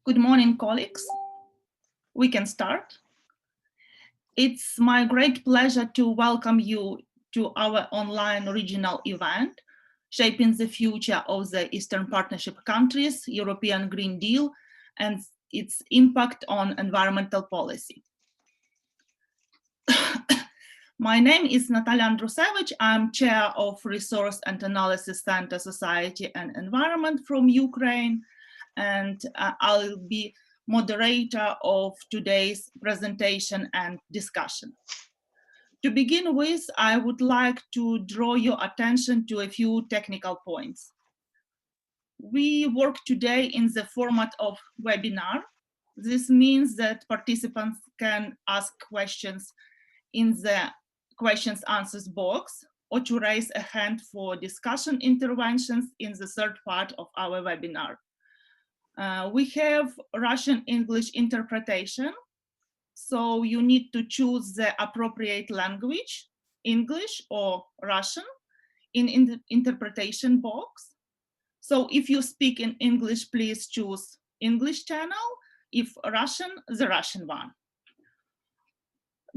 Good morning, colleagues. We can start. It's my great pleasure to welcome you to our online regional event, Shaping the Future of the Eastern Partnership Countries, European Green Deal, and its impact on environmental policy. My name is Natalia Andrusevich. I'm chair of Resource and Analysis Center Society and Environment from Ukraine, and I'll be moderator of today's presentation and discussion. To begin with, I would like to draw your attention to a few technical points. We work today in the format of webinar. This means that participants can ask questions in the questions answers box or to raise a hand for discussion interventions in the third part of our webinar. We have Russian English interpretation, so you need to choose the appropriate language, English or Russian, in the interpretation box. So if you speak in English, please choose English channel, if Russian, the Russian one.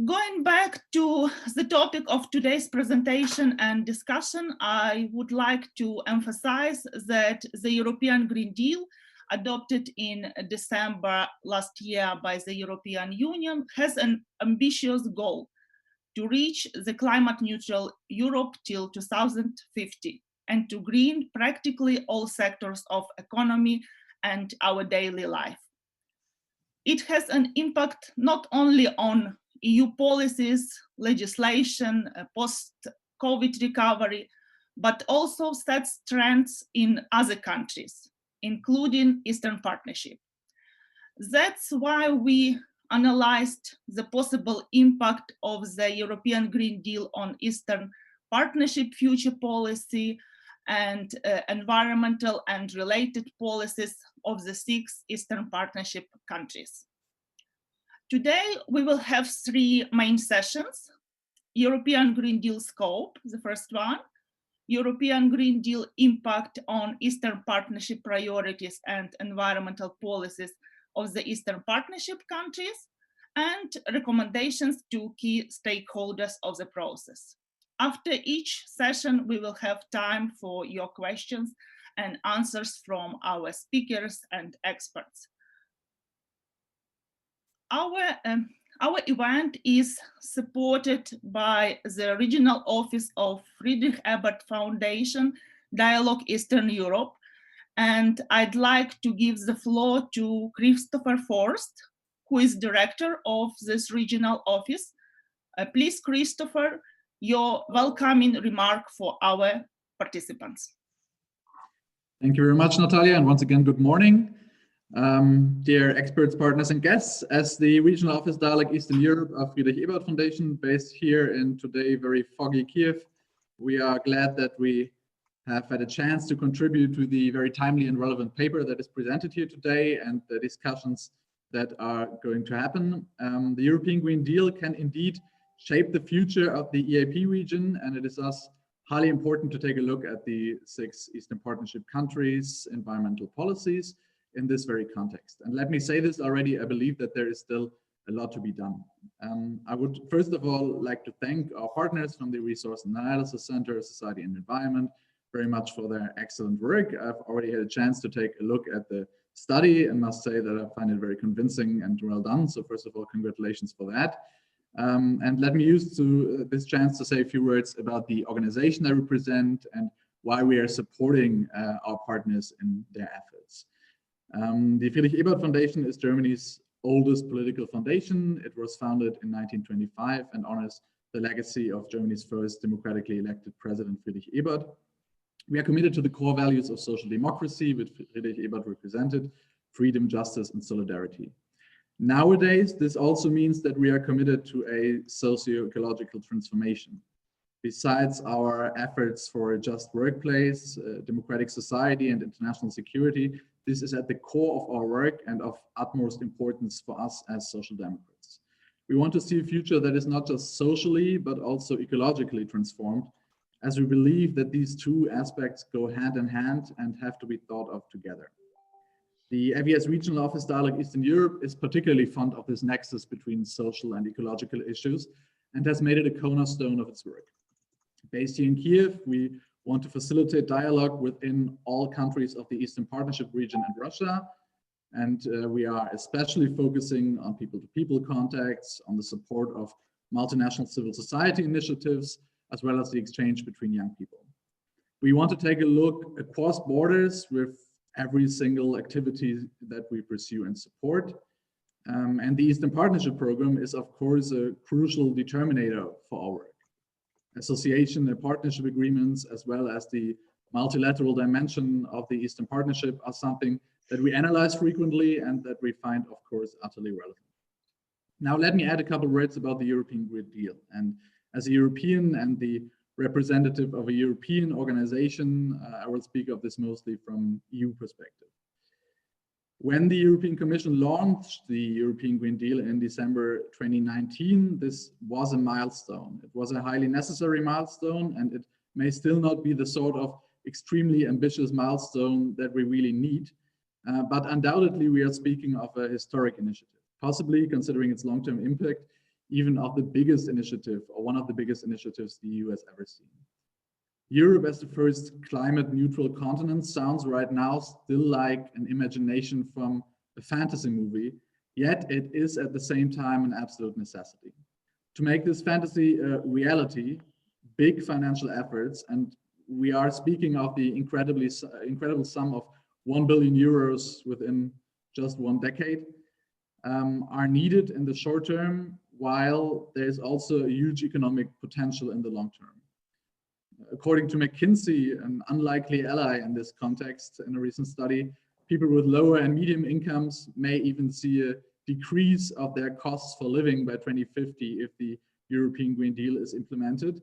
Going back to the topic of today's presentation and discussion, I would like to emphasize that the European Green Deal adopted in December last year by the European Union has an ambitious goal to reach the climate neutral Europe till 2050 and to green practically all sectors of economy and our daily life. It has an impact not only on EU policies, legislation, post-COVID recovery, but also sets trends in other countries, including Eastern Partnership. That's why we analyzed the possible impact of the European Green Deal on Eastern Partnership future policy and environmental and related policies of the 6 Eastern Partnership countries. Today, we will have 3 main sessions: European Green Deal scope, the first one, European Green Deal impact on Eastern Partnership priorities and environmental policies of the Eastern Partnership countries, and recommendations to key stakeholders of the process. After each session, we will have time for your questions and answers from our speakers and experts. Our event is supported by the regional office of Friedrich Ebert Foundation, Dialogue Eastern Europe. And I'd like to give the floor to Christopher Forst, who is director of this regional office. Please, Christopher, your welcoming remark for our participants. Thank you very much, Natalia, and once again, good morning. Dear experts, partners, and guests, as the Regional Office Dialogue Eastern Europe of Friedrich Ebert Foundation, based here in today very foggy Kiev, we are glad that we have had a chance to contribute to the very timely and relevant paper that is presented here today and the discussions that are going to happen. The European Green Deal can indeed shape the future of the EaP region, and it is thus highly important to take a look at the 6 Eastern Partnership countries' environmental policies in this very context. And let me say this already, I believe that there is still a lot to be done. I would first of all like to thank our partners from the Resource and Analysis Center, Society and Environment, very much for their excellent work. I've already had a chance to take a look at the study and must say that I find it very convincing and well done. So first of all, congratulations for that. And let me use this chance to say a few words about the organization I represent and why we are supporting our partners in their efforts. The Friedrich Ebert Foundation is Germany's oldest political foundation. It was founded in 1925 and honors the legacy of Germany's first democratically elected president, Friedrich Ebert. We are committed to the core values of social democracy, which Friedrich Ebert represented: freedom, justice, and solidarity. Nowadays, this also means that we are committed to a socio-ecological transformation. Besides our efforts for a just workplace, democratic society, and international security, this is at the core of our work and of utmost importance for us as social democrats. We want to see a future that is not just socially, but also ecologically transformed, as we believe that these two aspects go hand in hand and have to be thought of together. The AVS Regional Office Dialogue Eastern Europe is particularly fond of this nexus between social and ecological issues and has made it a cornerstone of its work. Based here in Kiev, we want to facilitate dialogue within all countries of the Eastern Partnership region and Russia. And we are especially focusing on people-to-people contacts, on the support of multinational civil society initiatives, as well as the exchange between young people. We want to take a look across borders with every single activity that we pursue and support. And the Eastern Partnership Program is, of course, a crucial determinator for our work. Association and partnership agreements, as well as the multilateral dimension of the Eastern Partnership, are something that we analyze frequently and that we find, of course, utterly relevant. Now, let me add a couple of words about the European Green Deal. And as a European and the representative of a European organization, I will speak of this mostly from EU perspective. When the European Commission launched the European Green Deal in December 2019, this was a milestone. It was a highly necessary milestone, and it may still not be the sort of extremely ambitious milestone that we really need. But undoubtedly, we are speaking of a historic initiative, possibly considering its long-term impact, even of the biggest initiative or one of the biggest initiatives the EU has ever seen. Europe as the first climate neutral continent sounds right now still like an imagination from a fantasy movie, yet it is at the same time an absolute necessity. To make this fantasy a reality, big financial efforts, and we are speaking of the incredible sum of 1 billion euros within just one decade, are needed in the short term, while there's also a huge economic potential in the long term. According to McKinsey, an unlikely ally in this context, in a recent study, people with lower and medium incomes may even see a decrease of their costs for living by 2050 if the European Green Deal is implemented.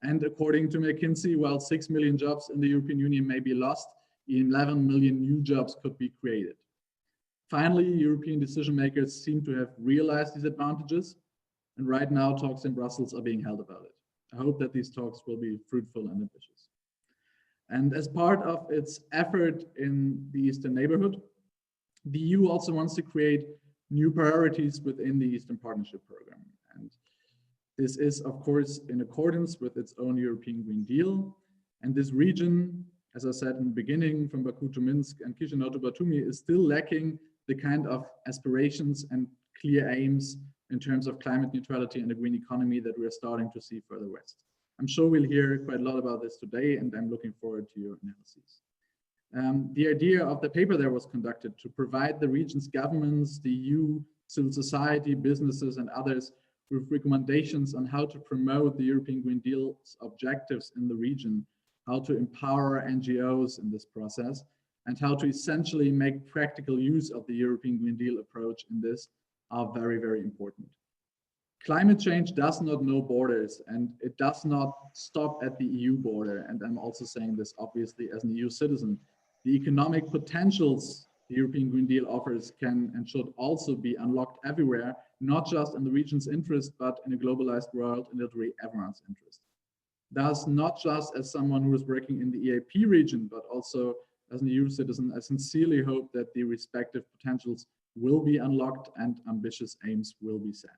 And according to McKinsey, while 6 million jobs in the European Union may be lost, 11 million new jobs could be created. Finally, European decision makers seem to have realized these advantages, and right now talks in Brussels are being held about it. I hope that these talks will be fruitful and ambitious. And as part of its effort in the Eastern neighborhood, the EU also wants to create new priorities within the Eastern Partnership Program. And this is, of course, in accordance with its own European Green Deal. And this region, as I said in the beginning, from Baku to Minsk and Chisinau to Batumi, is still lacking the kind of aspirations and clear aims in terms of climate neutrality and a green economy that we're starting to see further west. I'm sure we'll hear quite a lot about this today, and I'm looking forward to your analyses. The idea of the paper that was conducted to provide the region's governments, the EU, civil society, businesses, and others with recommendations on how to promote the European Green Deal's objectives in the region, how to empower NGOs in this process, and how to essentially make practical use of the European Green Deal approach in this are very, very important. Climate change does not know borders, and it does not stop at the EU border. And I'm also saying this obviously as an EU citizen. The economic potentials the European Green Deal offers can and should also be unlocked everywhere, not just in the region's interest, but in a globalized world in literally everyone's interest. Thus, not just as someone who is working in the EaP region, but also as an EU citizen, I sincerely hope that the respective potentials will be unlocked and ambitious aims will be set.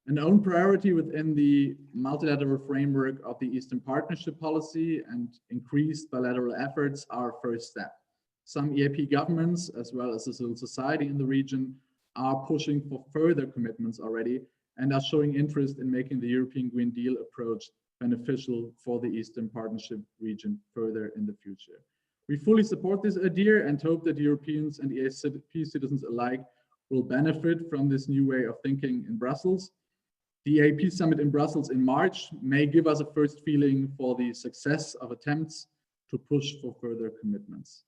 An own priority within the multilateral framework of the Eastern Partnership policy and increased bilateral efforts are a first step. Some EaP governments, as well as the civil society in the region, are pushing for further commitments already and are showing interest in making the European Green Deal approach beneficial for the Eastern Partnership region further in the future. We fully support this idea and hope that Europeans and EaP citizens alike will benefit from this new way of thinking in Brussels. The EaP summit in Brussels in March may give us a first feeling for the success of attempts to push for further commitments.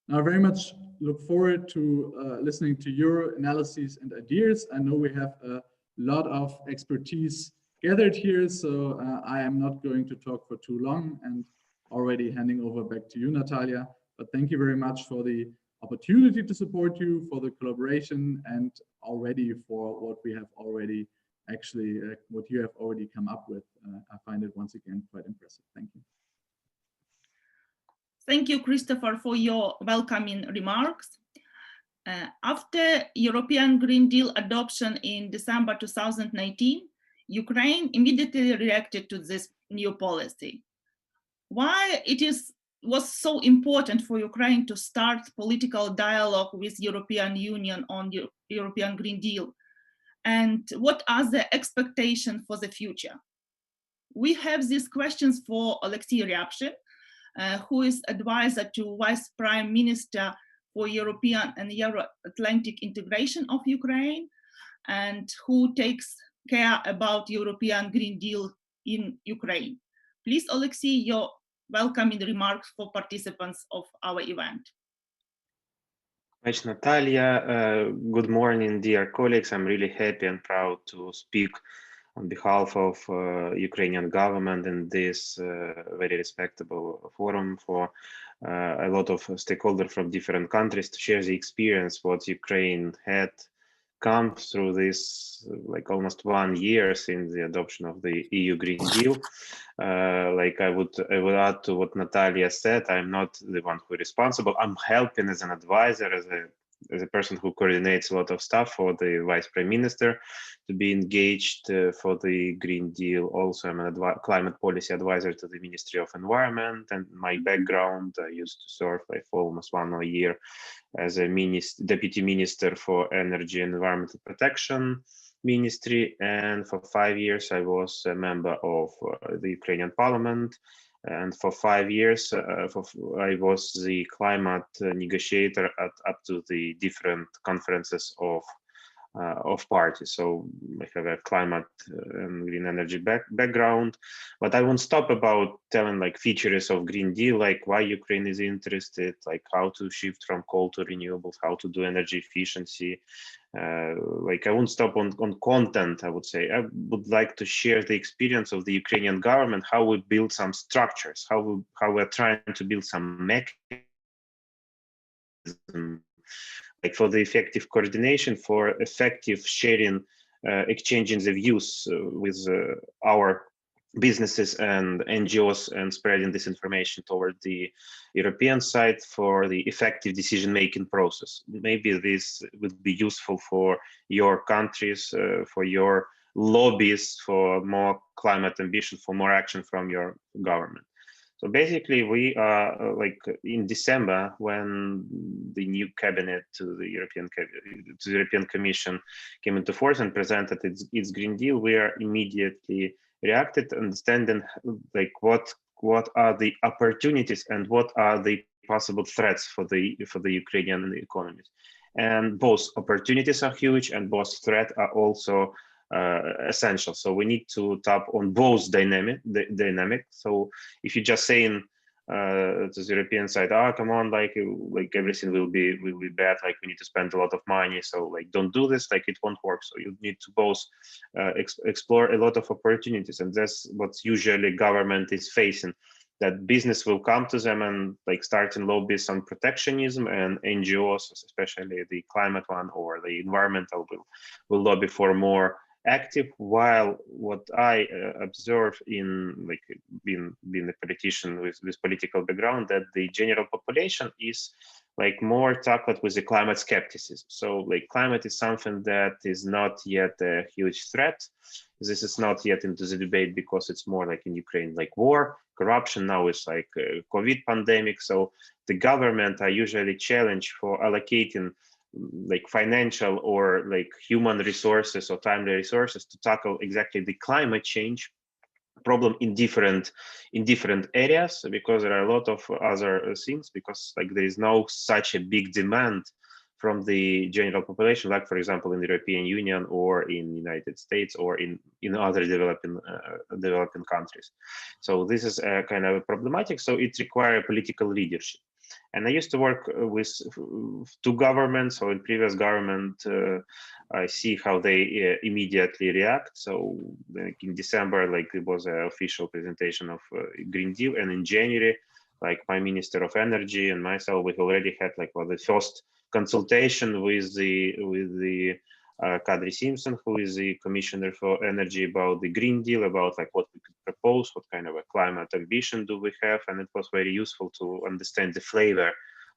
Now, I very much look forward to listening to your analyses and ideas. I know we have a lot of expertise gathered here, so I am not going to talk for too long and already handing over back to you, Natalia. But thank you very much for the opportunity to support you, for the collaboration, and already for what we have already what you have already come up with. I find it once again quite impressive. Thank you. Thank you, Christopher, for your welcoming remarks. After European Green Deal adoption in December 2019, Ukraine immediately reacted to this new policy. Why was so important for Ukraine to start political dialogue with European Union on European Green Deal? And what are the expectations for the future? We have these questions for Alexei Ryabshin, who is advisor to Vice Prime Minister for European and Euro-Atlantic integration of Ukraine, and who takes care about European Green Deal in Ukraine. Please, Alexei, your welcoming remarks for participants of our event. Much, Natalia. Good morning, dear colleagues. I'm really happy and proud to speak on behalf of Ukrainian government in this very respectable forum for a lot of stakeholders from different countries to share the experience what Ukraine had come through this like almost 1 year since the adoption of the EU Green Deal. Like I would add to what Natalia said, I'm not the one who is responsible. I'm helping as an advisor, as a person who coordinates a lot of stuff for the Vice Prime Minister to be engaged for the Green Deal. Also, I'm a climate policy advisor to the Ministry of Environment, and my background, I used to serve like for almost 1 year as a Deputy Minister for Energy and Environmental Protection Ministry, and for 5 years I was a member of the Ukrainian Parliament. And for 5 years, I was the climate negotiator up to the different conferences of parties. So I have a climate and green energy background, but I won't stop about telling like features of Green Deal, like why Ukraine is interested, like how to shift from coal to renewables, how to do energy efficiency. Like I won't stop on content, I would say. I would like to share the experience of the Ukrainian government, how we build some structures, how we're trying to build some mechanisms like for the effective coordination, for effective sharing, exchanging the views with our businesses and NGOs and spreading this information toward the European side for the effective decision-making process. Maybe this would be useful for your countries, for your lobbies, for more climate ambition, for more action from your government. So basically, we are like in December when the new cabinet to the European Commission came into force and presented its Green Deal. We are immediately reacted, understanding like what are the opportunities and what are the possible threats for the Ukrainian economies. And both opportunities are huge, and both threats are also essential. So we need to tap on both dynamic. So if you're just saying to the European side, come on, like everything will be bad, like we need to spend a lot of money, so like don't do this, like it won't work. So you need to both explore a lot of opportunities, and that's what usually government is facing, that business will come to them and like start and lobby some protectionism, and NGOs, especially the climate one or the environmental, will lobby for more active. While what I observe in like being a politician with political background, that the general population is like more tackled with the climate skepticism. So like climate is something that is not yet a huge threat. This is not yet into the debate because it's more like in Ukraine, like war, corruption. Now it's like COVID pandemic. So the government are usually challenged for allocating like financial or like human resources or timely resources to tackle exactly the climate change problem in different areas, because there are a lot of other things, because like there is no such a big demand from the general population, like for example in the European Union or in United States or in other developing countries. So this is kind of problematic. So it requires political leadership. And I used to work with two governments. So in previous government, I see how they immediately react. So like in December, like it was an official presentation of Green Deal, and in January, like my Minister of Energy and myself, we already had like the first consultation with the Kadri Simpson, who is the Commissioner for Energy, about the Green Deal, about like what we could propose, what kind of a climate ambition do we have, and it was very useful to understand the flavor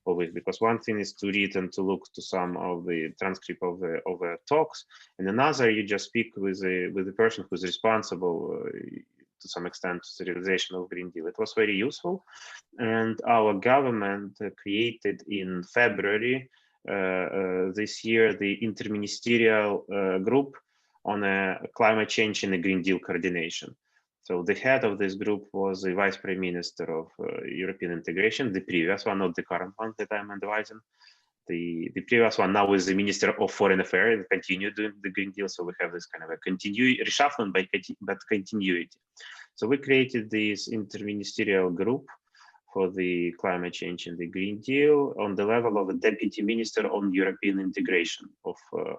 of it, because one thing is to read and to look to some of the transcript of the talks, and another you just speak with the person who's responsible to some extent to the realization of Green Deal. It was very useful, and our government created in February this year the interministerial group on climate change and the Green Deal coordination. So the head of this group was the Vice Prime Minister of European integration, the previous one, not the current one that I'm advising. The previous one now is the Minister of Foreign Affairs and continue doing the Green Deal. So we have this kind of a reshuffling but continuity. So we created this interministerial group for the climate change and the Green Deal on the level of a deputy minister on European integration of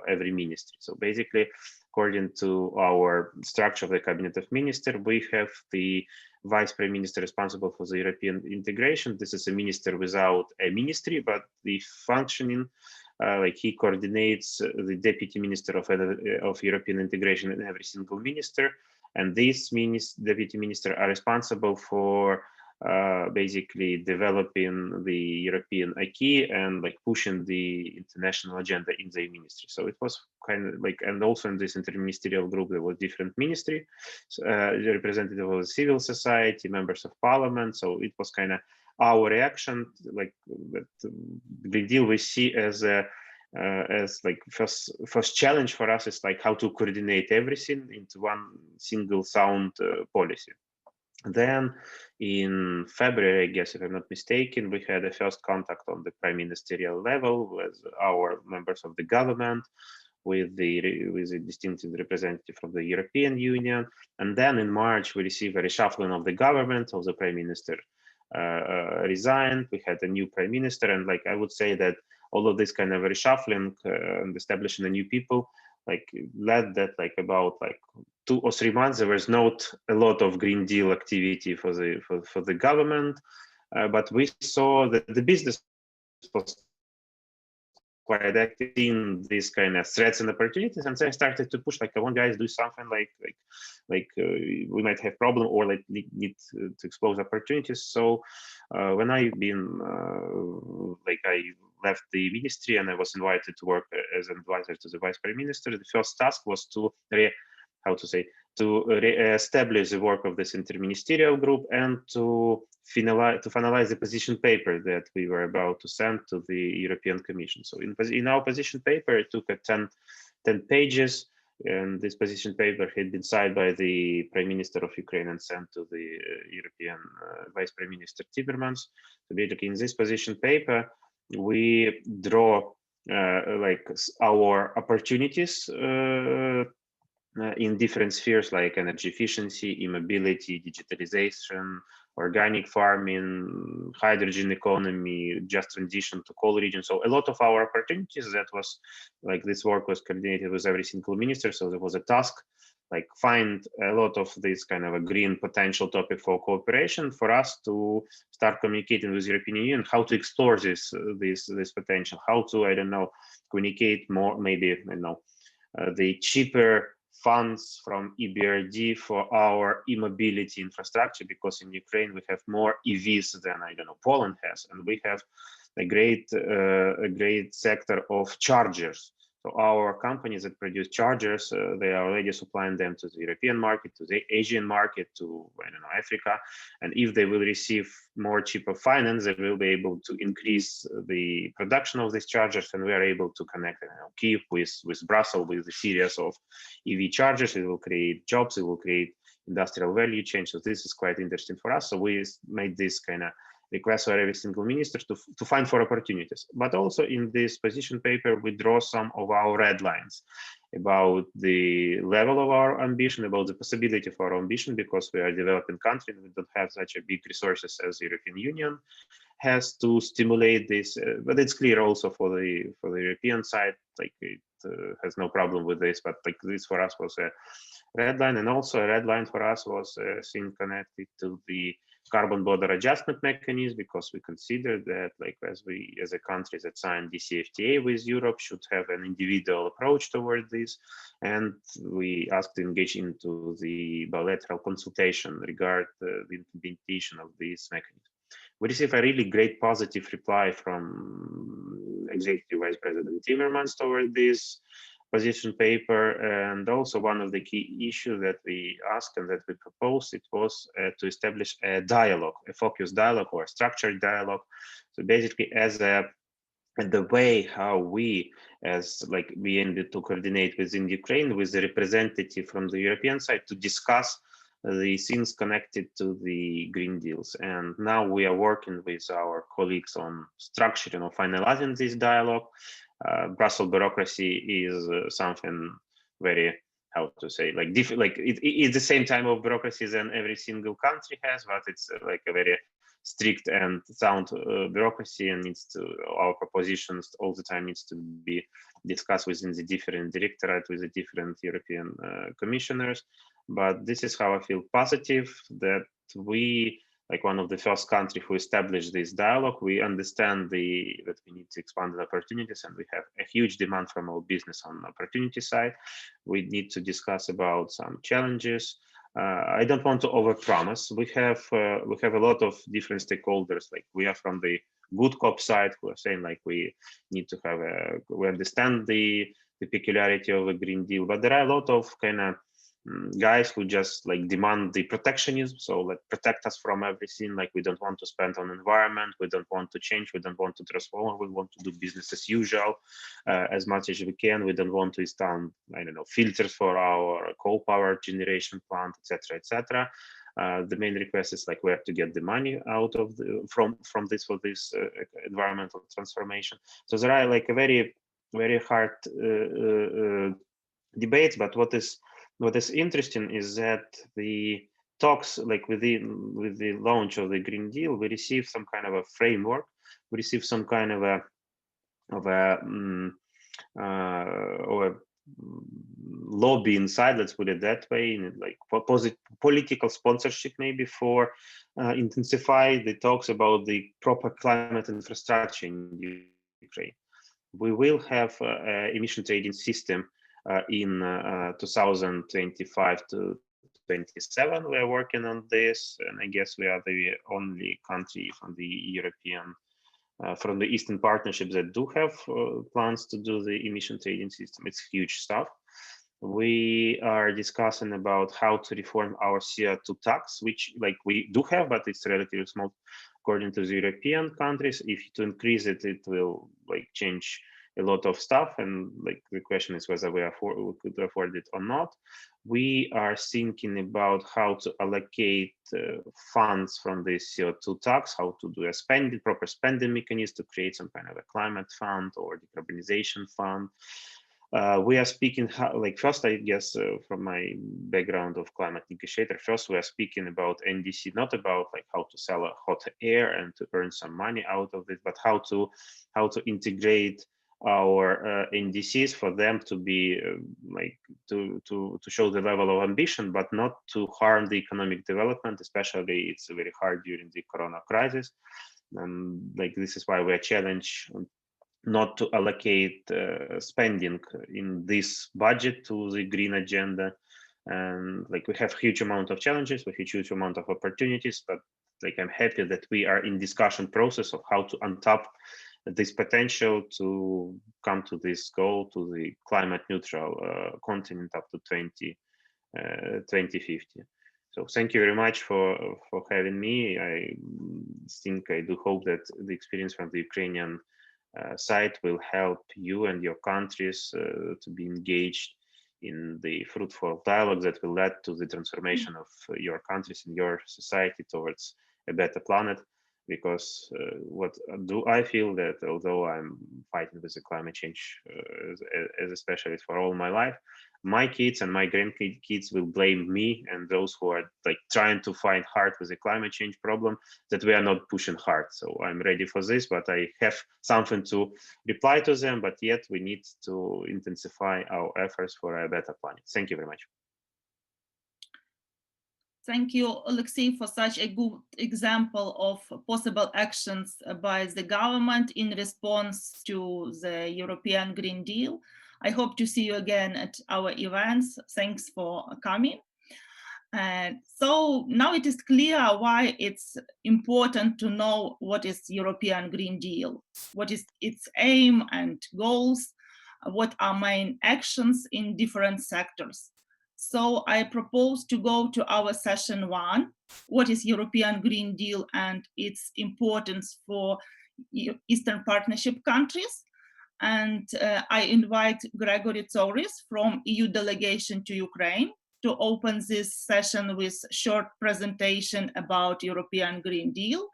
every ministry. So basically, according to our structure of the cabinet of ministers, we have the vice prime minister responsible for the European integration. This is a minister without a ministry, but the functioning, like he coordinates the deputy minister of European integration in every single minister. And these deputy ministers are responsible for basically developing the European acquis and like pushing the international agenda in the ministry. So it was kind of like, and also in this interministerial group, there were different ministries, representative of the civil society, members of parliament. So it was kind of our reaction, like that the deal we see as like first challenge for us is like how to coordinate everything into one single sound policy. Then in February, I guess, if I'm not mistaken, we had a first contact on the prime ministerial level with our members of the government, with a distinctive representative from the European Union. And then in March, we received a reshuffling of the government, of the prime minister resigned. We had a new prime minister. And like, I would say that all of this kind of reshuffling and establishing the new people, like led that like about like 2 or 3 months, there was not a lot of Green Deal activity for the government, but we saw that the business was quite active in these kind of threats and opportunities, and they started to push like, I want guys do something like we might have problem or like need to expose opportunities. So when I've been I left the ministry and I was invited to work as an advisor to the vice prime minister, the first task was to establish the work of this interministerial group and to finalize the position paper that we were about to send to the European Commission. So in our position paper, it took 10 pages, and this position paper had been signed by the Prime Minister of Ukraine and sent to the European Vice Prime Minister Timmermans. So basically, in this position paper, we draw like our opportunities in different spheres like energy efficiency, e-mobility, digitalization, organic farming, hydrogen economy, just transition to coal region. So a lot of our opportunities, that was like this work was coordinated with every single minister. So there was a task like find a lot of this kind of a green potential topic for cooperation for us to start communicating with the European Union, how to explore this potential, how to, I don't know, communicate more, maybe, I don't know, the cheaper funds from EBRD for our e-mobility infrastructure, because in Ukraine we have more EVs than, I don't know, Poland has, and we have a great sector of chargers. So our companies that produce chargers, they are already supplying them to the European market, to the Asian market, to, I don't know, Africa. And if they will receive more cheaper finance, they will be able to increase the production of these chargers, and we are able to connect, you know, Kyiv with Brussels with a series of EV chargers. It will create jobs, it will create industrial value chain. So this is quite interesting for us. So we made this kind of request for every single minister to find for opportunities. But also in this position paper, we draw some of our red lines about the level of our ambition, about the possibility for our ambition, because we are a developing country and we don't have such a big resources as the European Union has to stimulate this. But it's clear also for the European side, like it has no problem with this, but like this for us was a red line. And also a red line for us was a thing connected to the carbon border adjustment mechanism, because we consider that, like, as a country that signed DCFTA with Europe, should have an individual approach toward this, and we asked to engage into the bilateral consultation regarding the implementation of this mechanism. We received a really great positive reply from Executive Vice President Timmermans toward this position paper, and also one of the key issues that we asked and that we proposed, it was to establish a dialogue, a focused dialogue or a structured dialogue. So basically, as the way how we, as like we ended to coordinate within Ukraine with the representative from the European side to discuss the things connected to the Green Deals. And now we are working with our colleagues on structuring or finalizing this dialogue. Brussels bureaucracy is something very, how to say, like it's the same type of bureaucracy than every single country has, but it's like a very strict and sound bureaucracy, and needs to, our propositions all the time needs to be discussed within the different directorate with the different European commissioners. But this is how I feel positive that we, like one of the first countries who established this dialogue, we understand that we need to expand the opportunities, and we have a huge demand from our business on the opportunity side. We need to discuss about some challenges. I don't want to overpromise. We have a lot of different stakeholders. Like we are from the good cop side who are saying like we need to have we understand the peculiarity of a Green Deal, but there are a lot of kind of guys who just like demand the protectionism, so like protect us from everything, like we don't want to spend on environment, we don't want to change, we don't want to transform, we want to do business as usual as much as we can. We don't want to install, I don't know, filters for our coal power generation plant, etc., etc. The main request is like we have to get the money out of from this for this environmental transformation. So there are like a very hard debates, but what is interesting is that the talks, like with the launch of the Green Deal, we received some kind of a framework, we received some kind of a lobby inside, let's put it that way, like political sponsorship maybe for intensify the talks about the proper climate infrastructure in Ukraine. We will have an emission trading system in 2025 to 27. We are working on this, and I guess we are the only country from the European, from the Eastern Partnership that do have plans to do the emission trading system. It's huge stuff. We are discussing about how to reform our CO2 tax, which like we do have, but it's relatively small according to the European countries. If to increase it, it will like change a lot of stuff, and like the question is whether we could afford it or not. We are thinking about how to allocate funds from the CO2 tax, how to do a proper spending mechanism to create some kind of a climate fund or decarbonization fund. We are speaking like first, I guess, from my background of climate negotiator, first we are speaking about NDC, not about like how to sell a hot air and to earn some money out of it, but how to integrate our NDCs for them to be like to show the level of ambition, but not to harm the economic development. Especially, it's very hard during the Corona crisis, and like this is why we are challenged not to allocate spending in this budget to the green agenda. And like we have huge amount of challenges, we have huge amount of opportunities, but like I'm happy that we are in discussion process of how to untap this potential to come to this goal, to the climate neutral continent up to 2050. So thank you very much for having me. I do hope that the experience from the Ukrainian side will help you and your countries to be engaged in the fruitful dialogue that will lead to the transformation of your countries and your society towards a better planet. Because what do I feel that although I'm fighting with the climate change as a specialist for all my life, my kids and my grandkids will blame me and those who are like trying to fight hard with the climate change problem that we are not pushing hard. So I'm ready for this, but I have something to reply to them, but yet we need to intensify our efforts for a better planet. Thank you very much. Thank you, Alexei, for such a good example of possible actions by the government in response to the European Green Deal. I hope to see you again at our events. Thanks for coming. And so now it is clear why it's important to know what is European Green Deal, what is its aim and goals, what are main actions in different sectors. So I propose to go to our session 1, what is European Green Deal and its importance for Eastern Partnership countries. And I invite Gregory Tsouris from EU delegation to Ukraine to open this session with short presentation about European Green Deal.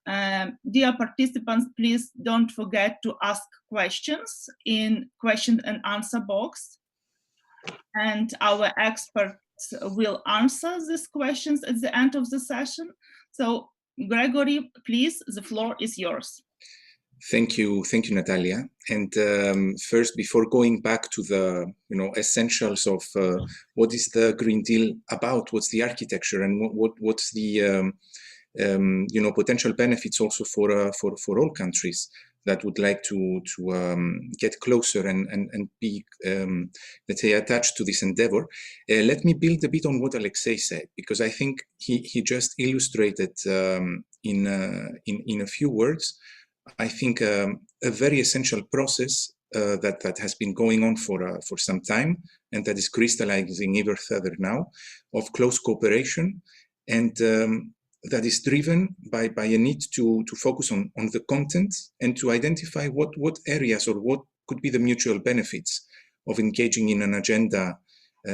Dear participants, please don't forget to ask questions in question and answer box. And our experts will answer these questions at the end of the session. So Gregory, please, the floor is yours. Thank you, Natalia. And first, before going back to the essentials of what is the Green Deal about, what's the architecture, and what's the potential benefits also for all countries that would like to get closer and be let's say attached to this endeavor. Let me build a bit on what Alexei said, because I think he just illustrated in a few words, I think a very essential process that has been going on for some time, and that is crystallizing even further now, of close cooperation, and that is driven by a need to focus on the content and to identify what areas or what could be the mutual benefits of engaging in an agenda,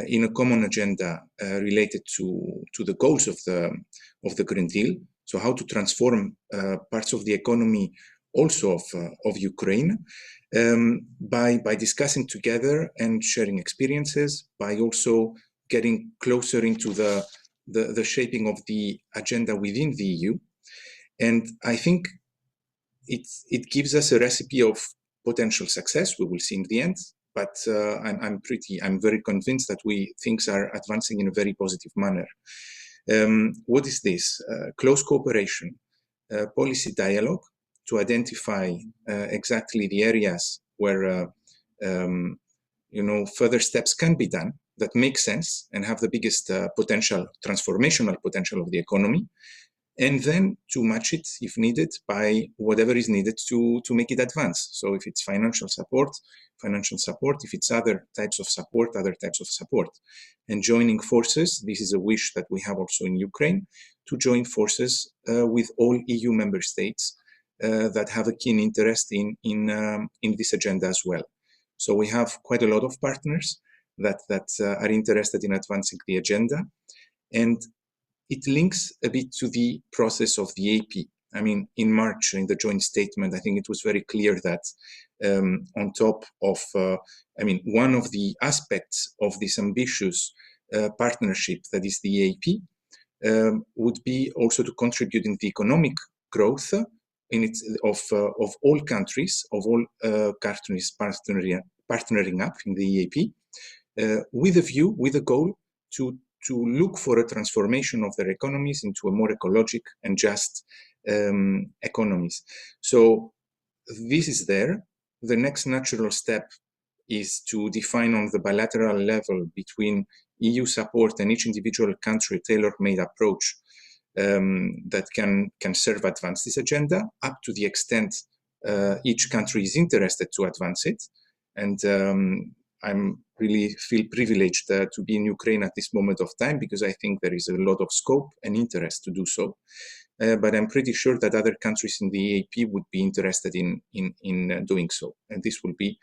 in a common agenda related to the goals of the Green Deal. So how to transform parts of the economy also of Ukraine, by discussing together and sharing experiences, by also getting closer into the shaping of the agenda within the EU. And I think it gives us a recipe of potential success. We will see in the end, but I'm very convinced that things are advancing in a very positive manner. What is this? Close cooperation, policy dialogue, to identify exactly the areas where further steps can be done that make sense and have the biggest transformational potential of the economy, and then to match it, if needed, by whatever is needed to make it advance. So if it's financial support, if it's other types of support. And joining forces, this is a wish that we have also in Ukraine, to join forces with all EU member states that have a keen interest in this agenda as well. So we have quite a lot of partners that are interested in advancing the agenda, and it links a bit to the process of the EaP. I mean, in March, in the joint statement, I think it was very clear that on top of, one of the aspects of this ambitious partnership that is the EaP would be also to contribute in the economic growth of all countries, partnering up in the EaP, with a goal to look for a transformation of their economies into a more ecologic and just economies. So this is there. The next natural step is to define on the bilateral level between EU support and each individual country a tailor-made approach that can serve advance this agenda up to the extent each country is interested to advance it. And I'm really feel privileged to be in Ukraine at this moment of time, because I think there is a lot of scope and interest to do so. But I'm pretty sure that other countries in the EaP would be interested in doing so. And this will be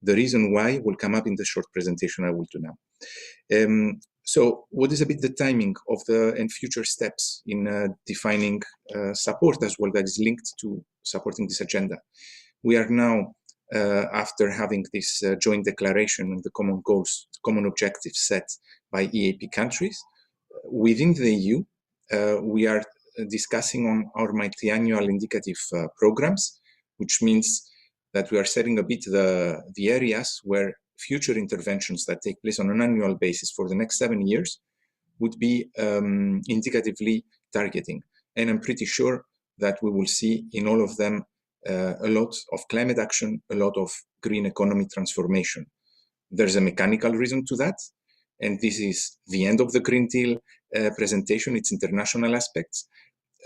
the reason why will come up in the short presentation I will do now. So what is a bit the timing of and future steps in defining support as well that is linked to supporting this agenda? We are now, after having this joint declaration and the common goals, common objectives set by EaP countries, within the EU, we are discussing on our multi-annual indicative programs, which means that we are setting a bit the areas where future interventions that take place on an annual basis for the next 7 years would be indicatively targeting. And I'm pretty sure that we will see in all of them a lot of climate action, a lot of green economy transformation. There's a mechanical reason to that, and this is the end of the Green Deal, presentation, its international aspects.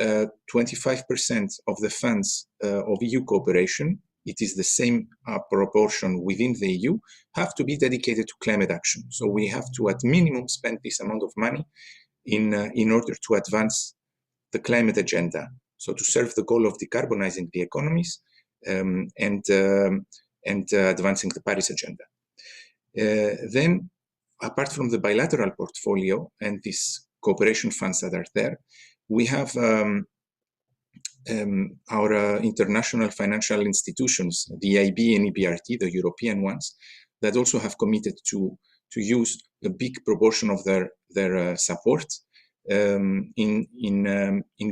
25% of the funds of EU cooperation, it is the same proportion within the EU, have to be dedicated to climate action. So we have to, at minimum, spend this amount of money in order to advance the climate agenda. So to serve the goal of decarbonizing the economies and advancing the Paris agenda. Then, apart from the bilateral portfolio and these cooperation funds that are there, we have our international financial institutions, the EIB and EBRD, the European ones, that also have committed to use a big proportion of their support in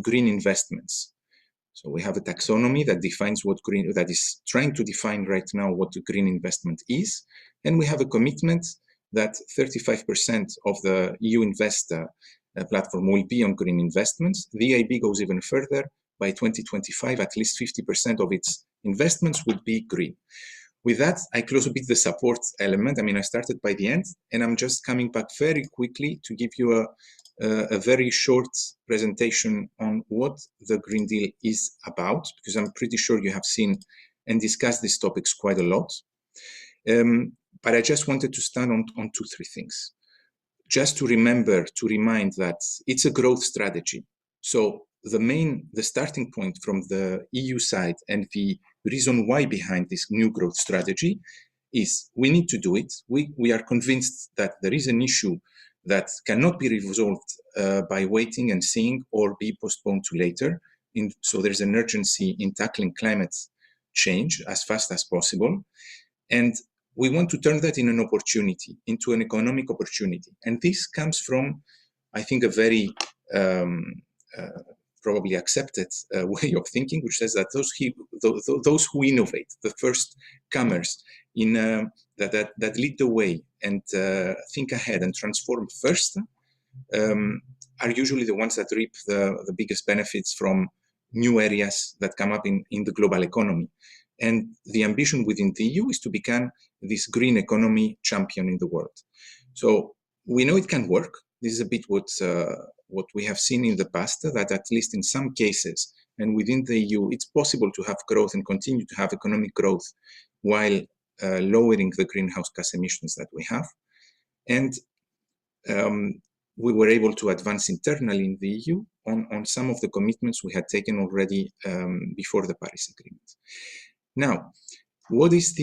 green investments. So we have a taxonomy that defines what green, that is trying to define right now what a green investment is, and we have a commitment that 35% of the EU Invest platform will be on green investments. The EIB goes even further. By 2025, at least 50% of its investments would be green. With that, I close a bit the support element. I mean, I started by the end, and I'm just coming back very quickly to give you a very short presentation on what the Green Deal is about, because I'm pretty sure you have seen and discussed these topics quite a lot. But I just wanted to stand on 2-3 things. Just to remind that it's a growth strategy. So the starting point from the EU side and the reason why behind this new growth strategy is we need to do it. We are convinced that there is an issue that cannot be resolved by waiting and seeing or be postponed to later. So there's an urgency in tackling climate change as fast as possible. And we want to turn that in an opportunity, into an economic opportunity. And this comes from, I think, a very probably accepted way of thinking, which says that those who innovate, the first comers in that lead the way and think ahead and transform first, are usually the ones that reap the biggest benefits from new areas that come up in the global economy. And the ambition within the EU is to become this green economy champion in the world. So we know it can work. This is a bit what we have seen in the past, that at least in some cases and within the EU, it's possible to have growth and continue to have economic growth while lowering the greenhouse gas emissions that we have. And we were able to advance internally in the EU on some of the commitments we had taken already before the Paris Agreement. Now, what is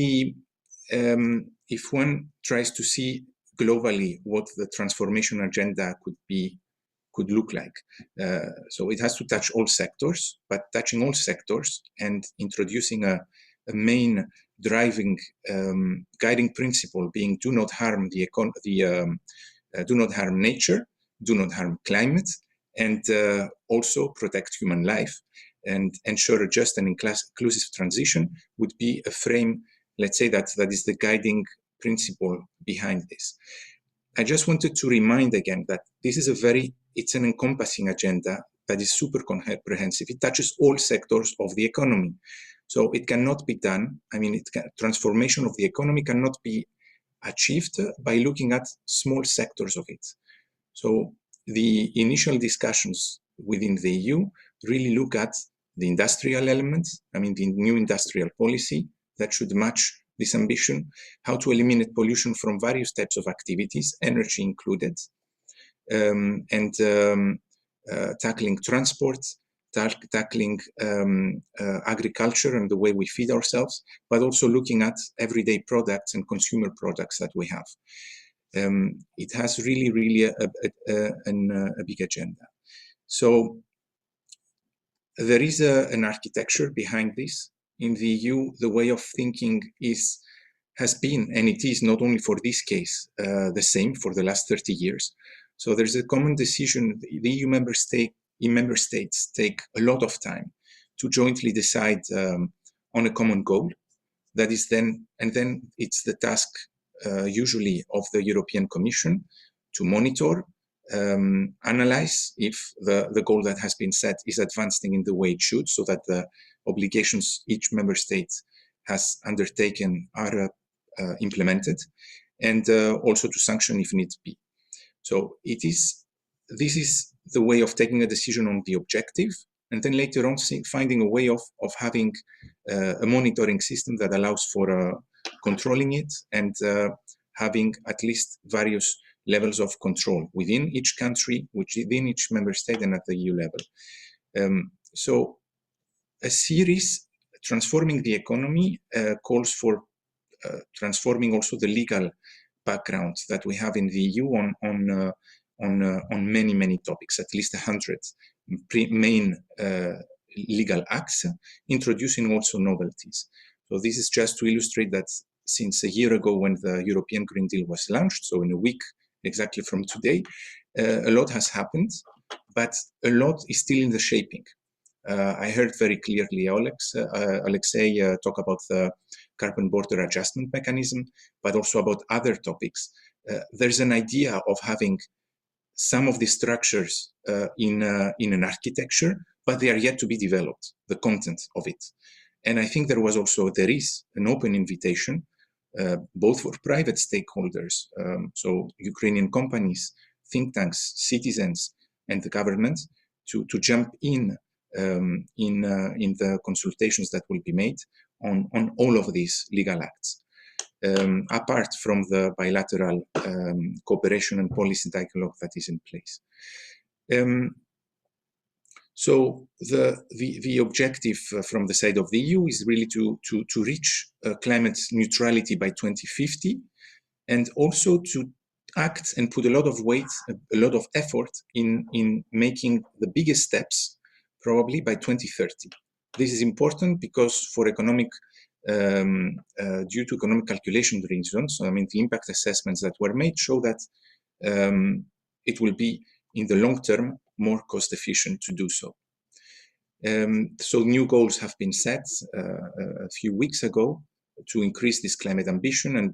if one tries to see globally what the transformation agenda could look like. So it has to touch all sectors, but touching all sectors and introducing a main driving guiding principle being do not harm do not harm nature, do not harm climate, and also protect human life and ensure a just and inclusive transition would be a frame, let's say that is the guiding principle behind this. I just wanted to remind again that this is it's an encompassing agenda that is super comprehensive. It touches all sectors of the economy. So it cannot be done. I mean, transformation of the economy cannot be achieved by looking at small sectors of it. So the initial discussions within the EU really look at the industrial elements, I mean, the new industrial policy that should match this ambition, how to eliminate pollution from various types of activities, energy included, and tackling transport, tackling agriculture and the way we feed ourselves, but also looking at everyday products and consumer products that we have. It has really a big agenda. So there is an architecture behind this. In the EU, the way of thinking has been, and it is not only for this case, the same for the last 30 years. So there's a common decision. The EU member states take a lot of time to jointly decide on a common goal. That is then it's the task usually of the European Commission to monitor, analyze if the goal that has been set is advancing in the way it should, so that the obligations each member state has undertaken are implemented, and also to sanction if need be. So it is this is the way of taking a decision on the objective, and then later on finding a way of having a monitoring system that allows for controlling it and having at least various levels of control within each country, within each member state, and at the EU level. So a series transforming the economy calls for transforming also the legal background that we have in the EU on many topics, at least 100 main legal acts, introducing also novelties. So this is just to illustrate that since a year ago when the European Green Deal was launched, so in a week exactly from today, a lot has happened, but a lot is still in the shaping. I heard very clearly Alexei talk about the carbon border adjustment mechanism, but also about other topics. There's an idea of having some of the structures in an architecture, but they are yet to be developed, the content of it. And I think there is an open invitation, both for private stakeholders, so Ukrainian companies, think tanks, citizens, and the government, to jump in the consultations that will be made on all of these legal acts. Apart from the bilateral cooperation and policy dialogue that is in place. So the objective from the side of the EU is really to reach climate neutrality by 2050, and also to act and put a lot of weight, a lot of effort in making the biggest steps probably by 2030. This is important because for economic due to economic calculation reasons, I mean, the impact assessments that were made show that it will be in the long term more cost efficient to do so. So new goals have been set a few weeks ago to increase this climate ambition and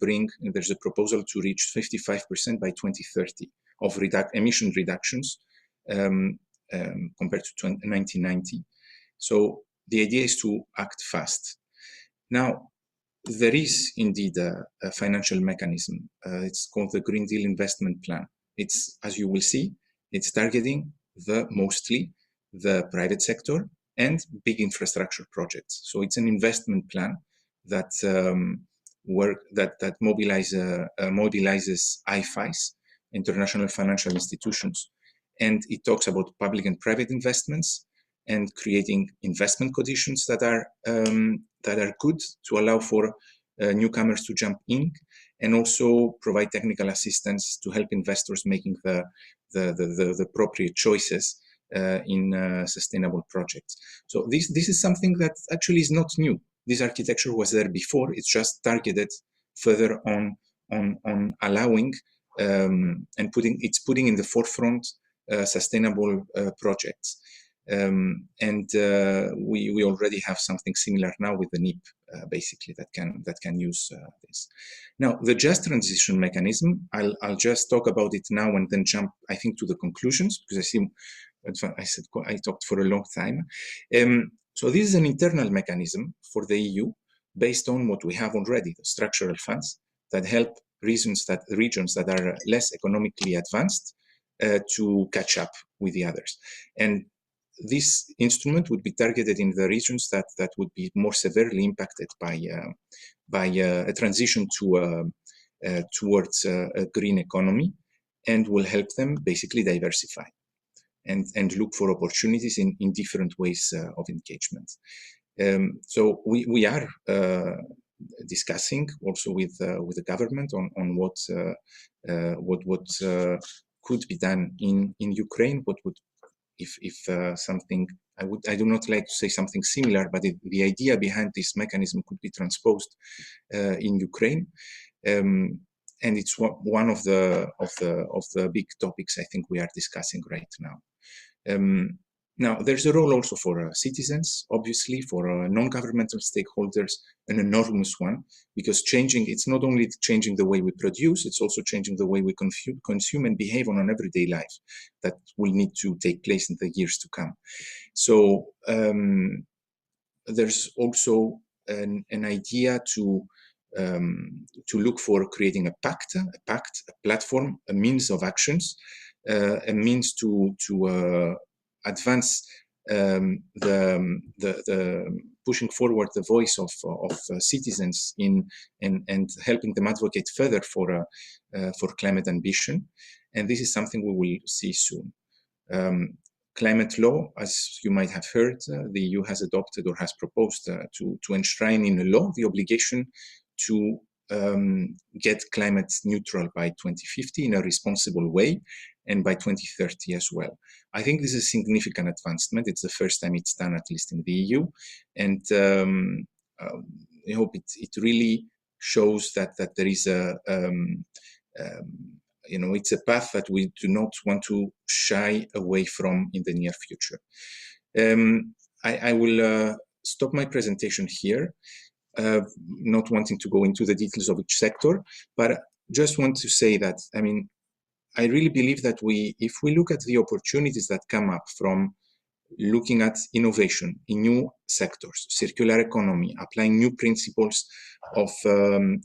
there's a proposal to reach 55% by 2030 of emission reductions compared to 1990. So the idea is to act fast. Now, there is indeed a financial mechanism. It's called the Green Deal Investment Plan. It's, as you will see, it's targeting mostly the private sector and big infrastructure projects. So it's an investment plan that mobilizes IFIs, international financial institutions, and it talks about public and private investments and creating investment conditions that are good to allow for newcomers to jump in, and also provide technical assistance to help investors making the appropriate choices in sustainable projects. So this is something that actually is not new. This architecture was there before. It's just targeted further on allowing and putting in the forefront sustainable projects. We already have something similar now with the EaP, basically that can use this. Now, the just transition mechanism, I'll just talk about it now and then jump, I think, to the conclusions, because I talked for a long time. So this is an internal mechanism for the EU based on what we have already, the structural funds that help regions that are less economically advanced to catch up with the others. And this instrument would be targeted in the regions that would be more severely impacted by a transition towards a green economy, and will help them basically diversify and look for opportunities in different ways of engagement. So we are discussing also with the government on what could be done in Ukraine. What would if something, I do not like to say something similar, but the idea behind this mechanism could be transposed in Ukraine, and it's one of the big topics I think we are discussing right now. Now, there's a role also for citizens, obviously, for non-governmental stakeholders, an enormous one, because it's not only changing the way we produce, it's also changing the way we consume and behave on an everyday life that will need to take place in the years to come. So there's also an idea to look for creating a pact, a platform, a means of actions a means to advance the pushing forward the voice of citizens and helping them advocate further for climate ambition. And this is something we will see soon. Climate law, as you might have heard, the EU has adopted or has proposed to enshrine in a law the obligation to get climate neutral by 2050 in a responsible way, and by 2030 as well. I think this is a significant advancement. It's the first time it's done, at least in the EU, and I hope it really shows that there is a it's a path that we do not want to shy away from in the near future. I will stop my presentation here, not wanting to go into the details of each sector, but just want to say that, I mean, I really believe that if we look at the opportunities that come up from looking at innovation in new sectors, circular economy, applying new principles of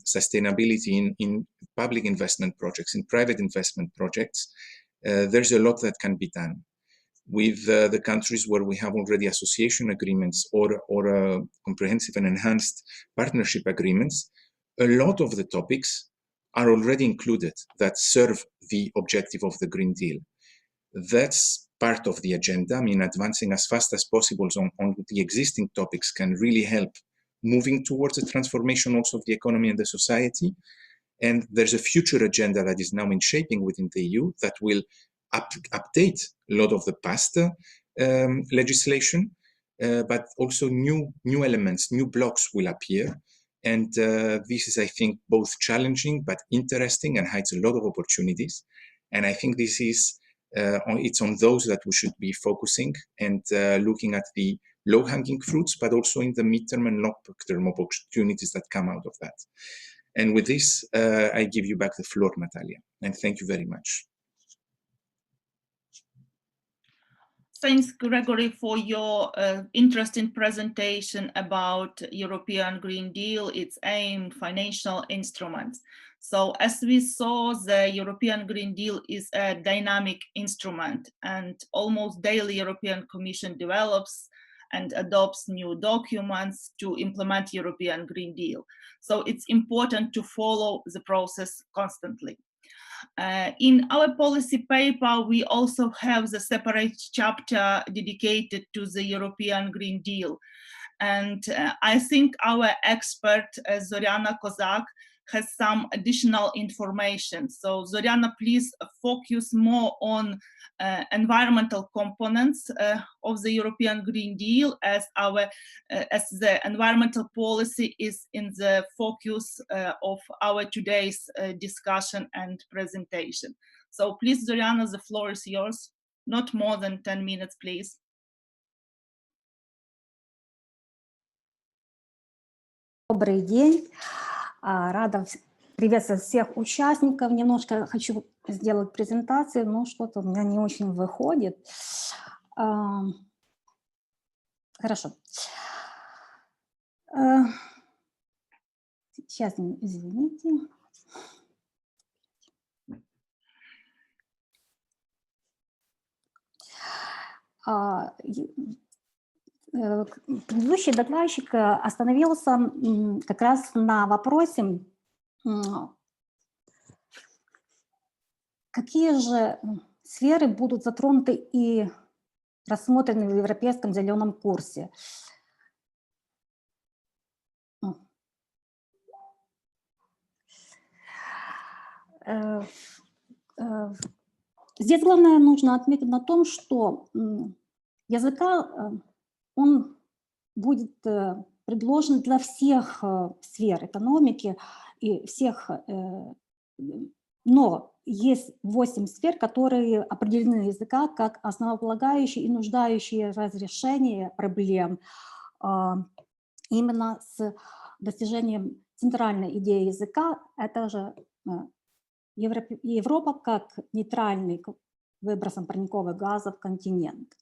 sustainability in public investment projects, in private investment projects, there's a lot that can be done. With the countries where we have already association agreements or comprehensive and enhanced partnership agreements, a lot of the topics are already included that serve the objective of the Green Deal. That's part of the agenda. I mean, advancing as fast as possible on the existing topics can really help moving towards a transformation also of the economy and the society. And there's a future agenda that is now in shaping within the EU that will update a lot of the past legislation, but also new elements, new blocks will appear. And this is, I think, both challenging but interesting and hides a lot of opportunities. And I think this is, it's on those that we should be focusing and looking at the low-hanging fruits, but also in the midterm and long-term opportunities that come out of that. And with this, I give you back the floor, Natalia, and thank you very much. Thanks, Gregory, for your interesting presentation about European Green Deal, its aim, financial instruments. So as we saw, the European Green Deal is a dynamic instrument, and almost daily European Commission develops and adopts new documents to implement European Green Deal. So it's important to follow the process constantly. In our policy paper, we also have the separate chapter dedicated to the European Green Deal. And I think our expert, Zoriana Kozak, has some additional information. So Zoriana, please focus more on environmental components of the European Green Deal, as the environmental policy is in the focus of our today's discussion and presentation. So please, Zoriana, the floor is yours. Not more than 10 minutes, please. Добрый день. Рада приветствовать всех участников. Немножко хочу сделать презентацию, но что-то у меня не очень выходит. Хорошо. Сейчас, извините. Предыдущий докладчик остановился как раз на вопросе, какие же сферы будут затронуты и рассмотрены в Европейском зеленом курсе. Здесь главное нужно отметить на том, что языка он будет предложен для всех сфер экономики и всех, но есть 8 сфер, которые определены языка как основополагающие и нуждающие разрешения проблем именно с достижением центральной идеи языка. Это же Европа как нейтральный к выбросам парниковых газов континент.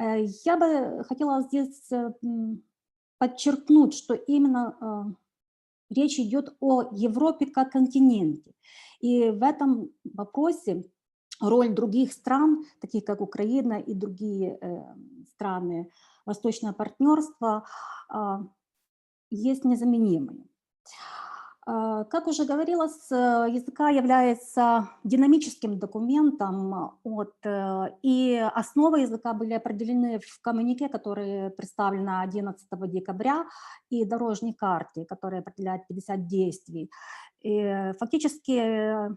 Я бы хотела здесь подчеркнуть, что именно речь идет о Европе как континенте. И в этом вопросе роль других стран, таких как Украина и другие страны Восточного партнерства, есть незаменимыми. Как уже говорилось, языка является динамическим документом, и основы языка были определены в коммюнике, который представлен 11 декабря, и дорожной карте, которая определяет 50 действий. И фактически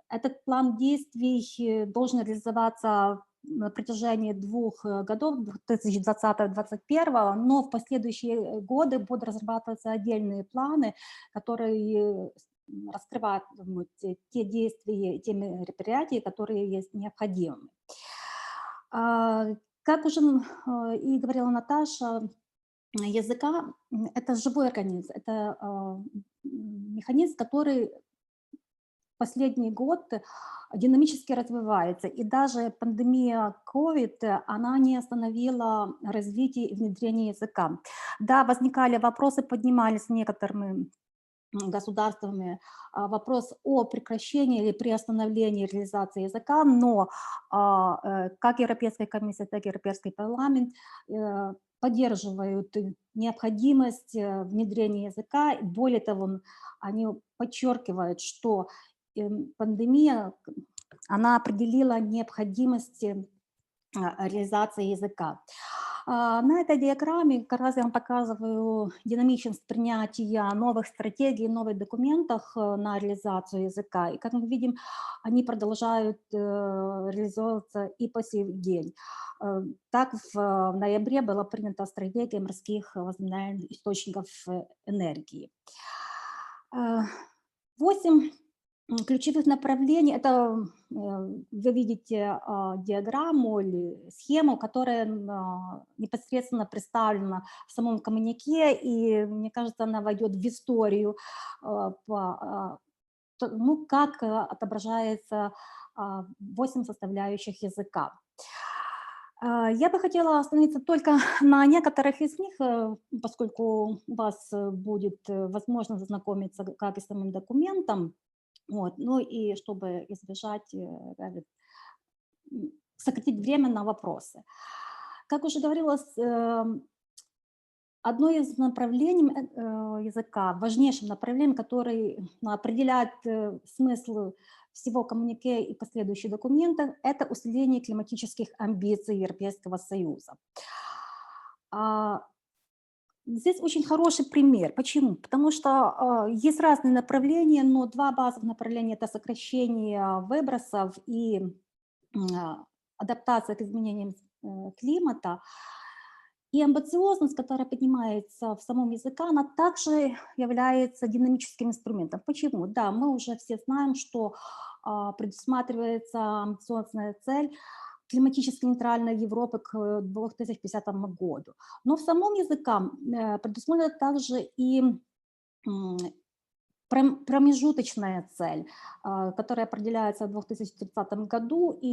этот план действий должен реализоваться на протяжении 2 годов, 2020-2021, но в последующие годы будут разрабатываться отдельные планы, которые раскрывают те действия, те мероприятия, которые есть необходимы. Как уже и говорила Наташа, языка – это живой организм, это механизм, который последний год динамически развивается, и даже пандемия COVID, она не остановила развитие и внедрение языка. Да, возникали вопросы, поднимались некоторыми государствами, вопрос о прекращении или приостановлении реализации языка, но как Европейская комиссия, так и Европейский парламент поддерживают необходимость внедрения языка. Более того, они подчеркивают, что пандемия, она определила необходимость реализации языка. На этой диаграмме как раз я вам показываю динамичность принятия новых стратегий, новых документов на реализацию языка. И как мы видим, они продолжают реализовываться и по сей день. Так, в ноябре была принята стратегия морских возобновляемых источников энергии. 8 ключевых направлений, это вы видите диаграмму или схему, которая непосредственно представлена в самом коммюнике, и мне кажется, она войдет в историю, как отображается 8 составляющих языка. Я бы хотела остановиться только на некоторых из них, поскольку у вас будет возможность ознакомиться как и с самим документом, ну и чтобы избежать, сократить время на вопросы. Как уже говорилось, одно из направлений языка, важнейшим направлением, которое определяет смысл всего коммюнике и последующих документов, это усиление климатических амбиций Европейского Союза. Здесь очень хороший пример. Почему? Потому что есть разные направления, но 2 базовых направления – это сокращение выбросов и адаптация к изменениям климата. И амбициозность, которая поднимается в самом языке, она также является динамическим инструментом. Почему? Да, мы уже все знаем, что предусматривается амбициозная цель климатически нейтральной Европы к 2050 году. Но в самом языке предусмотрена также и промежуточная цель, которая определяется в 2030 году, и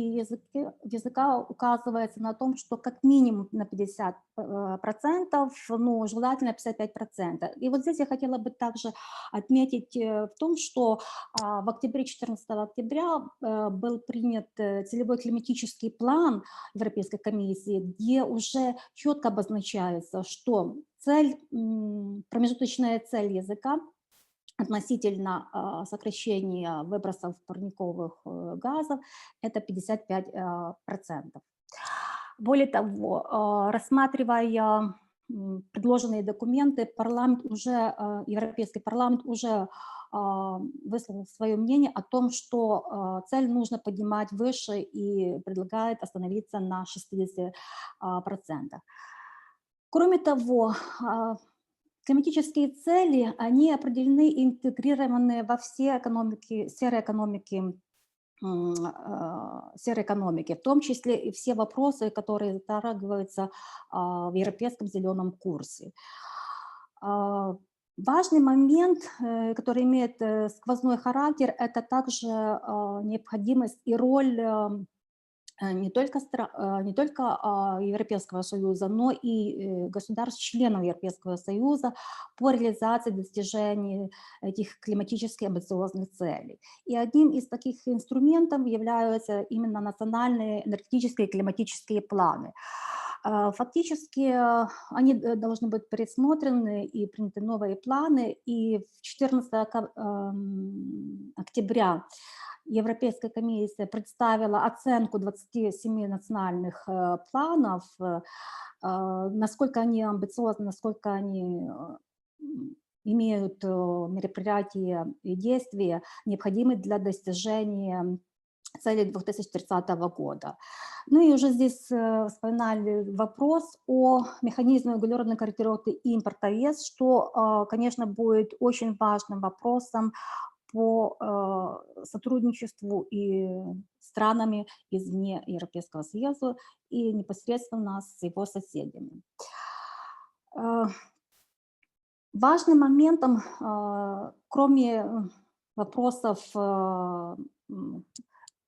языка указывается на том, что как минимум на 50%, но желательно 55%. И вот здесь я хотела бы также отметить в том, что в октябре, 14 октября был принят целевой климатический план Европейской комиссии, где уже четко обозначается, что промежуточная цель языка относительно сокращения выбросов парниковых газов – это 55%. Более того, рассматривая предложенные документы, Европейский парламент уже высказал свое мнение о том, что цель нужно поднимать выше и предлагает остановиться на 60%. Кроме того, климатические цели, они определены и интегрированы во все сферы экономики, в том числе и все вопросы, которые затрагиваются в Европейском зеленом курсе. Важный момент, который имеет сквозной характер, это также необходимость и роль не только Европейского Союза, но и государств-членов Европейского Союза по реализации достижения этих климатически амбициозных целей. И одним из таких инструментов являются именно национальные энергетические и климатические планы. Фактически они должны быть пересмотрены и приняты новые планы, и в 14 октября Европейская комиссия представила оценку 27 национальных планов, насколько они амбициозны, насколько они имеют мероприятия и действия, необходимые для достижения целей 2030 года. Ну и уже здесь вспоминали вопрос о механизме углеродной корректировки импорта ЕС, что, конечно, будет очень важным вопросом по сотрудничеству и странами извне Европейского Союза и непосредственно с его соседями. Важным моментом, кроме вопросов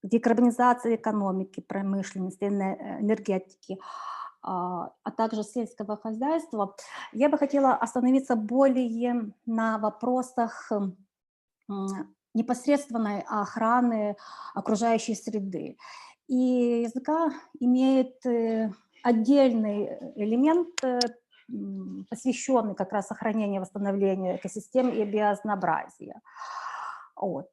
декарбонизации экономики, промышленности, энергетики, а также сельского хозяйства, я бы хотела остановиться более на вопросах непосредственной охраны окружающей среды. И языка имеет отдельный элемент, посвященный как раз сохранению и восстановлению экосистем и биоразнообразия. Вот.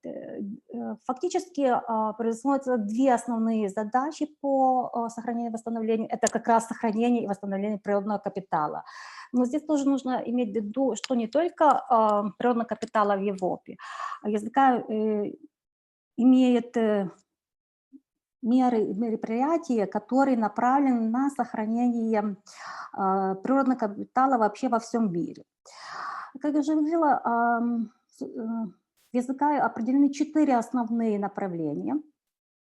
Фактически производятся две основные задачи по сохранению и восстановлению. Это как раз сохранение и восстановление природного капитала. Но здесь тоже нужно иметь в виду, что не только природного капитала в Европе, а языка имеет меры и мероприятия, которые направлены на сохранение природного капитала вообще во всем мире. Как я уже говорила, языка определены 4 основные направления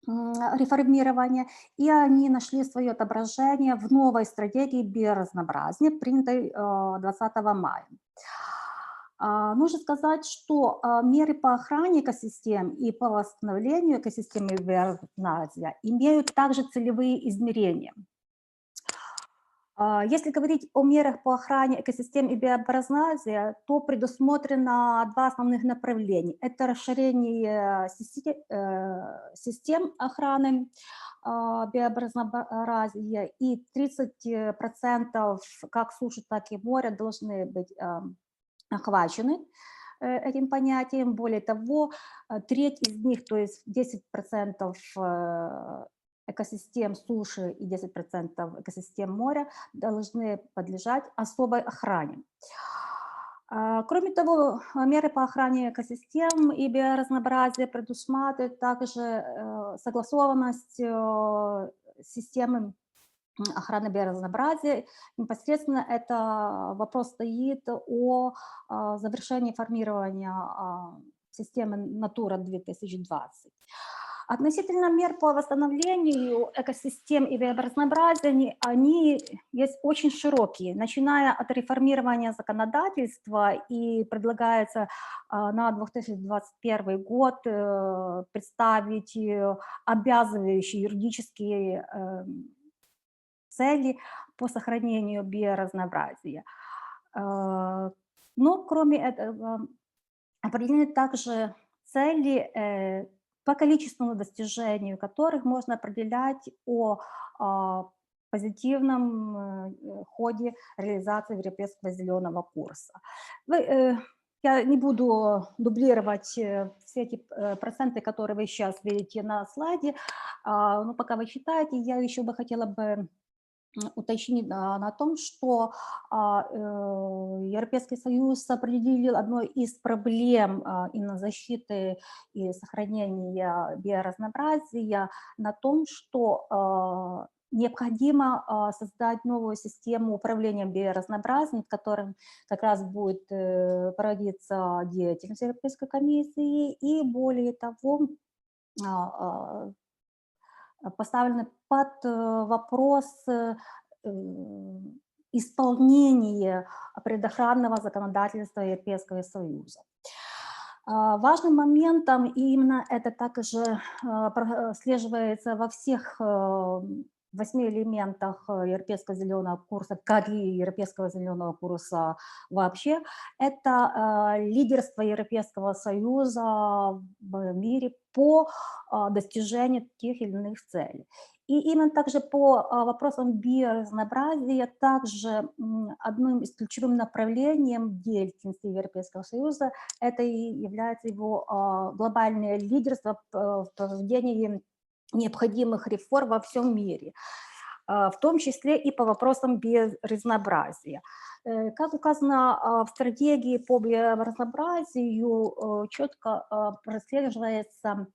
реформирования, и они нашли свое отображение в новой стратегии биоразнообразия, принятой 20 мая. Нужно сказать, что меры по охране экосистем и по восстановлению экосистем и биоразнообразия имеют также целевые измерения. Если говорить о мерах по охране экосистем и биоразнообразия, то предусмотрено 2 основных направления. Это расширение систем охраны биоразнообразия, и 30% как суши, так и моря должны быть охвачены этим понятием. Более того, треть из них, то есть 10% экосистем суши и 10% экосистем моря должны подлежать особой охране. Кроме того, меры по охране экосистем и биоразнообразия предусматривают также согласованность системы охраны биоразнообразия. Непосредственно это вопрос стоит о завершении формирования системы Natura 2020. Относительно мер по восстановлению экосистем и биоразнообразия, они есть очень широкие, начиная от реформирования законодательства, и предлагается на 2021 год представить обязывающие юридические цели по сохранению биоразнообразия. Но кроме этого определены также цели, по количественному достижению которых можно определять о позитивном ходе реализации Европейского зеленого курса. Я не буду дублировать все эти проценты, которые вы сейчас видите на слайде, но пока вы читаете, я еще бы хотела бы уточнить на том, что Европейский Союз определил одной из проблем именно защиты и сохранения биоразнообразия на том, что необходимо создать новую систему управления биоразнообразием, над которым как раз будет проводиться деятельность Европейской комиссии, и более того, поставлены под вопрос исполнения предохранного законодательства Европейского Союза. Важным моментом, и именно это также прослеживается во всех 8 элементах Европейского зеленого курса, как и Европейского зеленого курса вообще, это лидерство Европейского Союза в мире по достижению тех или иных целей. И именно также по вопросам биоразнообразия, также одним из ключевых направлений деятельности Европейского Союза это и является его глобальное лидерство в проведении необходимых реформ во всем мире, в том числе и по вопросам биоразнообразия. Как указано в стратегии по биоразнообразию, четко прослеживается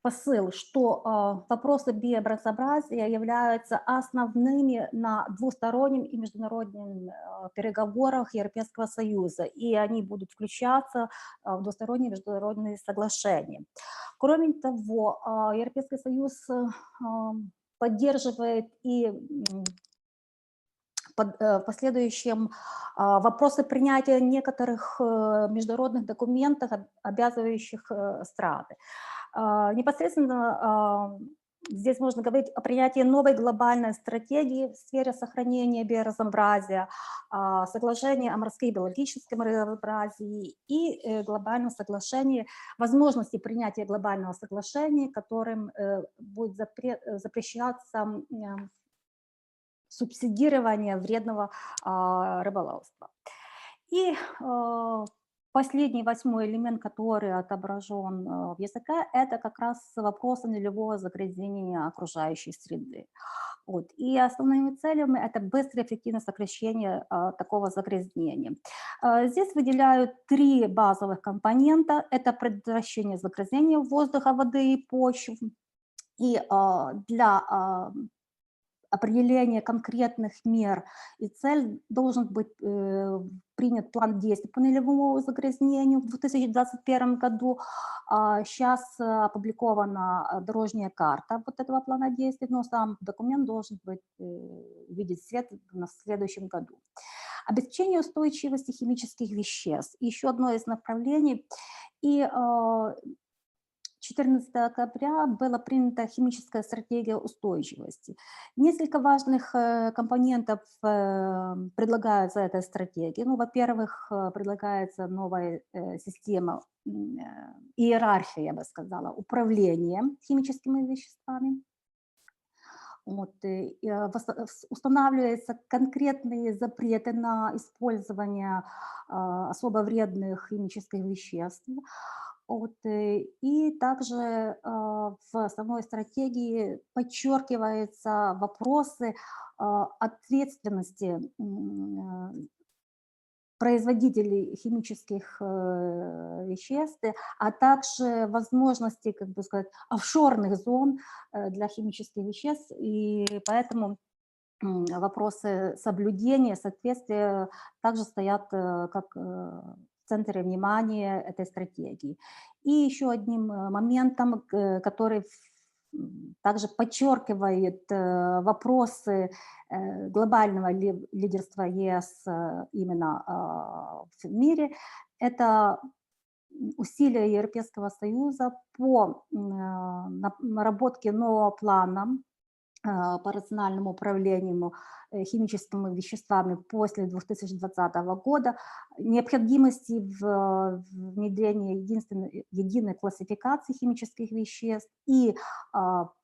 посыл, что вопросы биоразнообразия являются основными на двустороннем и международных переговорах Европейского Союза, и они будут включаться в двусторонние международные соглашения. Кроме того, Европейский Союз поддерживает и в последующем вопросы принятия некоторых международных документов, обязывающих страны. Непосредственно здесь можно говорить о принятии новой глобальной стратегии в сфере сохранения биоразнообразия, соглашения о морском биологическом разнообразии и глобальном соглашении, возможности принятия глобального соглашения, которым будет запрещаться субсидирование вредного рыболовства. И последний, 8-й элемент, который отображен в языке, это как раз вопросы нулевого загрязнения окружающей среды. Вот. И основными целями это быстрое эффективное сокращение такого загрязнения. Здесь выделяют 3 базовых компонента. Это предотвращение загрязнения воздуха, воды и почв. И для определение конкретных мер и цель должен быть принят план действий по нулевому загрязнению в 2021 году. Сейчас опубликована дорожная карта вот этого плана действий, но сам документ должен быть видеть свет в следующем году. Обеспечение устойчивости химических веществ. Еще одно из направлений. И 14 октября была принята химическая стратегия устойчивости. Несколько важных компонентов предлагаются этой стратегии. Ну, во-первых, предлагается новая система, иерархия, я бы сказала, управления химическими веществами. Вот, устанавливаются конкретные запреты на использование особо вредных химических веществ. Вот, и также в самой стратегии подчеркиваются вопросы ответственности производителей химических веществ, а также возможности, как бы сказать, офшорных зон для химических веществ, и поэтому вопросы соблюдения, соответствия также стоят как в центре внимания этой стратегии. И еще одним моментом, который также подчеркивает вопросы глобального лидерства ЕС именно в мире, это усилия Европейского Союза по наработке нового плана по рациональному управлению химическими веществами после 2020 года, необходимости в внедрении единой классификации химических веществ и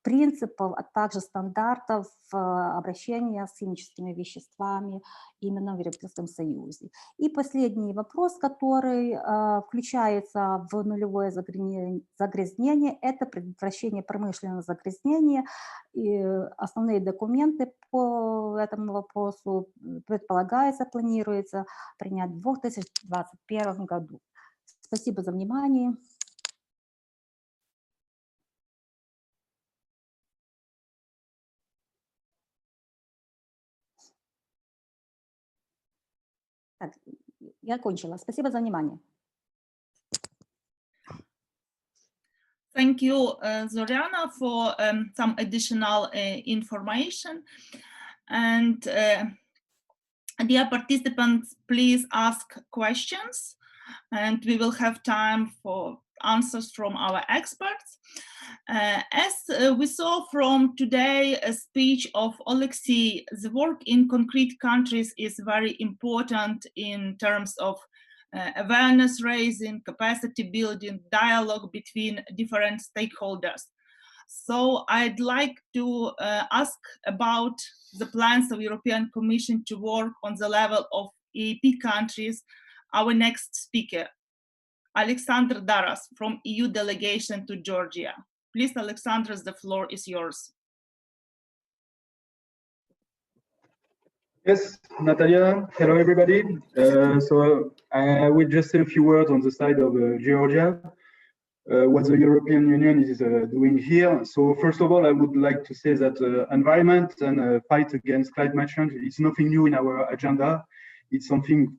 принципов, а также стандартов обращения с химическими веществами именно в Европейском Союзе. И последний вопрос, который включается в нулевое загрязнение, это предотвращение промышленного загрязнения. И основные документы по этому вопросу предполагается, планируется принять в 2021 году. Спасибо за внимание. Так, я окончила. Спасибо за внимание. Thank you, Zoriana, for some additional information. And dear participants, please ask questions. and we will have time for answers from our experts. As we saw from today's speech of Alexei, the work in concrete countries is very important in terms of awareness raising, capacity building, dialogue between different stakeholders. So I'd like to ask about the plans of European Commission to work on the level of EaP countries. Our next speaker, Alexander Daras from EU delegation to Georgia. Please, Alexander, the floor is yours. Yes, Natalia, hello everybody. So I will just say a few words on the side of Georgia, what the European Union is doing here. So first of all, I would like to say that environment and fight against climate change is nothing new in our agenda. It's something,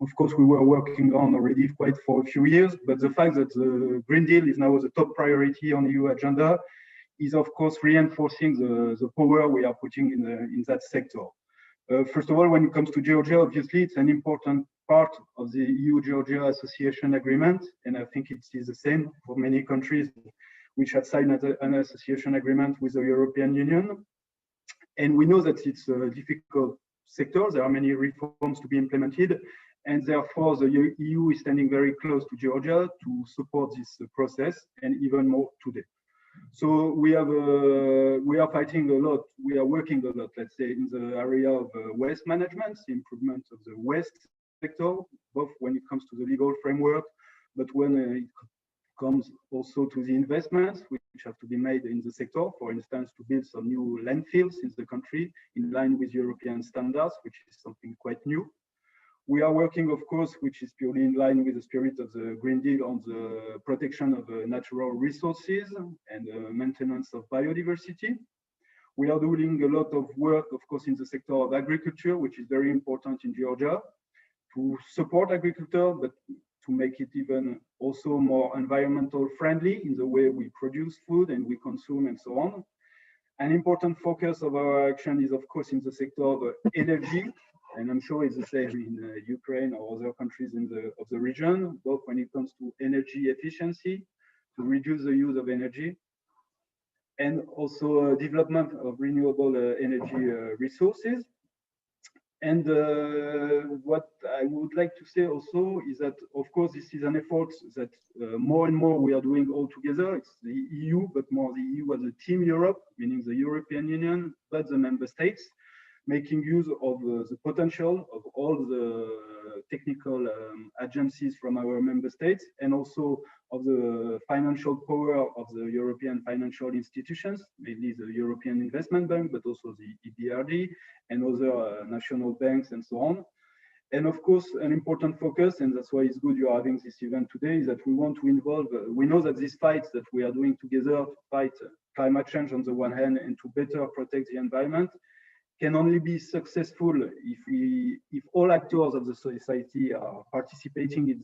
of course, we were working on already quite for a few years, but the fact that the Green Deal is now the top priority on the EU agenda is, of course, reinforcing the power we are putting in that sector. First of all, when it comes to Georgia, obviously, it's an important part of the EU-Georgia Association Agreement, and I think it is the same for many countries which have signed an association agreement with the European Union. And we know that it's a difficult sector. There are many reforms to be implemented, and therefore the EU is standing very close to Georgia to support this process, and even more today. So we are fighting a lot. We are working a lot, let's say, in the area of waste management, the improvement of the waste sector, both when it comes to the legal framework, but when it comes also to the investments which have to be made in the sector, for instance, to build some new landfills in the country in line with European standards, which is something quite new. We are working, of course, which is purely in line with the spirit of the Green Deal, on the protection of natural resources and maintenance of biodiversity. We are doing a lot of work, of course, in the sector of agriculture, which is very important in Georgia, to support agriculture, but to make it even also more environmental friendly in the way we produce food and we consume and so on. An important focus of our action is, of course, in the sector of energy. And I'm sure it's the same in Ukraine or other countries of the region, both when it comes to energy efficiency, to reduce the use of energy, and also development of renewable energy resources. And what I would like to say also is that, of course, this is an effort that more and more we are doing all together. It's the EU, but more the EU as a team Europe, meaning the European Union, but the member states, making use of the potential of all the technical agencies from our member states, and also of the financial power of the European financial institutions, mainly the European Investment Bank, but also the EBRD and other national banks and so on. And of course, an important focus, and that's why it's good you are having this event today, is that we want to involve, we know that these fights that we are doing together to fight climate change on the one hand and to better protect the environment can only be successful if all actors of the society are participating in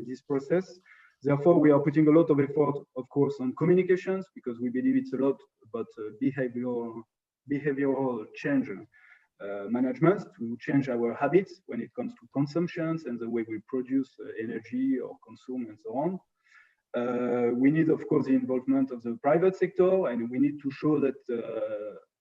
this process. Therefore, we are putting a lot of effort, of course, on communications, because we believe it's a lot about behavioral change management, to change our habits when it comes to consumptions and the way we produce energy or consume and so on. We need, of course, the involvement of the private sector, and we need to show that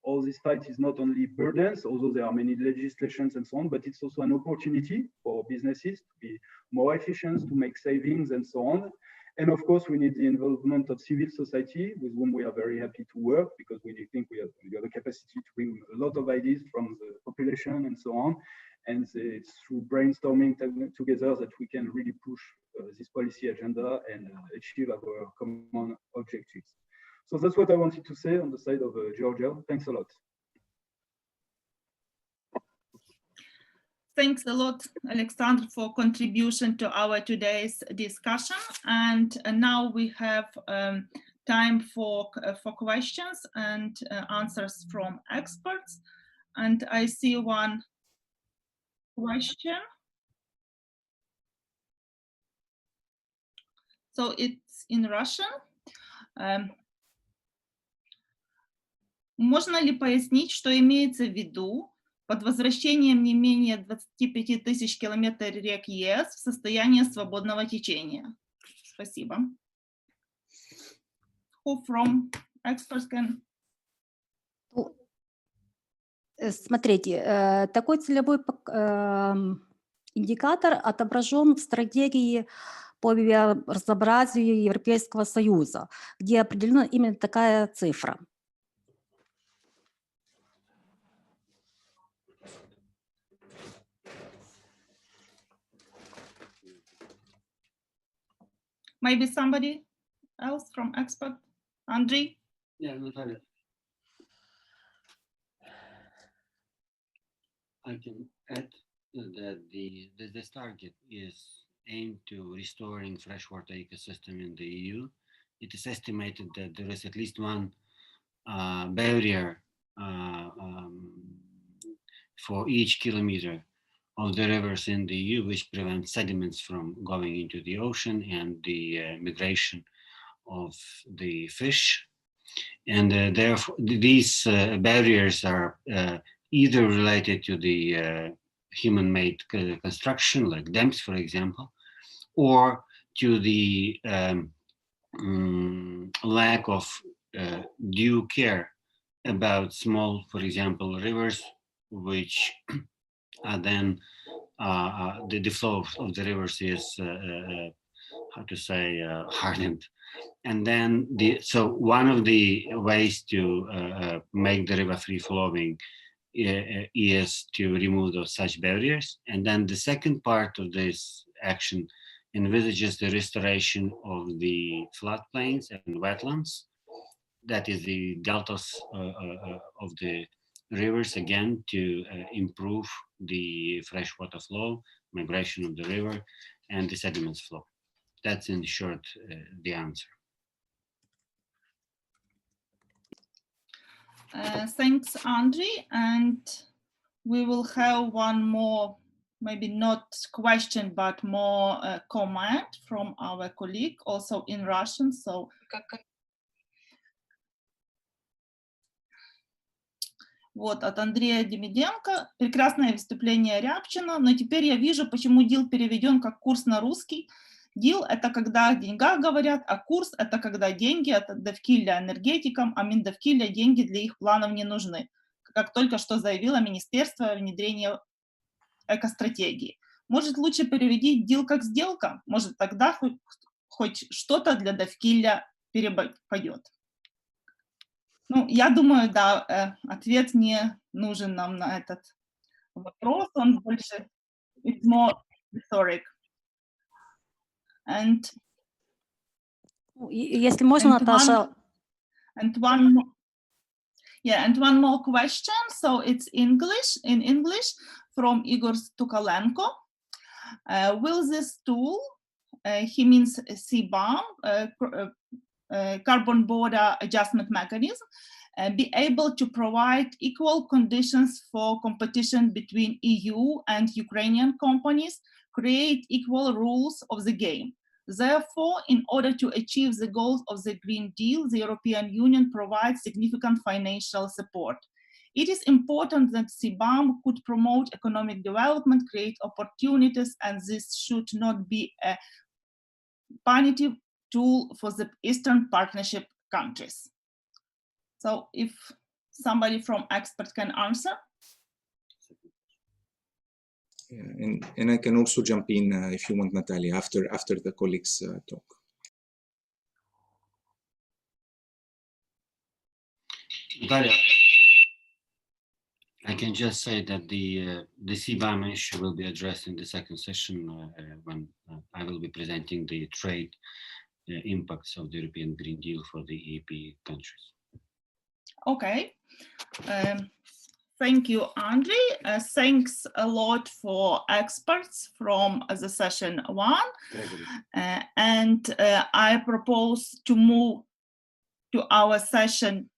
all this fight is not only burdens, although there are many legislations and so on, but it's also an opportunity for businesses to be more efficient, to make savings and so on. And of course, we need the involvement of civil society, with whom we are very happy to work, because we think we have a capacity to bring a lot of ideas from the population and so on. And it's through brainstorming together that we can really push this policy agenda and achieve our common objectives. So that's what I wanted to say on the side of Georgia. Thanks a lot. Thanks a lot, Alexander, for contribution to our today's discussion. And now we have time for questions and answers from experts. And I see one question. So it's in Russian. Можно ли пояснить, что имеется в виду под возвращением не менее 25 тысяч километров рек ЕС в состояние свободного течения. Спасибо. Who from experts can... Смотрите, такой целевой индикатор отображен в стратегии по биоразнообразию Европейского Союза, где определена именно такая цифра. Maybe somebody else from expert? Andrei? Yeah, Natalia. I can add that this target is aimed to restoring freshwater ecosystem in the EU. It is estimated that there is at least one barrier for each kilometer of the rivers in the EU, which prevents sediments from going into the ocean and the migration of the fish. And therefore, these barriers are either related to the human-made construction, like dams, for example, or to the lack of due care about small, for example, rivers, which are then the flow of the rivers is how to say hardened. And then so one of the ways to make the river free flowing is to remove those such barriers. And then the second part of this action envisages the restoration of the floodplains and wetlands. That is the deltas of the rivers, again, to improve the freshwater flow, migration of the river, and the sediments flow. That's in short the answer. Thanks, Andrei. And we will have one more, maybe not question, but more comment from our colleague, also in Russian. So, вот от Андрея Демиденко. Прекрасное выступление Рябчина, но теперь я вижу, почему дил переведен как курс на русский. Дил — это когда о деньгах говорят, а курс — это когда деньги от довкилля энергетикам, а Миндовкилля деньги для их планов не нужны. Как только что заявило Министерство внедрения экостратегии. Может, лучше переведи дил как сделка? Может, тогда хоть что-то для довкилля перепадет. Ну, я думаю, да, ответ не нужен нам на этот вопрос, он больше, it's more rhetoric. And, если можно, Наташа. And one more question, so it's in English from Igor Stukalenko. Will this tool, he means CBAM, Carbon Border Adjustment Mechanism, be able to provide equal conditions for competition between EU and Ukrainian companies, create equal rules of the game. Therefore, in order to achieve the goals of the Green Deal, the European Union provides significant financial support. It is important that CBAM could promote economic development, create opportunities, and this should not be a punitive tool for the Eastern Partnership countries. So if somebody from experts can answer. Yeah, and I can also jump in if you want, Natalia, after the colleagues talk. Natalia, I can just say that the CBAM issue will be addressed in the second session when I will be presenting the trade impacts of the European Green Deal for the EaP countries. Okay. Thank you, Andrei. Thanks a lot for experts from the session 1. And I propose to move to our session.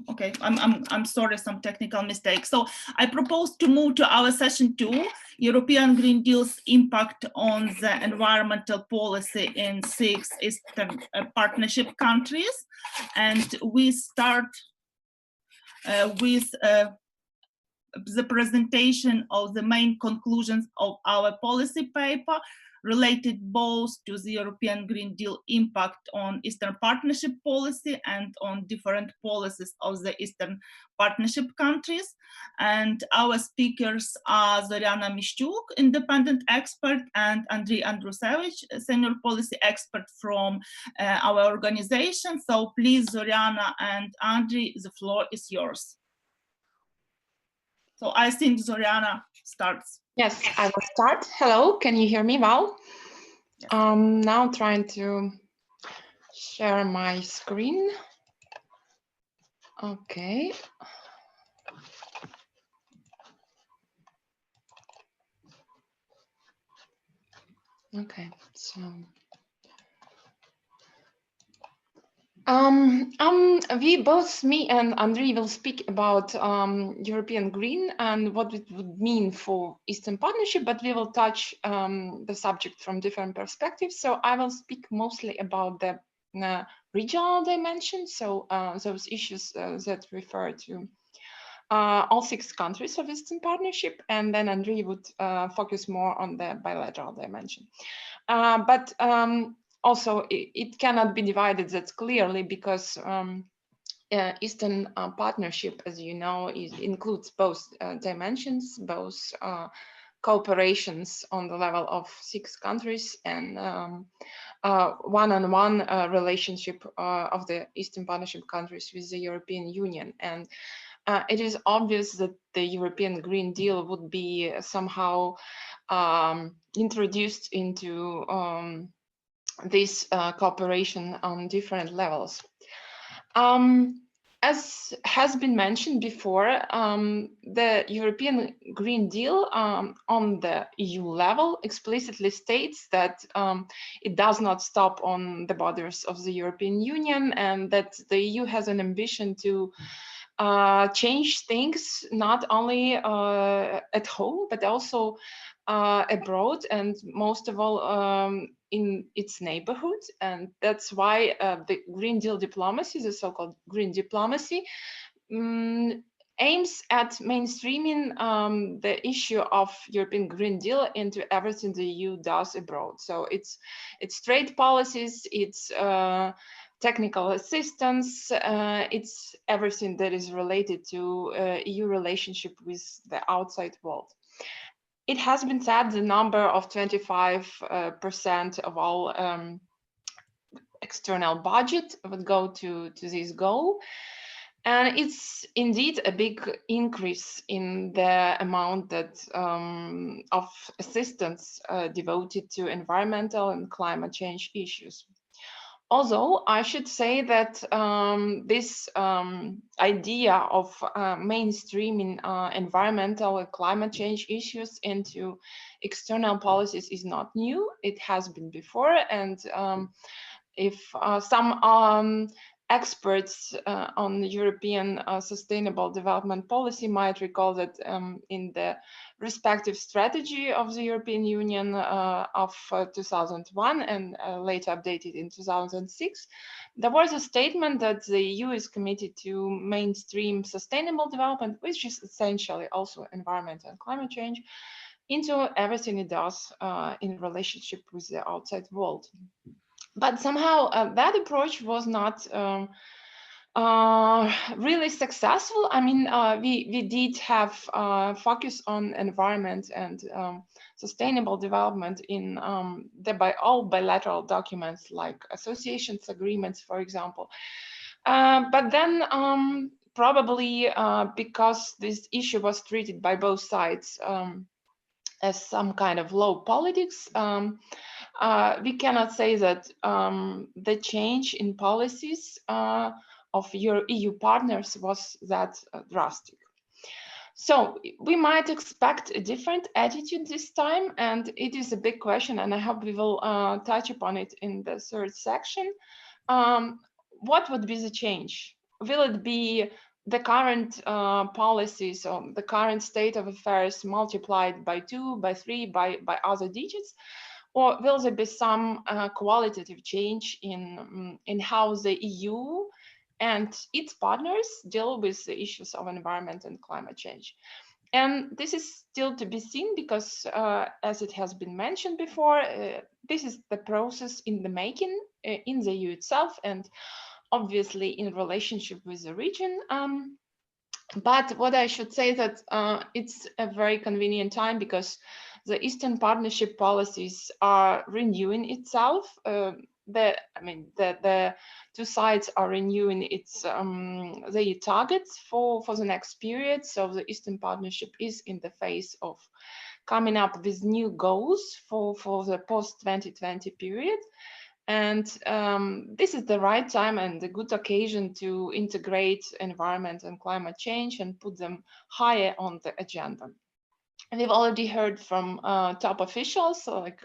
Okay, I'm sorry, some technical mistakes. So I propose to move to our session 2, European Green Deal's impact on the environmental policy in 6 Eastern Partnership countries. And we start with the presentation of the main conclusions of our policy paper, related both to the European Green Deal impact on Eastern Partnership policy and on different policies of the Eastern Partnership countries. And our speakers are Zoriana Mishchuk, independent expert, and Andriy Andrusevich, senior policy expert from our organization. So please, Zoriana and Andriy, the floor is yours. So I think Zoriana starts. Yes, I will start. Hello, can you hear me well? Yes. Now I'm trying to share my screen. Okay. Okay, so we both, me and Andriy, will speak about European Green and what it would mean for Eastern Partnership, but we will touch the subject from different perspectives. So I will speak mostly about the regional dimension, so those issues that refer to all 6 countries of Eastern Partnership, and then Andriy would focus more on the bilateral dimension. But also, it cannot be divided that clearly because Eastern Partnership, as you know, includes both dimensions, both cooperations on the level of 6 countries and one-on-one relationship of the Eastern Partnership countries with the European Union. And it is obvious that the European Green Deal would be somehow introduced into this cooperation on different levels. As has been mentioned before, the European Green Deal on the EU level explicitly states that it does not stop on the borders of the European Union, and that the EU has an ambition to change things not only at home, but also abroad, and most of all in its neighborhood. And that's why the Green Deal diplomacy, the so-called green diplomacy, aims at mainstreaming the issue of European Green Deal into everything the EU does abroad. So it's trade policies, it's technical assistance, it's everything that is related to EU relationship with the outside world. It has been said the number of 25% of all external budget would go to this goal. And it's indeed a big increase in the amount that of assistance devoted to environmental and climate change issues. Although I should say that this idea of mainstreaming environmental and climate change issues into external policies is not new. It has been before, and if some experts on European sustainable development policy might recall that in the respective strategy of the European Union of 2001 and later updated in 2006, there was a statement that the EU is committed to mainstream sustainable development, which is essentially also environmental and climate change, into everything it does in relationship with the outside world. But somehow that approach was not really successful. I mean, we did have focus on environment and sustainable development in all bilateral documents like associations agreements, for example. But then probably because this issue was treated by both sides as some kind of low politics, we cannot say that the change in policies of your EU partners was that drastic. So we might expect a different attitude this time, and it is a big question, and I hope we will touch upon it in the third section. What would be the change? will it be the current policies or the current state of affairs multiplied by 2, by 3, by other digits? Or will there be some qualitative change in how the EU and its partners deal with the issues of environment and climate change? And this is still to be seen because, as it has been mentioned before, this is the process in the making in the EU itself, and obviously in relationship with the region. But what I should say that it's a very convenient time because the Eastern Partnership policies are renewing itself. The two sides are renewing its the targets for the next period. So the Eastern Partnership is in the phase of coming up with new goals for the post-2020 period. And this is the right time and a good occasion to integrate environment and climate change and put them higher on the agenda. And we've already heard from top officials like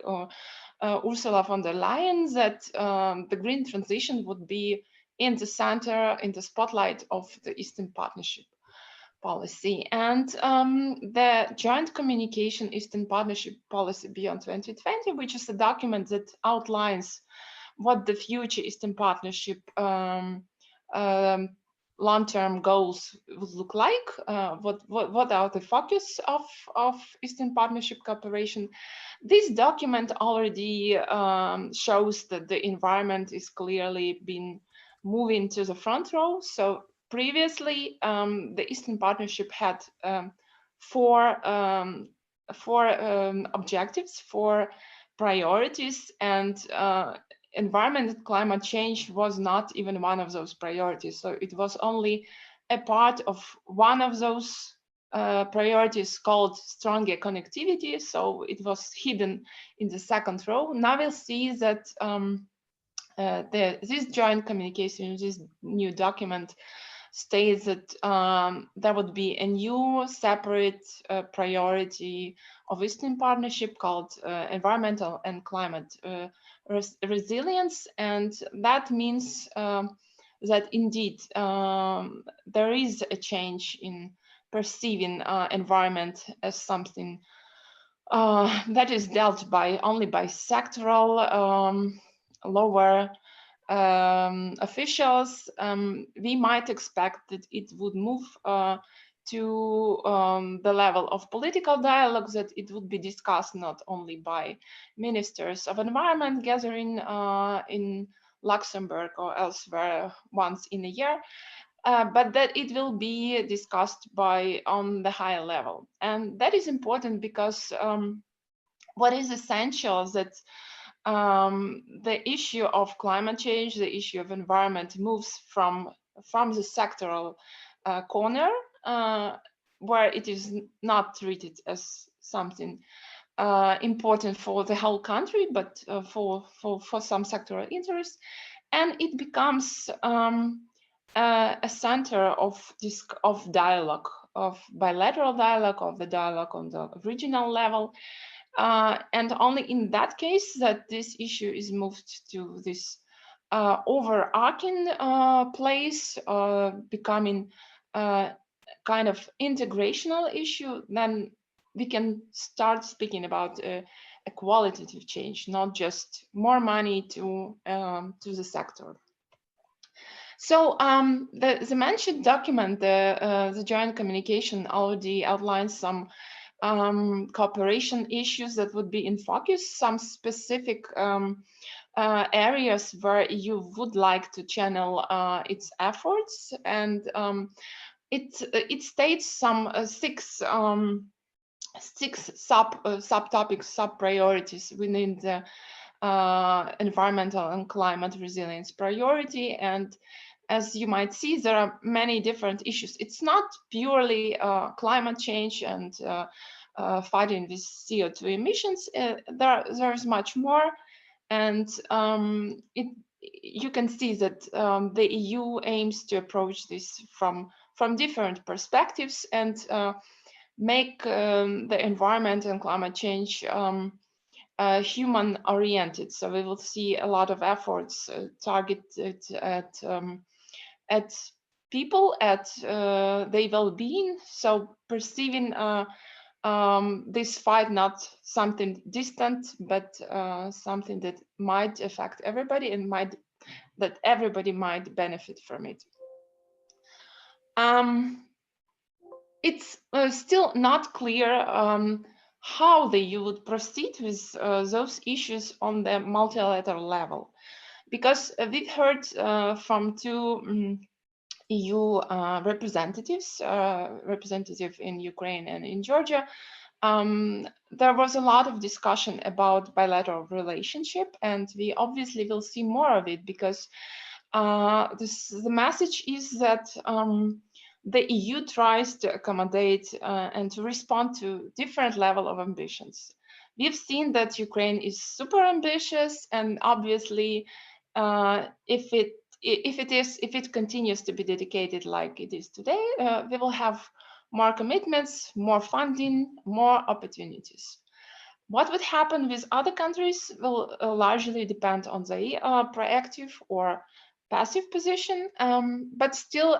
Ursula von der Leyen that the green transition would be in the center, in the spotlight of the Eastern Partnership policy. And the joint communication Eastern Partnership Policy Beyond 2020, which is a document that outlines what the future Eastern Partnership long-term goals would look like, what are the focus of Eastern Partnership cooperation. This document already shows that the environment is clearly been moving to the front row. So previously, the Eastern Partnership had four objectives, 4 priorities, and environment and climate change was not even one of those priorities. So it was only a part of one of those priorities called stronger connectivity. So it was hidden in the second row. Now we'll see that this joint communication, this new document states that there would be a new separate priority of Eastern Partnership called environmental and climate resilience. And that means that indeed there is a change in perceiving environment as something that is dealt by only by sectoral lower officials. We might expect that it would move to the level of political dialogue, that it would be discussed not only by ministers of environment gathering in Luxembourg or elsewhere once in a year, but that it will be discussed on the higher level. And that is important because what is essential that the issue of climate change, the issue of environment moves from the sectoral corner, where it is not treated as something important for the whole country, but for some sectoral interests, and it becomes a center of dialogue, of bilateral dialogue, of the dialogue on the regional level. And only in that case that this issue is moved to this overarching place, becoming kind of integrational issue, then we can start speaking about a qualitative change, not just more money to the sector. So the mentioned document, the joint communication, already outlines some cooperation issues that would be in focus, some specific areas where EU would like to channel its efforts, and it states some six subtopics, sub-priorities within the environmental and climate resilience priority. And as you might see, there are many different issues. It's not purely climate change and fighting with CO2 emissions. There's much more, and you can see that the EU aims to approach this from different perspectives and make the environment and climate change human-oriented. So we will see a lot of efforts targeted at people at their well-being, so perceiving this fight not something distant, but something that might affect everybody and that everybody might benefit from it. It's still not clear how the EU would proceed with those issues on the multilateral level, because we've heard from two EU representatives, representative in Ukraine and in Georgia. There was a lot of discussion about bilateral relationship, and we obviously will see more of it, because the message is that the EU tries to accommodate and to respond to different level of ambitions. We've seen that Ukraine is super ambitious, and obviously, if it continues to be dedicated like it is today, we will have more commitments, more funding, more opportunities. What would happen with other countries will largely depend on their proactive or passive position, but still,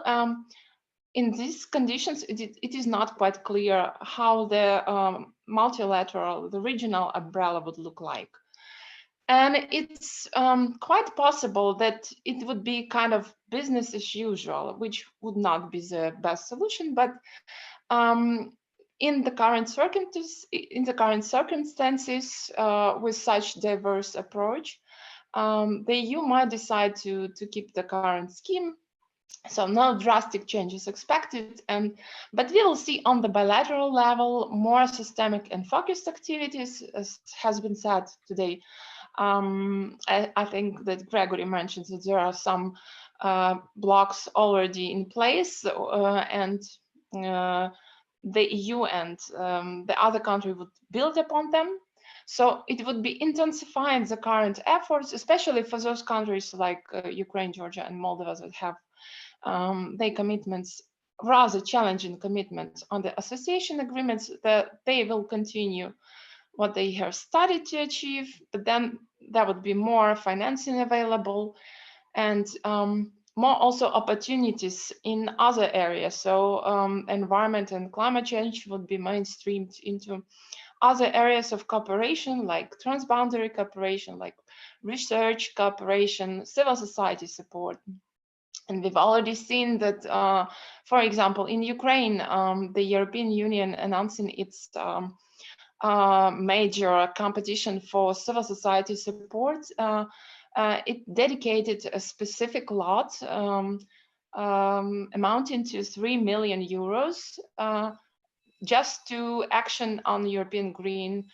in these conditions, it is not quite clear how the multilateral, the regional umbrella would look like. And it's quite possible that it would be kind of business as usual, which would not be the best solution. But in the current circumstances, with such diverse approach, the EU might decide to keep the current scheme. So no drastic changes expected, but we will see on the bilateral level more systemic and focused activities, as has been said today. I think that Gregory mentioned that there are some blocks already in place, and the EU and the other country would build upon them. So it would be intensifying the current efforts, especially for those countries like Ukraine, Georgia, and Moldova that have their commitments, rather challenging commitments on the association agreements, that they will continue what they have started to achieve, but then there would be more financing available and more also opportunities in other areas. So environment and climate change would be mainstreamed into other areas of cooperation, like transboundary cooperation, like research cooperation, civil society support. And we've already seen that, for example, in Ukraine, the European Union announcing its major competition for civil society support, it dedicated a specific lot amounting to 3 million euros just to action on the European Green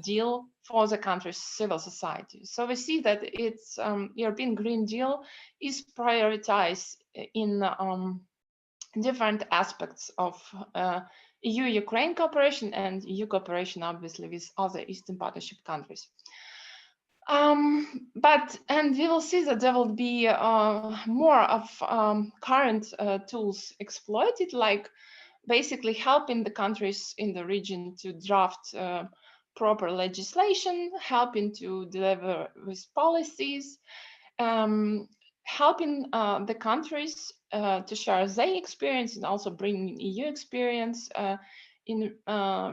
Deal for the country's civil society. So we see that its European Green Deal is prioritized in different aspects of EU-Ukraine cooperation and EU cooperation, obviously, with other Eastern Partnership countries. And we will see that there will be more of current tools exploited, like basically helping the countries in the region to draft proper legislation, helping to deliver with policies, helping the countries to share their experience and also bringing EU experience in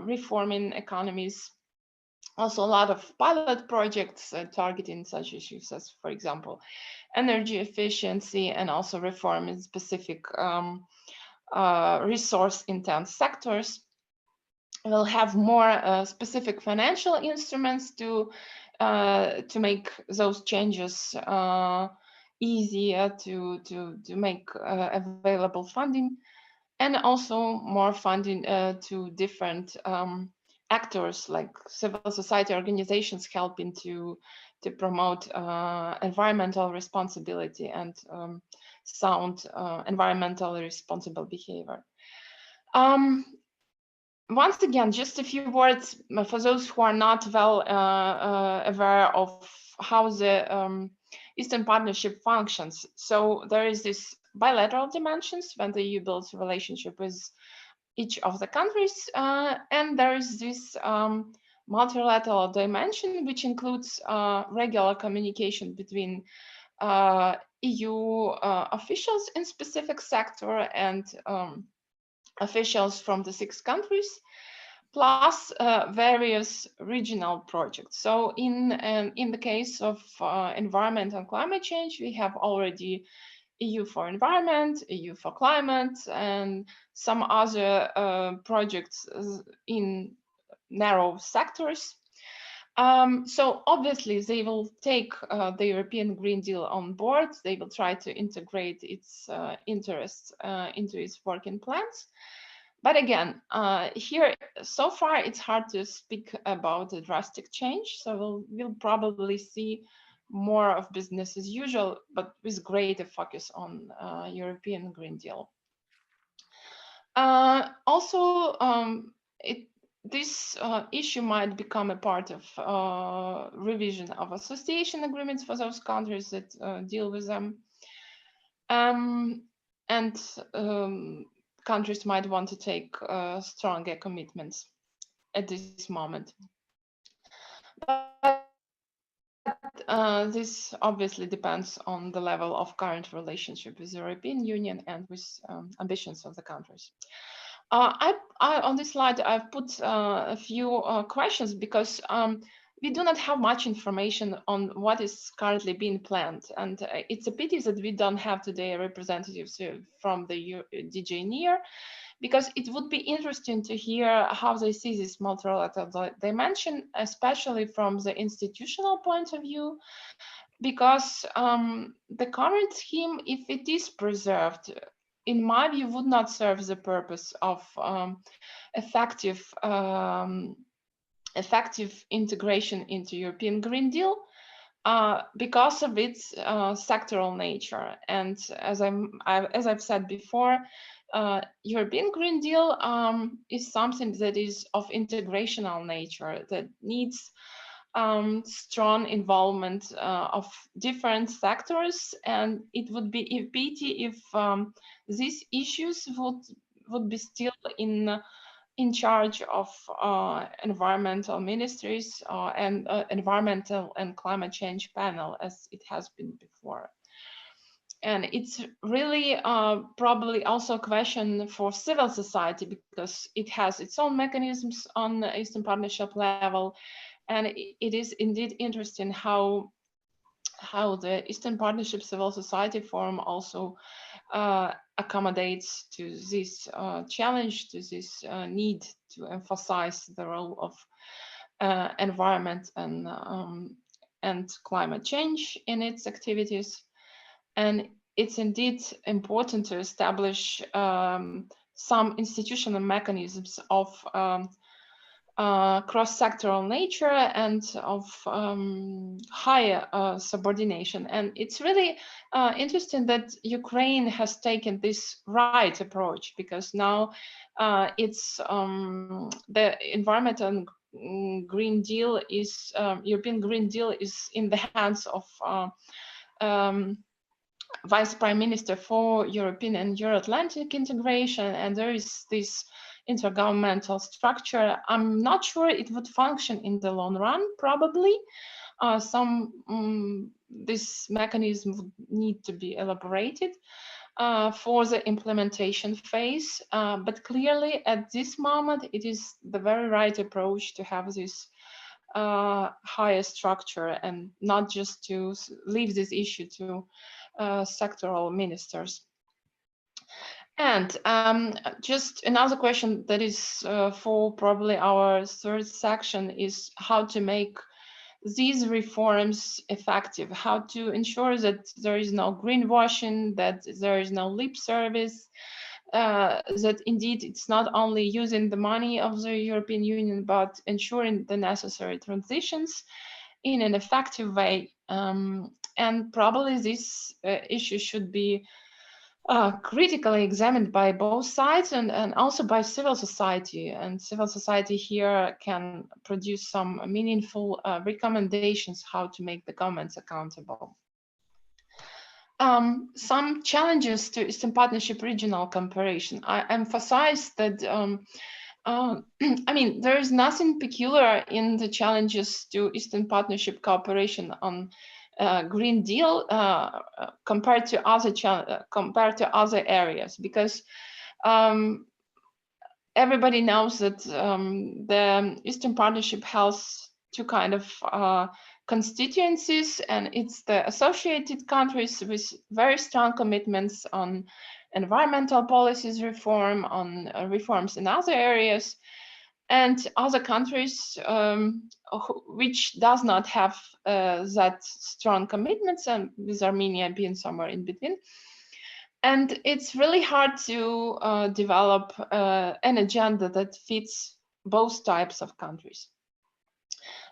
reforming economies. Also a lot of pilot projects targeting such issues as, for example, energy efficiency, and also reform in specific resource-intense sectors. We'll have more specific financial instruments to make those changes easier to make available funding, and also more funding to different actors like civil society organizations helping to promote environmental responsibility and sound environmentally responsible behavior. Once again, just a few words for those who are not well aware of how the Eastern Partnership functions. So there is this bilateral dimensions when the EU builds a relationship with each of the countries, and there is this multilateral dimension, which includes regular communication between EU officials in specific sector and officials from the 6 countries, plus various regional projects. So in the case of environment and climate change, we have already EU for environment, EU for climate, and some other projects in narrow sectors. So obviously they will take the European Green Deal on board. They will try to integrate its interests into its working plans. But again, here, so far, it's hard to speak about a drastic change. So we'll probably see more of business as usual, but with greater focus on European Green Deal. Also, this issue might become a part of revision of association agreements for those countries that deal with them. Countries might want to take stronger commitments at this moment. But this obviously depends on the level of current relationship with the European Union and with ambitions of the countries. On this slide, I've put a few questions because we do not have much information on what is currently being planned. And it's a pity that we don't have today representatives from the DG NEAR, because it would be interesting to hear how they see this multilateral dimension, especially from the institutional point of view, because the current scheme, if it is preserved, in my view, would not serve the purpose of effective integration into European Green Deal because of its sectoral nature. And as I've said before, European Green Deal is something that is of integrational nature, that needs strong involvement of different sectors, and it would be a pity if these issues would be still in charge of environmental ministries and environmental and climate change panel, as it has been before. And it's really probably also a question for civil society, because it has its own mechanisms on the Eastern Partnership level. And it is indeed interesting how the Eastern Partnership Civil Society Forum also accommodates to this challenge, to this need to emphasize the role of environment and climate change in its activities. And it's indeed important to establish some institutional mechanisms of cross-sectoral nature and of higher subordination. And it's really interesting that Ukraine has taken this right approach, because now it's the environmental Green Deal is European Green Deal is in the hands of Vice Prime Minister for European and Euro-Atlantic integration, and there is this intergovernmental structure. I'm not sure it would function in the long run. Probably this mechanism would need to be elaborated for the implementation phase. But clearly at this moment, it is the very right approach to have this higher structure and not just to leave this issue to sectoral ministers. And just another question that is for probably our third section is how to make these reforms effective, how to ensure that there is no greenwashing, that there is no lip service, that indeed it's not only using the money of the European Union, but ensuring the necessary transitions in an effective way. And probably this issue should be critically examined by both sides and also by civil society. And civil society here can produce some meaningful recommendations how to make the governments accountable. Some challenges to Eastern Partnership regional cooperation. I emphasize that I mean, there is nothing peculiar in the challenges to Eastern Partnership cooperation on Green Deal compared to other areas, because everybody knows that the Eastern Partnership has two kind of constituencies, and it's the associated countries with very strong commitments on environmental policies reform, on reforms in other areas, and other countries which does not have that strong commitments, and with Armenia being somewhere in between. And it's really hard to develop an agenda that fits both types of countries.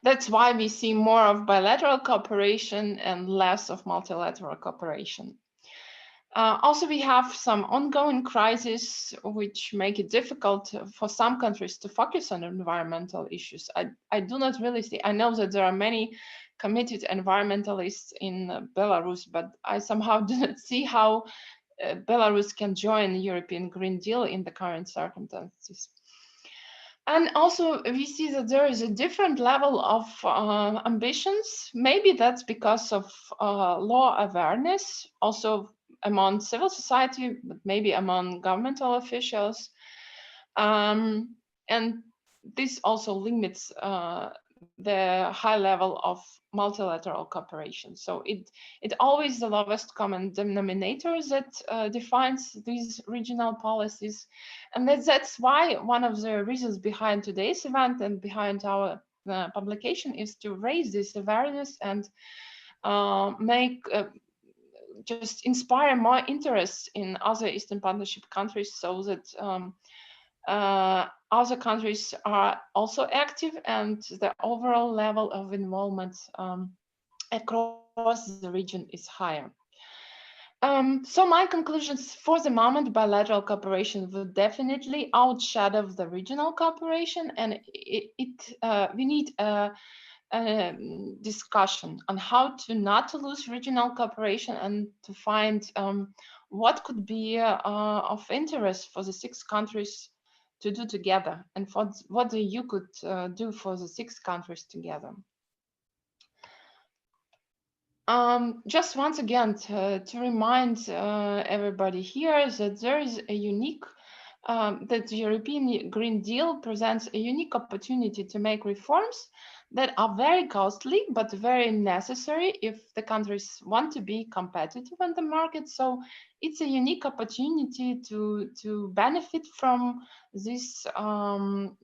That's why we see more of bilateral cooperation and less of multilateral cooperation. Also, we have some ongoing crises which make it difficult for some countries to focus on environmental issues. I do not really see, I know that there are many committed environmentalists in Belarus, but I somehow do not see how Belarus can join the European Green Deal in the current circumstances. And also we see that there is a different level of ambitions. Maybe that's because of law awareness, also among civil society, but maybe among governmental officials. And this also limits the high level of multilateral cooperation. So it always the lowest common denominator that defines these regional policies. And that's why one of the reasons behind today's event and behind our publication is to raise this awareness and just inspire more interest in other Eastern Partnership countries, so that other countries are also active and the overall level of involvement across the region is higher. So my conclusions: for the moment, bilateral cooperation will definitely outshadow the regional cooperation, and we need a discussion on how to not to lose regional cooperation and to find what could be of interest for the 6 countries to do together, and for what the EU could do for the 6 countries together. Just once again to remind everybody here that there is a unique, that the European Green Deal presents a unique opportunity to make reforms that are very costly but very necessary if the countries want to be competitive on the market. So it's a unique opportunity to benefit from this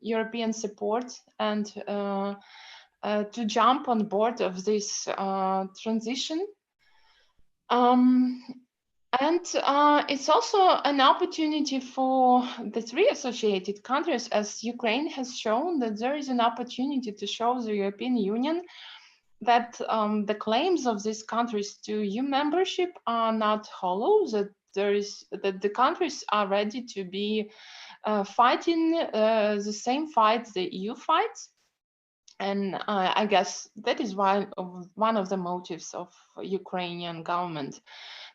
European support and to jump on board of this transition. And it's also an opportunity for the 3 associated countries, as Ukraine has shown, that there is an opportunity to show the European Union that the claims of these countries to EU membership are not hollow, that the countries are ready to be fighting the same fight the EU fights. And I guess that is one of the motives of Ukrainian government,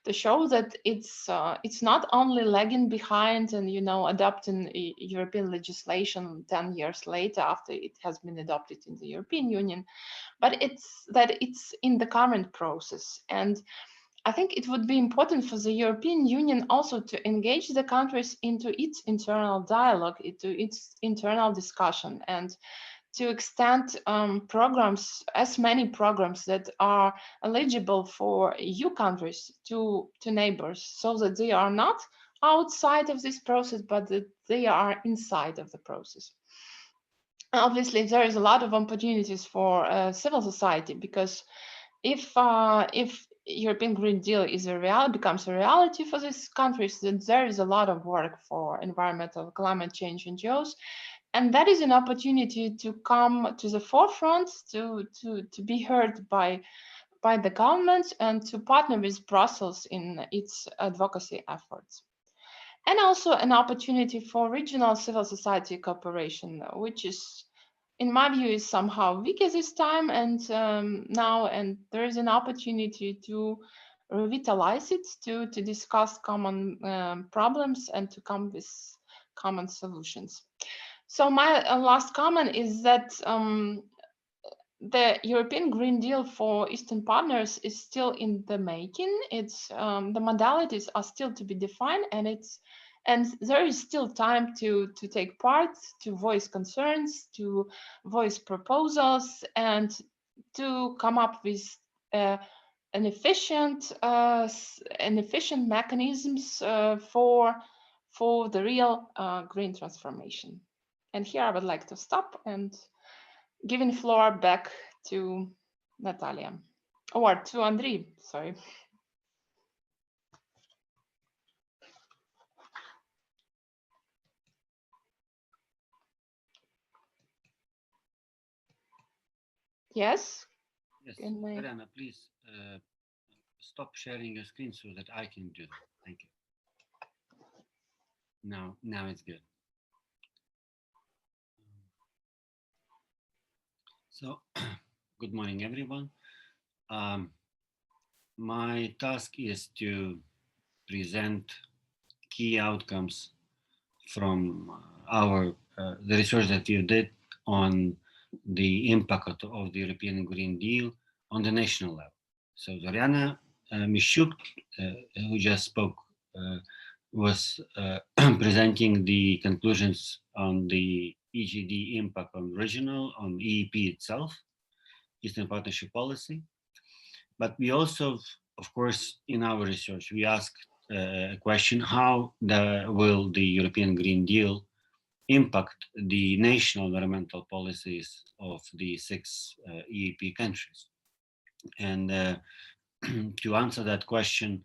to show that it's not only lagging behind and adopting European legislation 10 years later after it has been adopted in the European Union, but it's in the current process. And I think it would be important for the European Union also to engage the countries into its internal dialogue, into its internal discussion, and to extend programs, as many programs that are eligible for EU countries to neighbors, so that they are not outside of this process, but that they are inside of the process. Obviously, there is a lot of opportunities for civil society, because if European Green Deal becomes a reality for these countries, then there is a lot of work for environmental climate change NGOs. And that is an opportunity to come to the forefront, to be heard by the government, and to partner with Brussels in its advocacy efforts. And also an opportunity for regional civil society cooperation, which is, in my view, is somehow weak at this time and now, and there is an opportunity to revitalize it, to discuss common problems and to come with common solutions. So my last comment is that the European Green Deal for Eastern partners is still in the making. It's the modalities are still to be defined, and there is still time to take part, to voice concerns, to voice proposals, and to come up with an efficient mechanisms for the real green transformation. And here I would like to stop and giving the floor back to Natalia, or to Andriy, sorry. Yes? Yes, Can I- Ariana, please stop sharing your screen so that I can do that. Thank you. Now it's good. So, good morning, everyone. My task is to present key outcomes from the research that you did on the impact of the European Green Deal on the national level. So Zoriana Mishuk, who just spoke, was presenting the conclusions on the EGD impact on regional, on EEP itself, Eastern Partnership Policy. But we also, of course, in our research, we asked a question: how will the European Green Deal impact the national environmental policies of the 6 EaP countries? And to answer that question,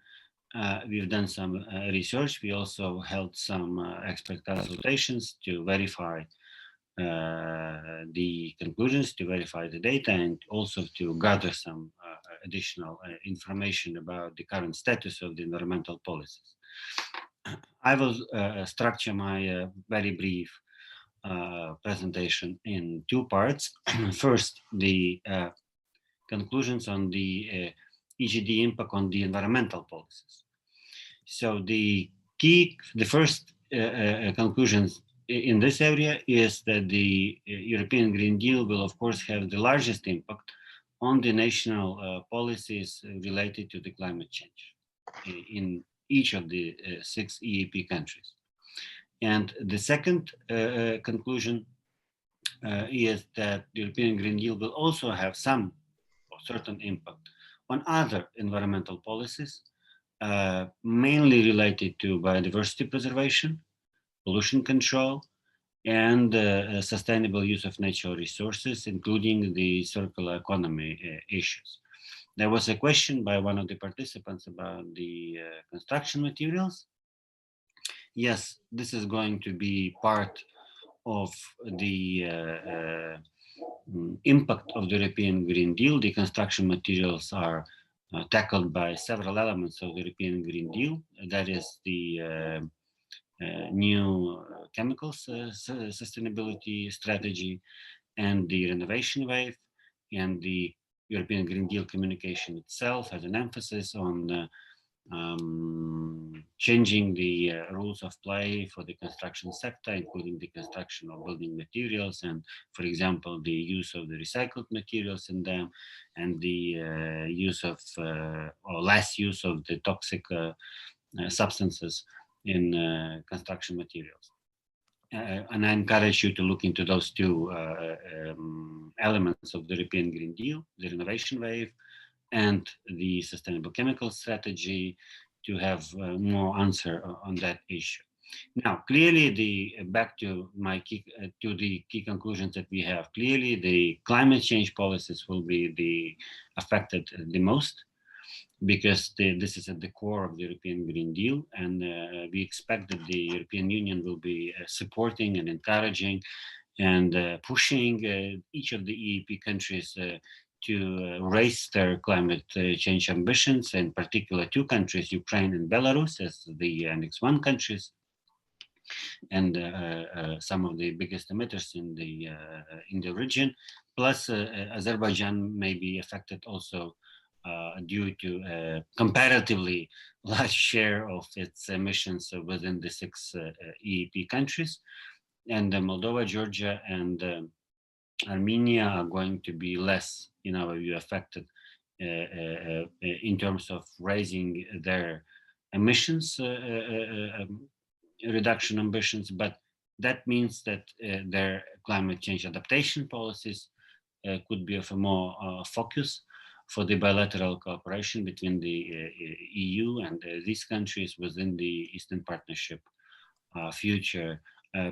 we've done some research. We also held some expert consultations to verify the conclusions, to verify the data, and also to gather some additional information about the current status of the environmental policies. I will structure my very brief presentation in 2 parts. First, the conclusions on the EGD impact on the environmental policies. So the first conclusions in this area is that the European Green Deal will, of course, have the largest impact on the national policies related to the climate change in each of the 6 EaP countries. And the second conclusion is that the European Green Deal will also have some or certain impact on other environmental policies, mainly related to biodiversity preservation, pollution control, and sustainable use of natural resources, including the circular economy issues. There was a question by one of the participants about the construction materials. Yes, this is going to be part of the impact of the European Green Deal. The construction materials are tackled by several elements of the European Green Deal. That is the new chemicals sustainability strategy, and the renovation wave, and the European Green Deal communication itself has an emphasis on changing the rules of play for the construction sector, including the construction of building materials, and, for example, the use of the recycled materials in them, and the use of or less use of the toxic substances in construction materials. And I encourage you to look into those 2 elements of the European Green Deal, the renovation wave and the sustainable chemical strategy, to have more answer on that issue. Now, clearly, back to my the key conclusions that we have. Clearly, the climate change policies will be affected the most, because this is at the core of the European Green Deal, and we expect that the European Union will be supporting and encouraging and pushing each of the EaP countries to raise their climate change ambitions, in particular 2 countries, Ukraine and Belarus, as the Annex I countries, and some of the biggest emitters in the region. Plus, Azerbaijan may be affected also due to a comparatively large share of its emissions within the 6 EaP countries, and Moldova, Georgia, and Armenia are going to be less, in our view, affected in terms of raising their emissions reduction ambitions, but that means that their climate change adaptation policies could be of a more focus for the bilateral cooperation between the EU and these countries within the Eastern Partnership future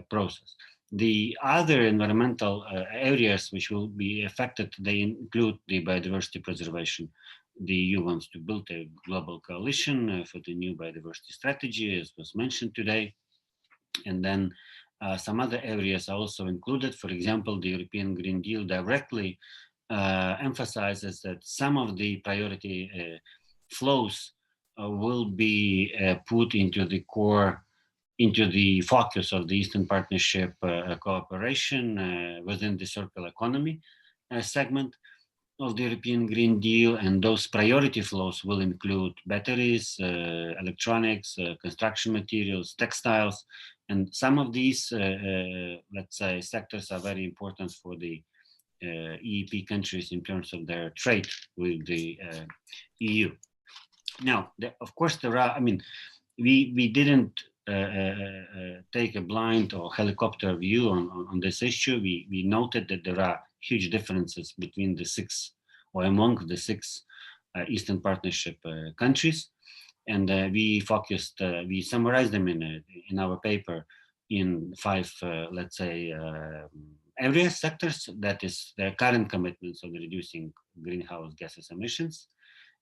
process. The other environmental areas which will be affected, they include the biodiversity preservation. The EU wants to build a global coalition for the new biodiversity strategy, as was mentioned today. And then some other areas are also included. For example, the European Green Deal directly emphasizes that some of the priority flows will be put into the core, into the focus of the Eastern Partnership cooperation within the circular economy segment of the European Green Deal. And those priority flows will include batteries, electronics, construction materials, textiles, and some of these, let's say, sectors are very important for the EaP countries in terms of their trade with the EU. Now, of course, there are, I mean, we didn't take a blind or helicopter view on this issue. We noted that there are huge differences between the six, or among the six Eastern Partnership countries. And we focused, we summarized them in our paper in 5, let's say, areas, sectors. That is their current commitments on reducing greenhouse gases emissions,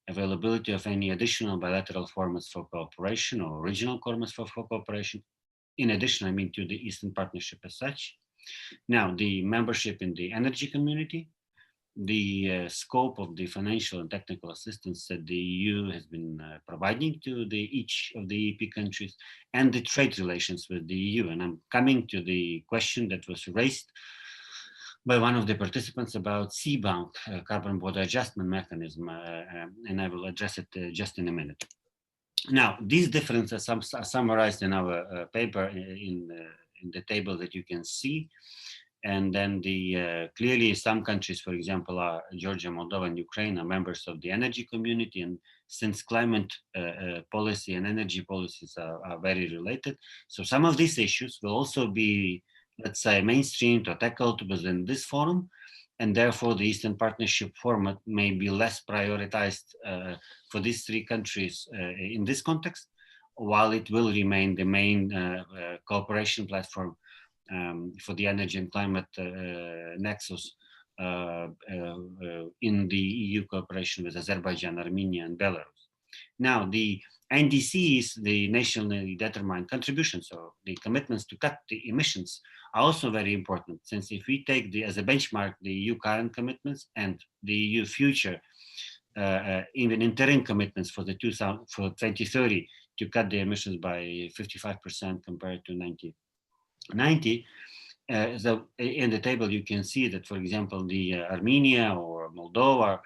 availability of any additional bilateral formats for cooperation or regional formats for cooperation, in addition, I mean, to the Eastern Partnership as such. Now, the membership in the energy community, the scope of the financial and technical assistance that the EU has been providing to each of the EaP countries, and the trade relations with the EU. And I'm coming to the question that was raised by one of the participants about CBAM, carbon border adjustment mechanism, and I will address it just in a minute. Now, these differences are summarized in our paper in the table that you can see. And then clearly some countries, for example, are Georgia, Moldova, and Ukraine, are members of the energy community. And since climate policy and energy policies are very related, so some of these issues will also be, let's say, mainstreamed or tackled within this forum. And therefore, the Eastern Partnership format may be less prioritized for these three countries in this context, while it will remain the main cooperation platform for the energy and climate nexus in the EU cooperation with Azerbaijan, Armenia, and Belarus. Now, the NDCs, the nationally determined contributions, or the commitments to cut the emissions, are also very important, since if we take as a benchmark the EU current commitments and the EU future, even interim commitments for 2030 to cut the emissions by 55% compared to 1990. So in the table, you can see that, for example, the Armenia or Moldova,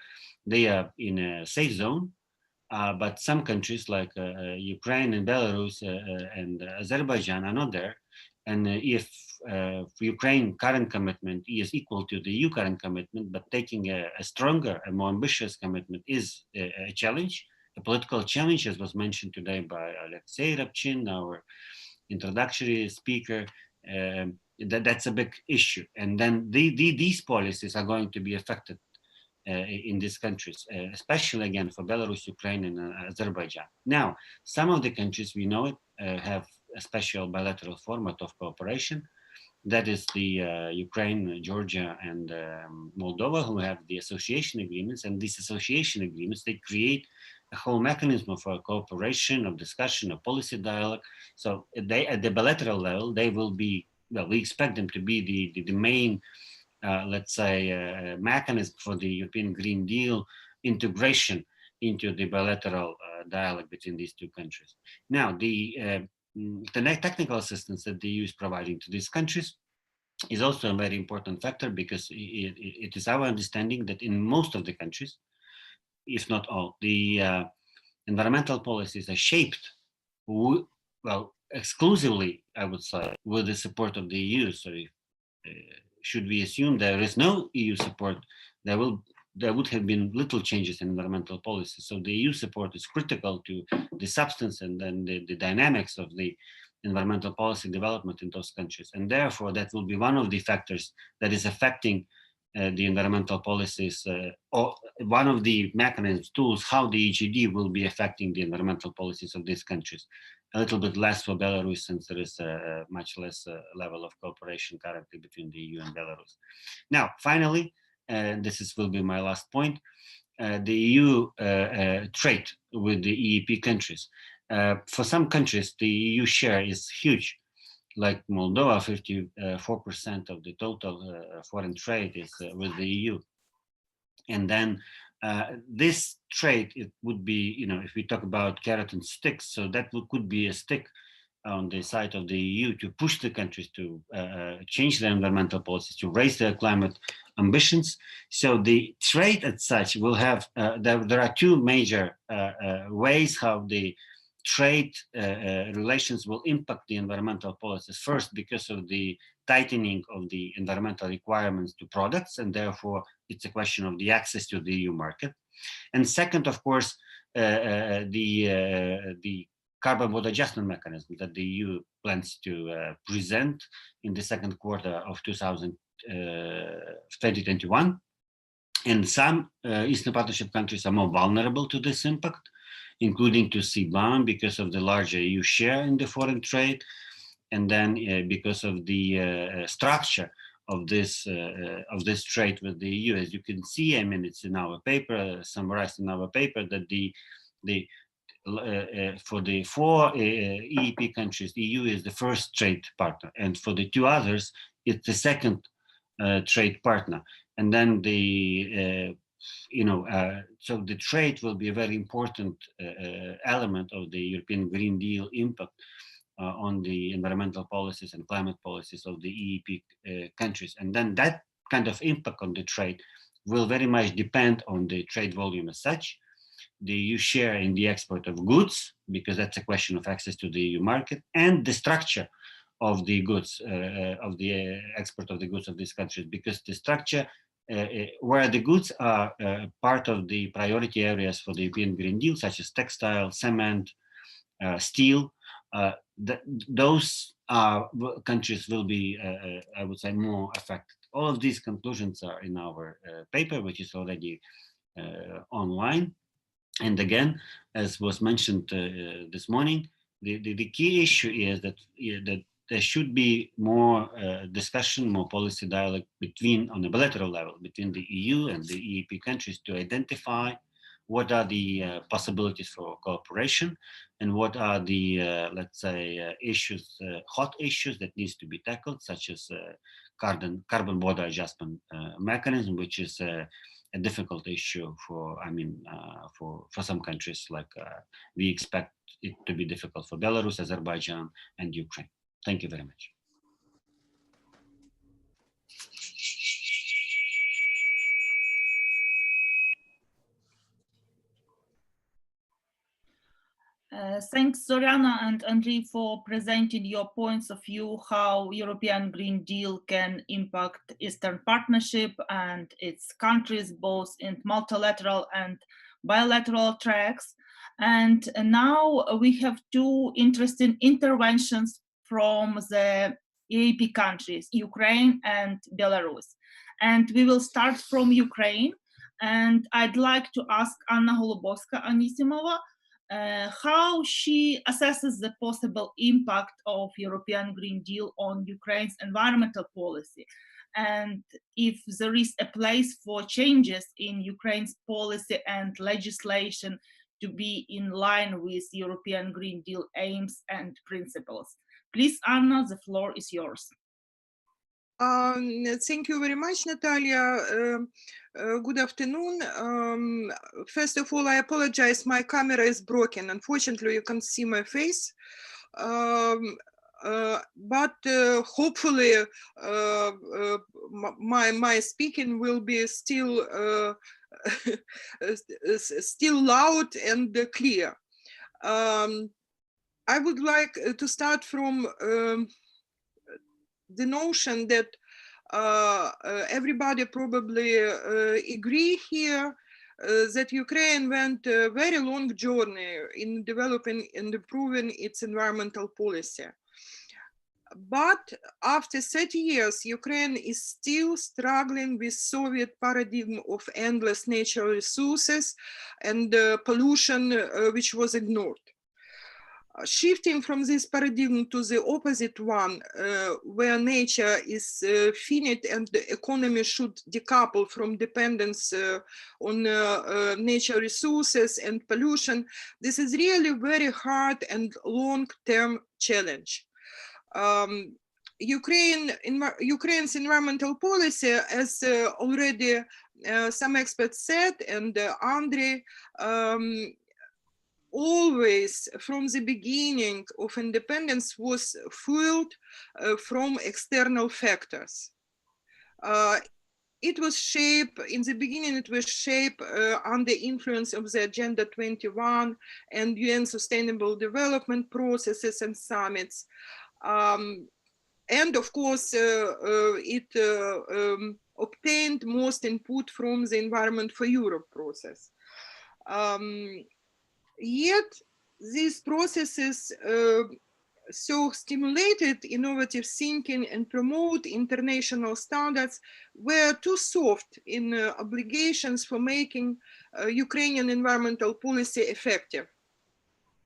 they are in a safe zone, but some countries like Ukraine and Belarus and Azerbaijan are not there. And if Ukraine current commitment is equal to the EU current commitment, but taking a stronger and more ambitious commitment is a challenge, a political challenge, as was mentioned today by Alexei Rabchin, our introductory speaker. That's a big issue. And then these policies are going to be affected in these countries, especially again for Belarus, Ukraine, and Azerbaijan. Now, some of the countries, we know it, have a special bilateral format of cooperation. That is the Ukraine, Georgia, and Moldova, who have the association agreements. And these association agreements, they create a whole mechanism for cooperation, of discussion, of policy dialogue. So they, at the bilateral level, they will be, well, we expect them to be the main, let's say, mechanism for the European Green Deal integration into the bilateral dialogue between these two countries. Now, the technical assistance that the EU is providing to these countries is also a very important factor, because it is our understanding that in most of the countries, if not all, the environmental policies are shaped, well, exclusively, I would say, with the support of the EU. So should we assume there is no EU support, there would have been little changes in environmental policy. So the EU support is critical to the substance and then the dynamics of the environmental policy development in those countries. And therefore, that will be one of the factors that is affecting the environmental policies, or one of the mechanisms, tools, how the EGD will be affecting the environmental policies of these countries. A little bit less for Belarus, since there is a much less level of cooperation currently between the EU and Belarus. Now, finally, this will be my last point, the EU trade with the EaP countries. For some countries, the EU share is huge, like Moldova, 54% of the total foreign trade is with the EU. And then this trade, it would be, if we talk about carrot and sticks, so that could be a stick on the side of the EU to push the countries to change their environmental policies, to raise their climate ambitions. So the trade as such will have, there are two major ways how the trade relations will impact the environmental policies. First, because of the tightening of the environmental requirements to products, and therefore it's a question of the access to the EU market. And second, of course, the carbon border adjustment mechanism that the EU plans to present in the second quarter of 2021. And some Eastern Partnership countries are more vulnerable to this impact, including to CBAM because of the larger EU share in the foreign trade, and then because of the structure of this trade with the EU. As you can see, I mean, it's in our paper, summarized in our paper, that for the 4 EaP countries, the EU is the first trade partner, and for the 2 others, it's the second trade partner. And then so the trade will be a very important element of the European Green Deal impact on the environmental policies and climate policies of the EaP countries. And then that kind of impact on the trade will very much depend on the trade volume as such, the EU share in the export of goods, because that's a question of access to the EU market, and the structure of the goods, of the export of the goods of these countries, because the structure where the goods are part of the priority areas for the European Green Deal, such as textile, cement, steel, those countries will be, I would say, more affected. All of these conclusions are in our paper, which is already online. And again, as was mentioned this morning, the key issue is that there should be more discussion, more policy dialogue on a bilateral level between the EU and the EaP countries to identify what are the possibilities for cooperation and what are the, let's say, issues, hot issues that needs to be tackled, such as carbon border adjustment mechanism, which is a difficult issue for some countries, like we expect it to be difficult for Belarus, Azerbaijan, and Ukraine. Thank you very much. Thanks, Zorana and Andriy, for presenting your points of view, how European Green Deal can impact Eastern Partnership and its countries, both in multilateral and bilateral tracks. And now we have 2 interesting interventions from the EaP countries, Ukraine and Belarus. And we will start from Ukraine. And I'd like to ask Anna Golubovska-Anisimova how she assesses the possible impact of European Green Deal on Ukraine's environmental policy, and if there is a place for changes in Ukraine's policy and legislation to be in line with European Green Deal aims and principles. Please, Anna, the floor is yours. Thank you very much, Natalia. Good afternoon. First of all, I apologize, my camera is broken. Unfortunately, you can't see my face. But hopefully my speaking will be still loud and clear. I would like to start from the notion that everybody probably agree here that Ukraine went a very long journey in developing and improving its environmental policy. But after 30 years, Ukraine is still struggling with Soviet paradigm of endless natural resources and pollution, which was ignored. Shifting from this paradigm to the opposite one, where nature is finite and the economy should decouple from dependence on natural resources and pollution, this is really very hard and long-term challenge. Ukraine's environmental policy, as already some experts said, and Andrei, always from the beginning of independence was fueled from external factors. It was shaped, in the beginning, it was shaped under influence of the Agenda 21 and UN Sustainable Development processes and summits. And of course, it obtained most input from the Environment for Europe process. Yet, these processes so stimulated innovative thinking and promote international standards were too soft in obligations for making Ukrainian environmental policy effective.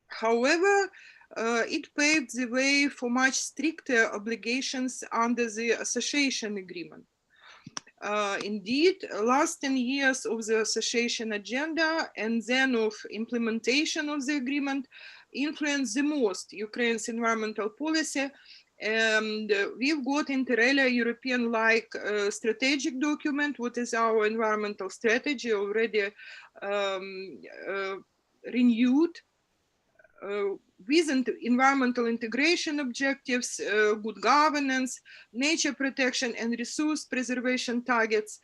However, it paved the way for much stricter obligations under the association agreement. Indeed, last 10 years of the association agenda and then of implementation of the agreement influenced the most Ukraine's environmental policy. And we've got inter alia European-like strategic document, what is our environmental strategy, already renewed, with environmental integration objectives, good governance, nature protection and resource preservation targets,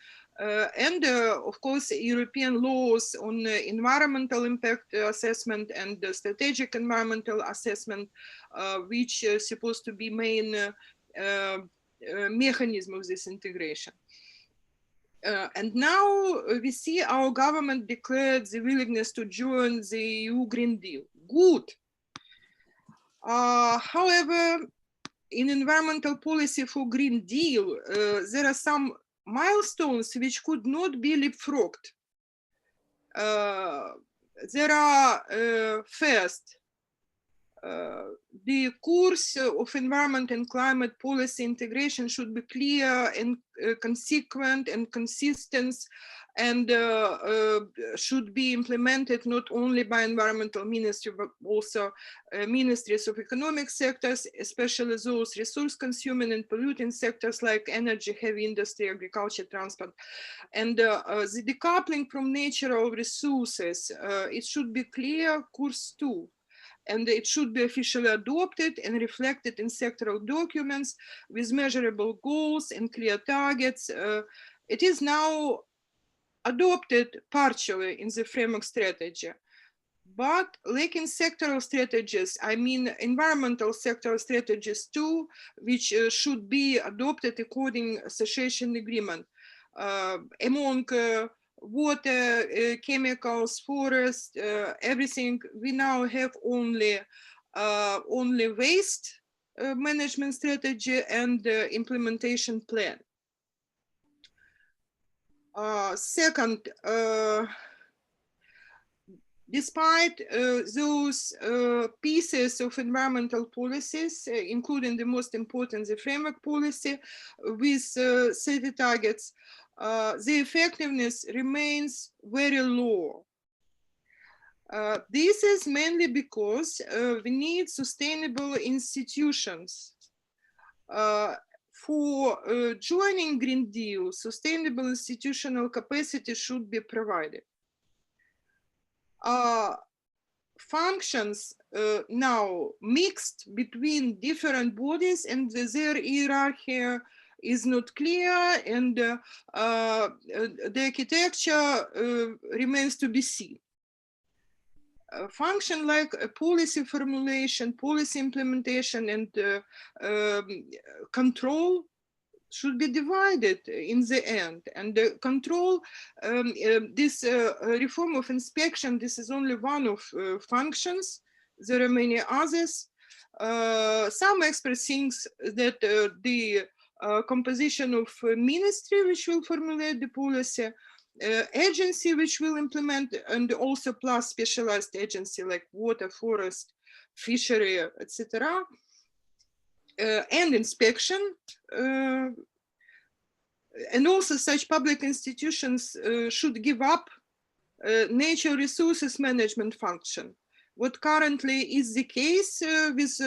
and of course, European laws on environmental impact assessment and strategic environmental assessment, which is supposed to be main mechanism of this integration. And now we see our government declared the willingness to join the EU Green Deal. Good. However, in environmental policy for Green Deal, there are some milestones which could not be leapfrogged. There are first, the course of environment and climate policy integration should be clear and consequent and consistent, and should be implemented not only by environmental ministry, but also ministries of economic sectors, especially those resource consuming and polluting sectors like energy, heavy industry, agriculture, transport. And the decoupling from natural resources, it should be clear course too. And it should be officially adopted and reflected in sectoral documents with measurable goals and clear targets. It is now adopted partially in the framework strategy, but lacking sectoral strategies, I mean environmental sectoral strategies too, which should be adopted according to association agreement among water, chemicals, forest, everything. We now have only waste management strategy and implementation plan. Second, despite those pieces of environmental policies, including the most important, the framework policy with 30 targets, the effectiveness remains very low. This is mainly because we need sustainable institutions. For joining Green Deal, sustainable institutional capacity should be provided. Functions now mixed between different bodies and their hierarchy is not clear, and the architecture remains to be seen. Function like policy formulation, policy implementation, and control should be divided in the end, and the control, this reform of inspection, this is only one of functions. There are many others. Some experts think that the composition of ministry which will formulate the policy, agency which will implement, and also plus specialized agency like water, forest, fishery, etc. And inspection, and also such public institutions should give up natural resources management function. What currently is the case with,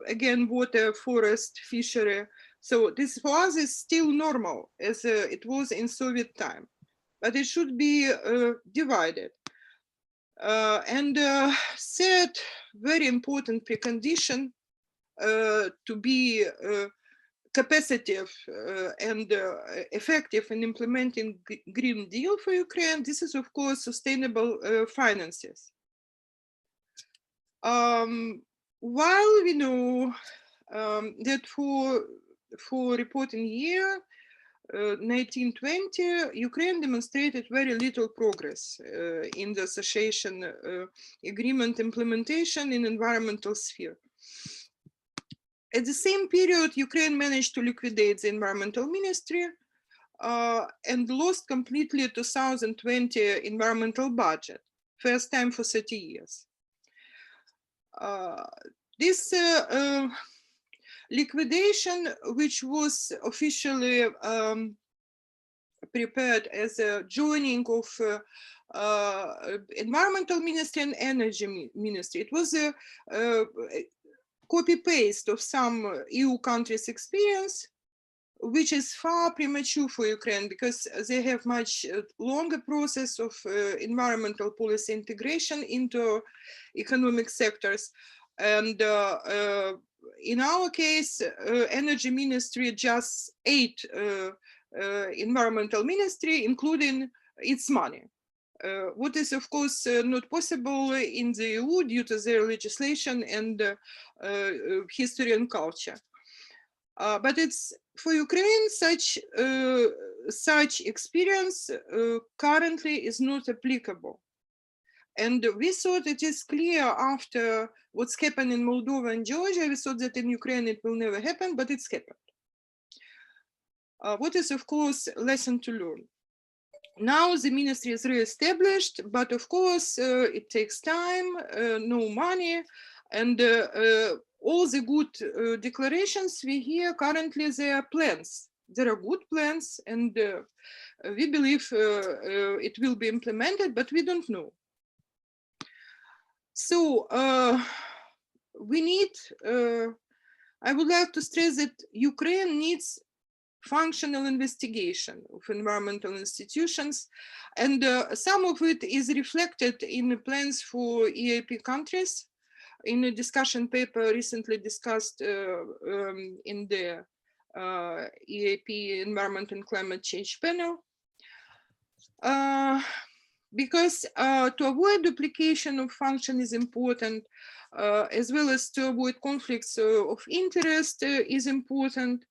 again, water, forest, fishery. So this for us is still normal as it was in Soviet time, but it should be divided. And third, very important precondition to be capacitive and effective in implementing Green Deal for Ukraine, this is of course sustainable finances. While we know that for reporting year 1920, Ukraine demonstrated very little progress in the association agreement implementation in environmental sphere. At the same period, Ukraine managed to liquidate the environmental ministry and lost completely 2020 environmental budget, first time for 30 years. This liquidation, which was officially prepared as a joining of environmental ministry and energy ministry, it was a copy-paste of some EU countries' experience, which is far premature for Ukraine because they have much longer process of environmental policy integration into economic sectors. And in our case, energy ministry just ate environmental ministry, including its money. What is of course not possible in the EU due to their legislation and history and culture. But it's for Ukraine, such experience currently is not applicable. And we thought it is clear after what's happened in Moldova and Georgia, we thought that in Ukraine it will never happen, but it's happened. What is of course a lesson to learn? Now the ministry is re-established, but of course it takes time, no money, and all the good declarations we hear currently, they are plans. There are good plans, and we believe it will be implemented, but we don't know. So we need, I would like to stress that Ukraine needs functional investigation of environmental institutions, and some of it is reflected in the plans for EaP countries in a discussion paper recently discussed in the EaP Environment and Climate Change panel. Because to avoid duplication of function is important, as well as to avoid conflicts of interest is important.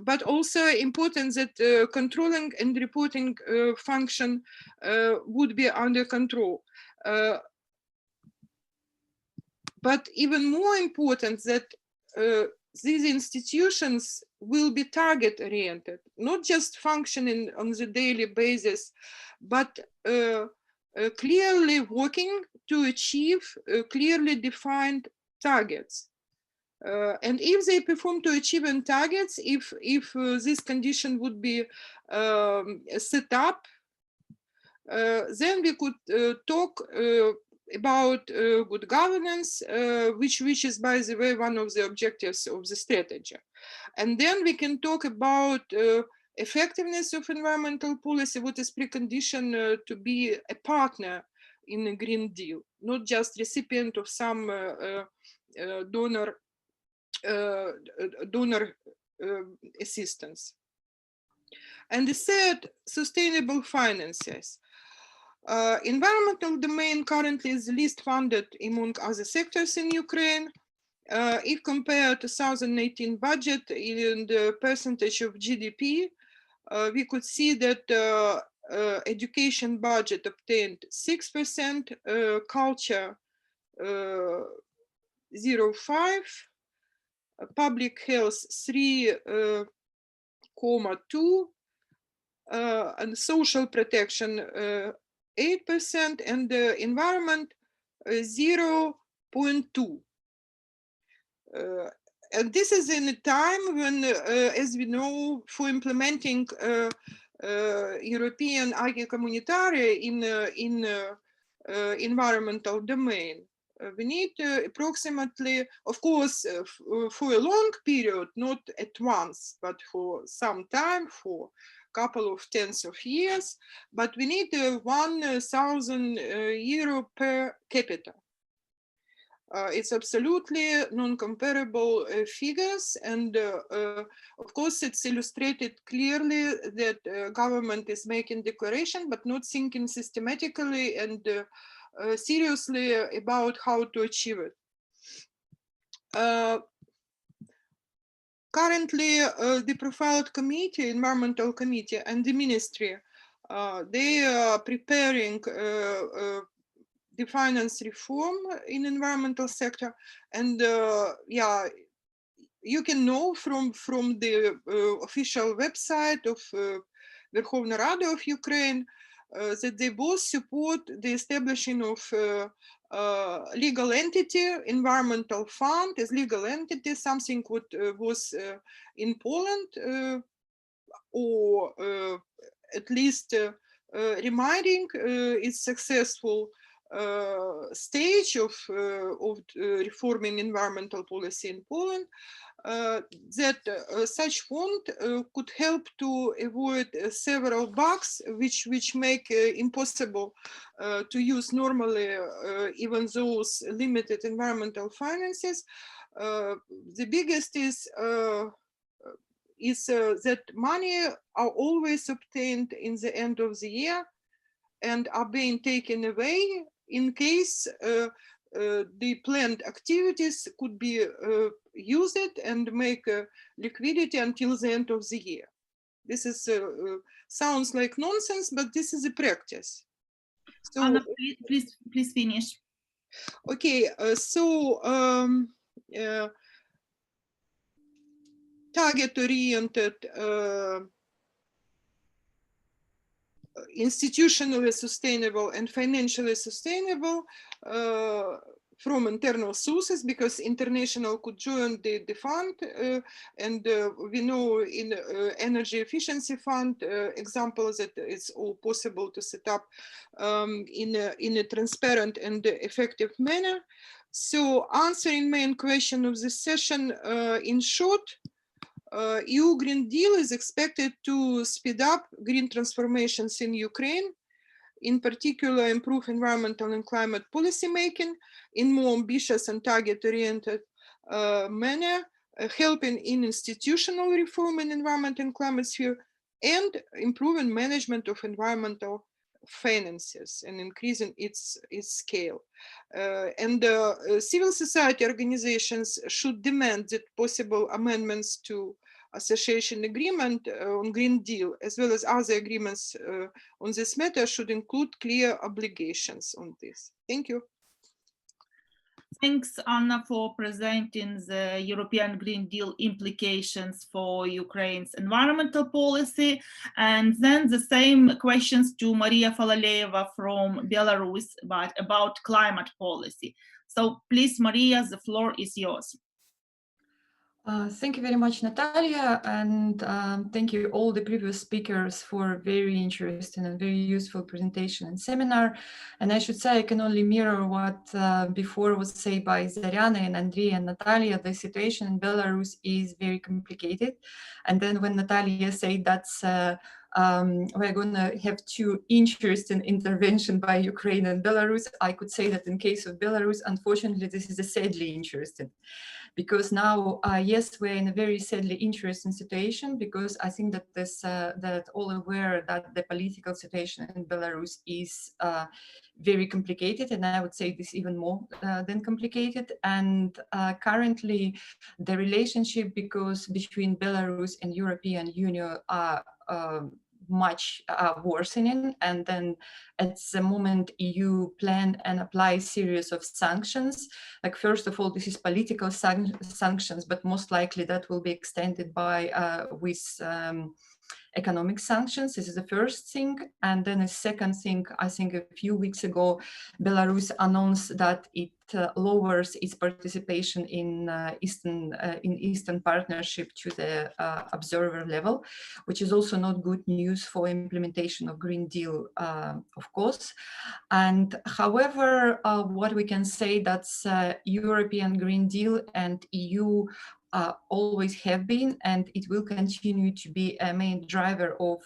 But also important that controlling and reporting function would be under control. But even more important that these institutions will be target oriented, not just functioning on the daily basis, but clearly working to achieve clearly defined targets. And if they perform to achieving targets, if this condition would be set up, then we could talk about good governance, which is, by the way, one of the objectives of the strategy. And then we can talk about effectiveness of environmental policy, what is precondition to be a partner in a Green Deal, not just recipient of some donor assistance. And the third, sustainable finances. Environmental domain currently is the least funded among other sectors in Ukraine, if compared to 2018 budget in the percentage of GDP, we could see that education budget obtained 6%, culture 0.5%, public health 3.2%, and social protection 8%, and the environment 0.2%. And this is in a time when, as we know, for implementing European acquis communautaire in environmental domain, we need approximately, of course, for a long period, not at once, but for some time, for a couple of tens of years, but we need 1,000 euro per capita. It's absolutely non-comparable figures, and of course it's illustrated clearly that government is making declaration but not thinking systematically and seriously about how to achieve it. Currently, the profiled committee, environmental committee, and the ministry, they are preparing the finance reform in environmental sector, and yeah, you can know from the official website of Верховна Рада of Ukraine that they both support the establishing of legal entity, environmental fund as legal entity, something what was in Poland, or at least reminding its successful stage of reforming environmental policy in Poland, that such fund could help to avoid several bugs which make impossible to use normally even those limited environmental finances. The biggest is that money are always obtained in the end of the year and are being taken away in case the planned activities could be used and make liquidity until the end of the year. This is sounds like nonsense, but this is a practice. So, Anna, please finish. Okay, target-oriented, institutionally sustainable and financially sustainable from internal sources, because international could join the fund, and we know in energy efficiency fund examples that it's all possible to set up in a transparent and effective manner. So answering main question of this session, in short, EU Green Deal is expected to speed up green transformations in Ukraine, in particular improve environmental and climate policy making in more ambitious and target-oriented manner, helping in institutional reform in environment and climate sphere, and improving management of environmental finances and increasing its scale. And civil society organizations should demand that possible amendments to association agreement on Green Deal, as well as other agreements on this matter, should include clear obligations on this. Thank you. Thanks, Anna, for presenting the European Green Deal implications for Ukraine's environmental policy. And then the same questions to Maria Falaleeva from Belarus, but about climate policy. So please, Maria, the floor is yours. Thank you very much, Natalia, and thank you all the previous speakers for a very interesting and very useful presentation and seminar. And I should say I can only mirror what before was said by Zariana and Andrei and Natalia. The situation in Belarus is very complicated. And then when Natalia said that's we're going to have two interesting interventions by Ukraine and Belarus. I could say that in case of Belarus, unfortunately, this is a sadly interesting. Because now, yes, we're in a very sadly interesting situation, because I think that that all aware that the political situation in Belarus is very complicated, and I would say this even more than complicated. And currently, the relationship between Belarus and European Union are much worsening, and then at the moment EU plan and apply a series of sanctions. Like, first of all, this is political sanctions, but most likely that will be extended by with economic sanctions. This is the first thing. And then a second thing, I think a few weeks ago, Belarus announced that it lowers its participation in Eastern Partnership to the observer level, which is also not good news for implementation of Green Deal, of course. And however, what we can say, that's European Green Deal and EU always have been, and it will continue to be a main driver of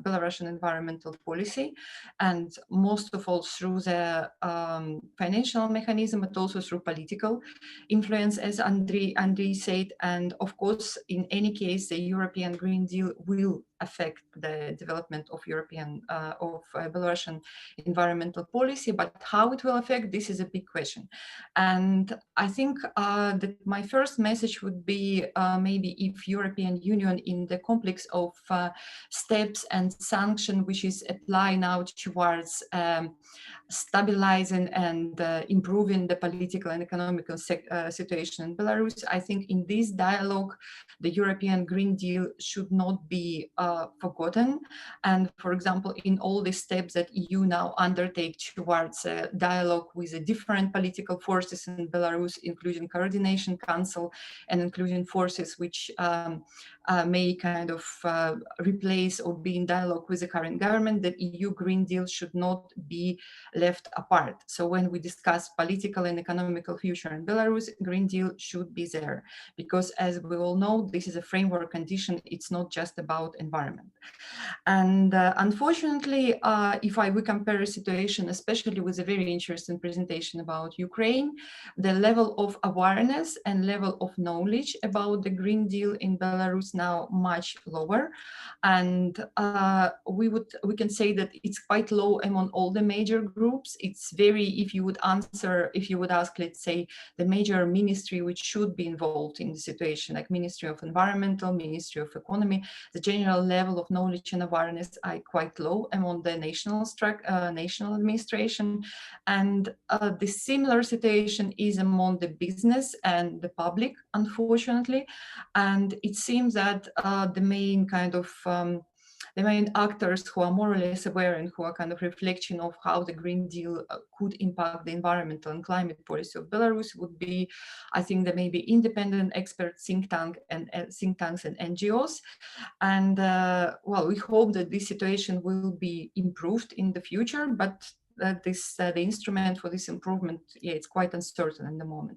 Belarusian environmental policy, and most of all through the financial mechanism, but also through political influence, as Andrei said. And of course, in any case, the European Green Deal will affect the development of Belarusian environmental policy, but how it will affect, this is a big question. And I think that my first message would be maybe if European Union, in the complex of steps and sanctions which is applied now towards stabilizing and improving the political and economical situation in Belarus, I think in this dialogue, the European Green Deal should not be forgotten. And for example, in all the steps that EU now undertake towards a dialogue with the different political forces in Belarus, including Coordination Council and including forces which may kind of replace or be in dialogue with the current government, the EU Green Deal should not be left apart. So when we discuss political and economical future in Belarus, Green Deal should be there, because as we all know, this is a framework condition. It's not just about environment. And unfortunately, if we compare a situation, especially with a very interesting presentation about Ukraine, the level of awareness and level of knowledge about the Green Deal in Belarus now much lower. And we can say that it's quite low among all the major groups. It's very, if you would ask, let's say, the major ministry which should be involved in the situation, like Ministry of Environmental, Ministry of Economy, the general level of knowledge and awareness are quite low among the national administration. And the similar situation is among the business and the public, unfortunately. And it seems that the main kind of the main actors who are more or less aware and who are kind of reflection of how the Green Deal could impact the environmental and climate policy of Belarus would be, I think, there may be independent expert think tanks and NGOs. And well, we hope that this situation will be improved in the future, but the instrument for this improvement, it's quite uncertain at the moment.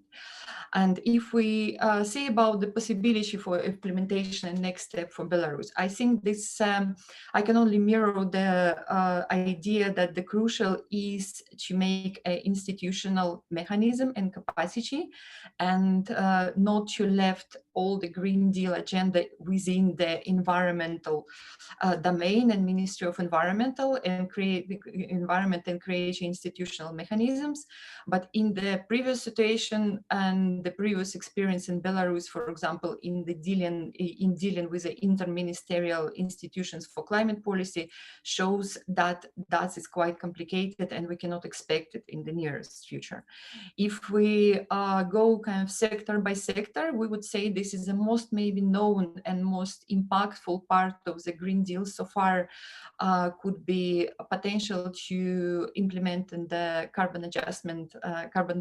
And if we say about the possibility for implementation and next step for Belarus, I think this, I can only mirror the idea that the crucial is to make an institutional mechanism and capacity, and not to left all the Green Deal agenda within the environmental domain and Ministry of Environmental and create the environment and create institutional mechanisms. But in the previous situation and the previous experience in Belarus, for example, in dealing with the interministerial institutions for climate policy, shows that that is quite complicated and we cannot expect it in the nearest future. If we go kind of sector by sector, we would say this is the most maybe known and most impactful part of the Green Deal so far, could be a potential to implement in the carbon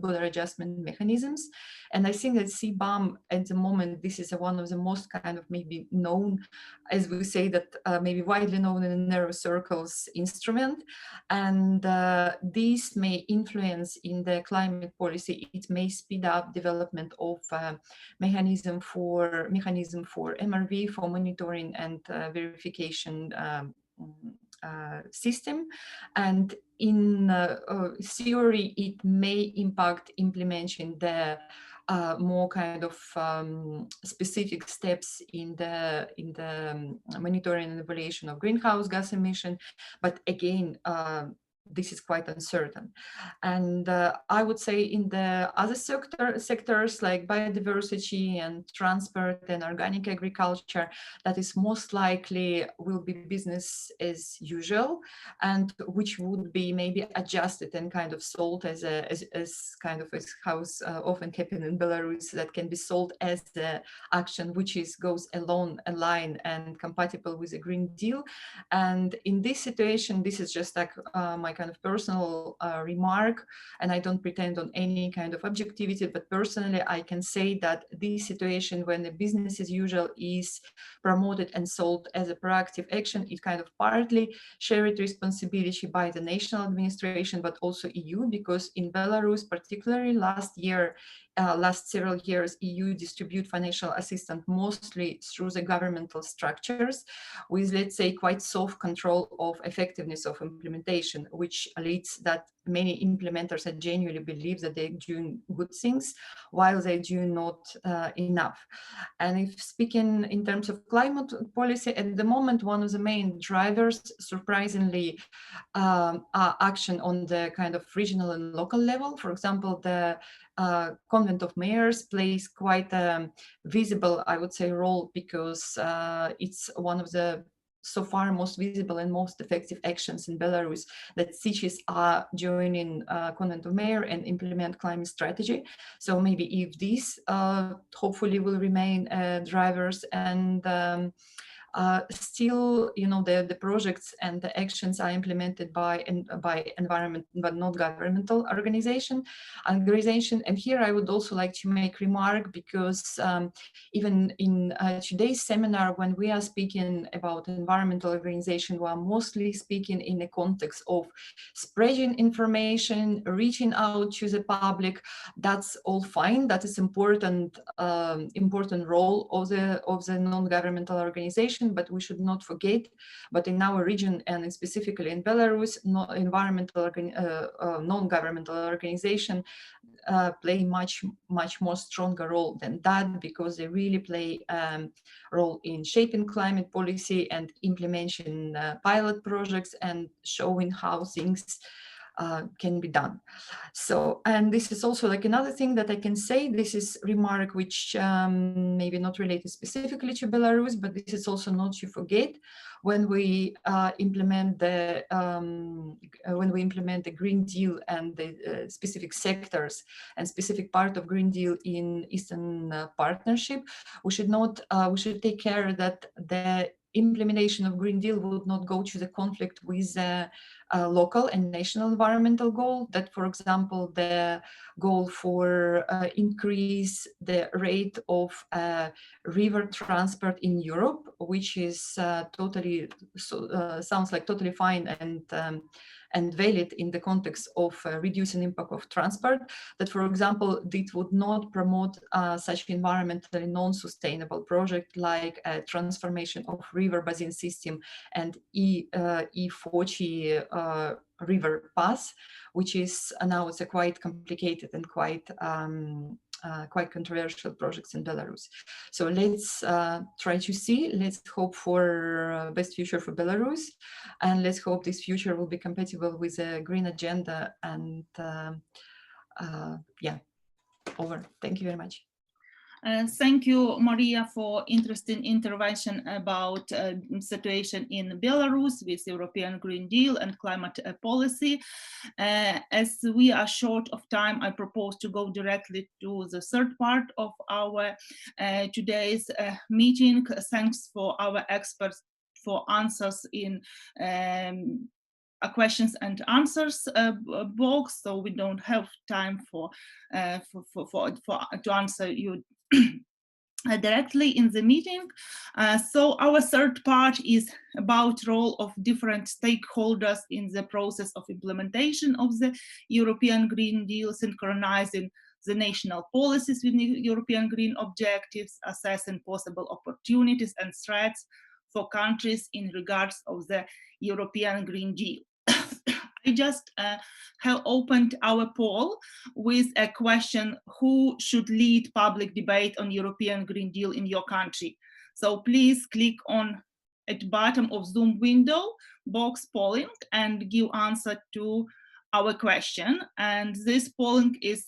border adjustment mechanisms. And I think that CBAM at the moment, this is one of the most kind of maybe known, as we say that maybe widely known in narrow circles instrument. And this may influence in the climate policy. It may speed up development of mechanism for for mechanism for MRV, for monitoring and verification system. And in theory, it may impact implementing the more kind of specific steps in the monitoring and evaluation of greenhouse gas emission. But again, this is quite uncertain. And I would say in the other sectors like biodiversity and transport and organic agriculture, that is most likely will be business as usual, and which would be maybe adjusted and kind of sold as kind of as how often happen in Belarus, that can be sold as the action which goes along a line and compatible with the Green Deal. And in this situation, this is just like my kind of personal remark, and I don't pretend on any kind of objectivity, but personally I can say that this situation when the business as usual is promoted and sold as a proactive action, it kind of partly shared responsibility by the national administration, but also EU, because in Belarus, particularly last several years, EU distribute financial assistance mostly through the governmental structures with, let's say, quite soft control of effectiveness of implementation, which leads that many implementers genuinely believe that they're doing good things while they do not enough. And if speaking in terms of climate policy, at the moment, one of the main drivers, surprisingly, are action on the kind of regional and local level. For example, the Convent of Mayors plays quite a visible, I would say, role, because it's one of the so far most visible and most effective actions in Belarus that cities are joining Convent of Mayor and implement climate strategy. So maybe if these hopefully will remain drivers, and still, you know, the projects and the actions are implemented by environment, but not governmental organization. And here I would also like to make remark, because even in today's seminar, when we are speaking about environmental organization, we are mostly speaking in the context of spreading information, reaching out to the public. That's all fine. That is important role of the non-governmental organization. But we should not forget, but in our region and specifically in Belarus, non-governmental organization play much more stronger role than that, because they really play role in shaping climate policy and implementing pilot projects and showing how things can be done. So, and this is also like another thing that I can say, this is remark which maybe not related specifically to Belarus, but this is also not to forget when we implement the Green Deal and the specific sectors and specific part of Green Deal in Eastern Partnership, we should take care that the implementation of Green Deal would not go to the conflict with the local and national environmental goal. That, for example, the goal for increase the rate of river transport in Europe, which is totally sounds like totally fine and valid in the context of reducing impact of transport, that, for example, it would not promote such environmentally non-sustainable project like a transformation of river basin system and E40 river pass, which is now it's a quite complicated and quite controversial projects in Belarus. So let's try to see, let's hope for best future for Belarus, and let's hope this future will be compatible with the green agenda. And yeah, over. Thank you very much. Thank you, Maria, for interesting intervention about situation in Belarus with European Green Deal and climate policy. As we are short of time, I propose to go directly to the third part of our today's meeting. Thanks for our experts for answers in questions and answers box, so we don't have time to answer you directly in the meeting. So our third part is about role of different stakeholders in the process of implementation of the European Green Deal, synchronizing the national policies with the European Green objectives, assessing possible opportunities and threats for countries in regards of the European Green Deal. I just have opened our poll with a question: who should lead public debate on European Green Deal in your country? So please click on at the bottom of Zoom window box polling and give answer to our question. And this polling is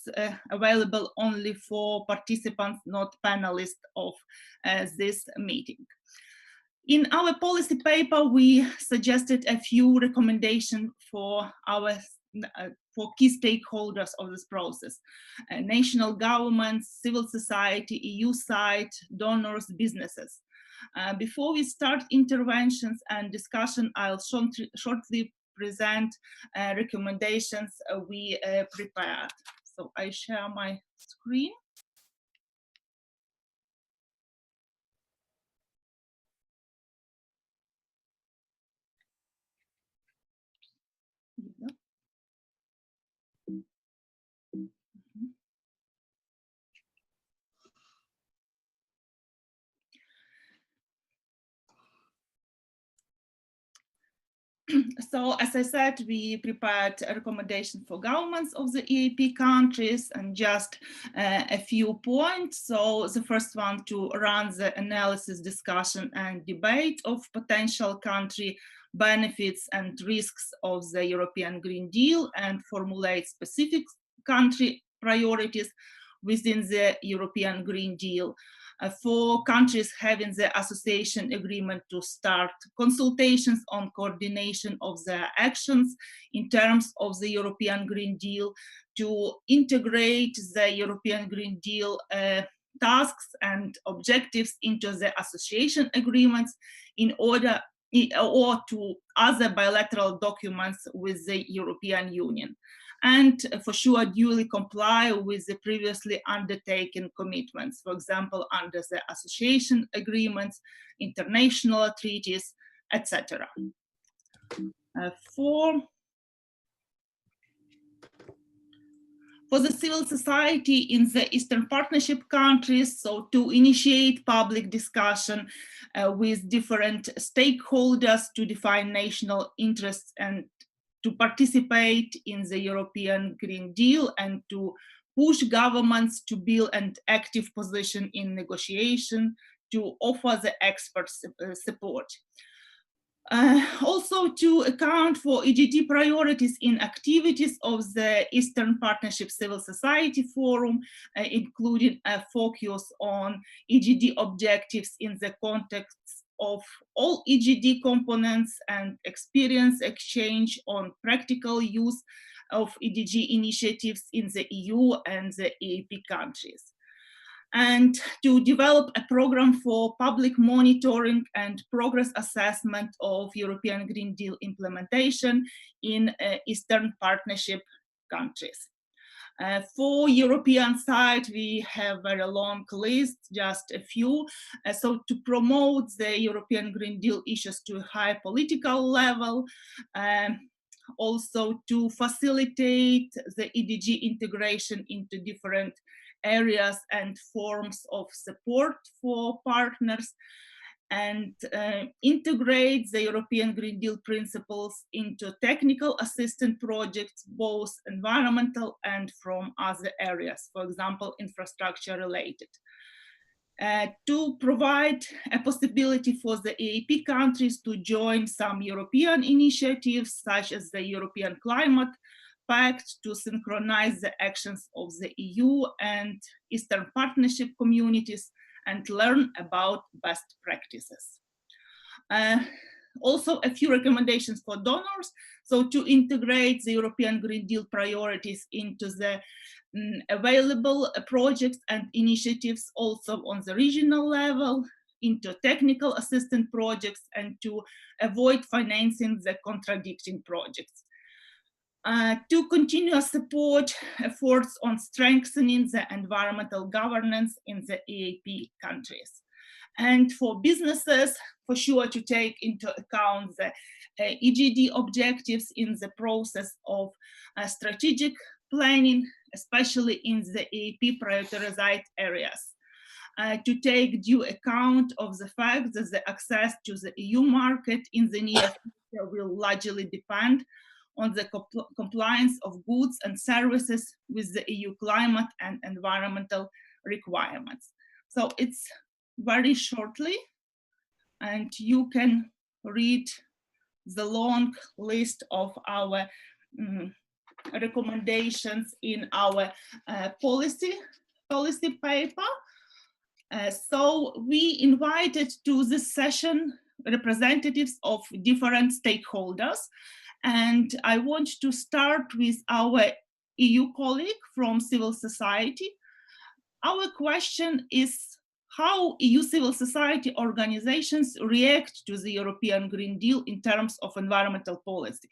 available only for participants, not panelists of this meeting. In our policy paper, we suggested a few recommendations for for key stakeholders of this process: national governments, civil society, EU side, donors, businesses. Before we start interventions and discussion, I'll shortly present recommendations we prepared. So I share my screen. So, as I said, we prepared a recommendation for governments of the EaP countries, and just a few points. So the first one, to run the analysis, discussion and debate of potential country benefits and risks of the European Green Deal and formulate specific country priorities within the European Green Deal. For countries having the association agreement, to start consultations on coordination of their actions in terms of the European Green Deal, to integrate the European Green Deal tasks and objectives into the association agreements in order or to other bilateral documents with the European Union, and for sure duly comply with the previously undertaken commitments, for example, under the association agreements, international treaties, etc. For the civil society in the Eastern Partnership countries, so to initiate public discussion with different stakeholders to define national interests and to participate in the European Green Deal, and to push governments to build an active position in negotiation, to offer the expert support. Also to account for EGD priorities in activities of the Eastern Partnership Civil Society Forum, including a focus on EGD objectives in the context of all EGD components and experience exchange on practical use of EDG initiatives in the EU and the EaP countries. And to develop a program for public monitoring and progress assessment of European Green Deal implementation in Eastern Partnership countries. For European side, we have a very long list, just a few. So to promote the European Green Deal issues to a high political level, also to facilitate the EDG integration into different areas and forms of support for partners, and integrate the European Green Deal principles into technical assistance projects, both environmental and from other areas, for example, infrastructure related. To provide a possibility for the EaP countries to join some European initiatives, such as the European Climate Pact, to synchronize the actions of the EU and Eastern Partnership communities and learn about best practices. Also, a few recommendations for donors. So to integrate the European Green Deal priorities into the available projects and initiatives also on the regional level, into technical assistance projects, and to avoid financing the contradicting projects. To continue support efforts on strengthening the environmental governance in the EaP countries. And for businesses, for sure to take into account the EGD objectives in the process of strategic planning especially in the EaP prioritized areas, to take due account of the fact that the access to the EU market in the near future will largely depend on the compliance of goods and services with the EU climate and environmental requirements. So it's very shortly, and you can read the long list of our recommendations in our policy paper. So we invited to this session representatives of different stakeholders, and I want to start with our EU colleague from civil society. Our question is how EU civil society organizations react to the European Green Deal in terms of environmental policy.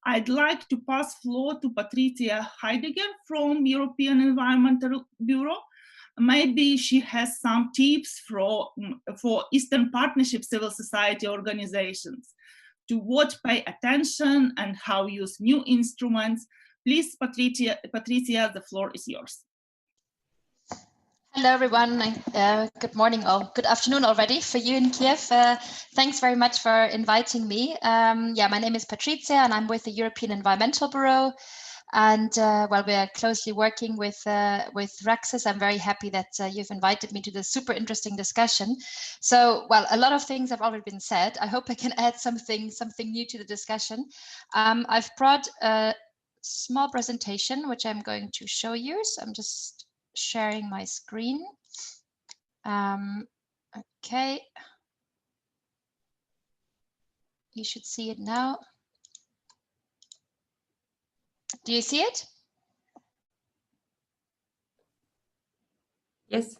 I'd like to pass floor to Patricia Heidegger from European Environmental Bureau. Maybe she has some tips for Eastern Partnership civil society organizations, to what pay attention and how use new instruments. Please, Patricia, the floor is yours. Hello, everyone. Good morning or good afternoon already for you in Kiev. Thanks very much for inviting me. Yeah, my name is Patricia and I'm with the European Environmental Bureau. And while we are closely working with Raxis, I'm very happy that you've invited me to this super interesting discussion. So, well, a lot of things have already been said. I hope I can add something new to the discussion. I've brought a small presentation, which I'm going to show you. So I'm just sharing my screen. Okay. You should see it now. Do you see it? Yes.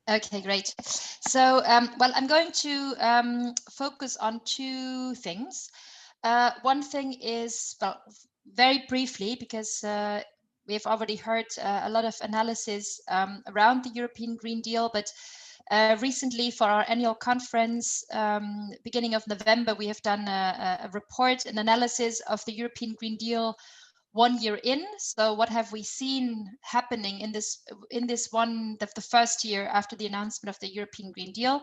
Okay, great. So, well, I'm going to focus on two things. One thing is, well, very briefly, because we have already heard a lot of analysis around the European Green Deal, but recently for our annual conference, beginning of November, we have done a report, an analysis of the European Green Deal 1 year in. So what have we seen happening in this one, the first year after the announcement of the European Green Deal?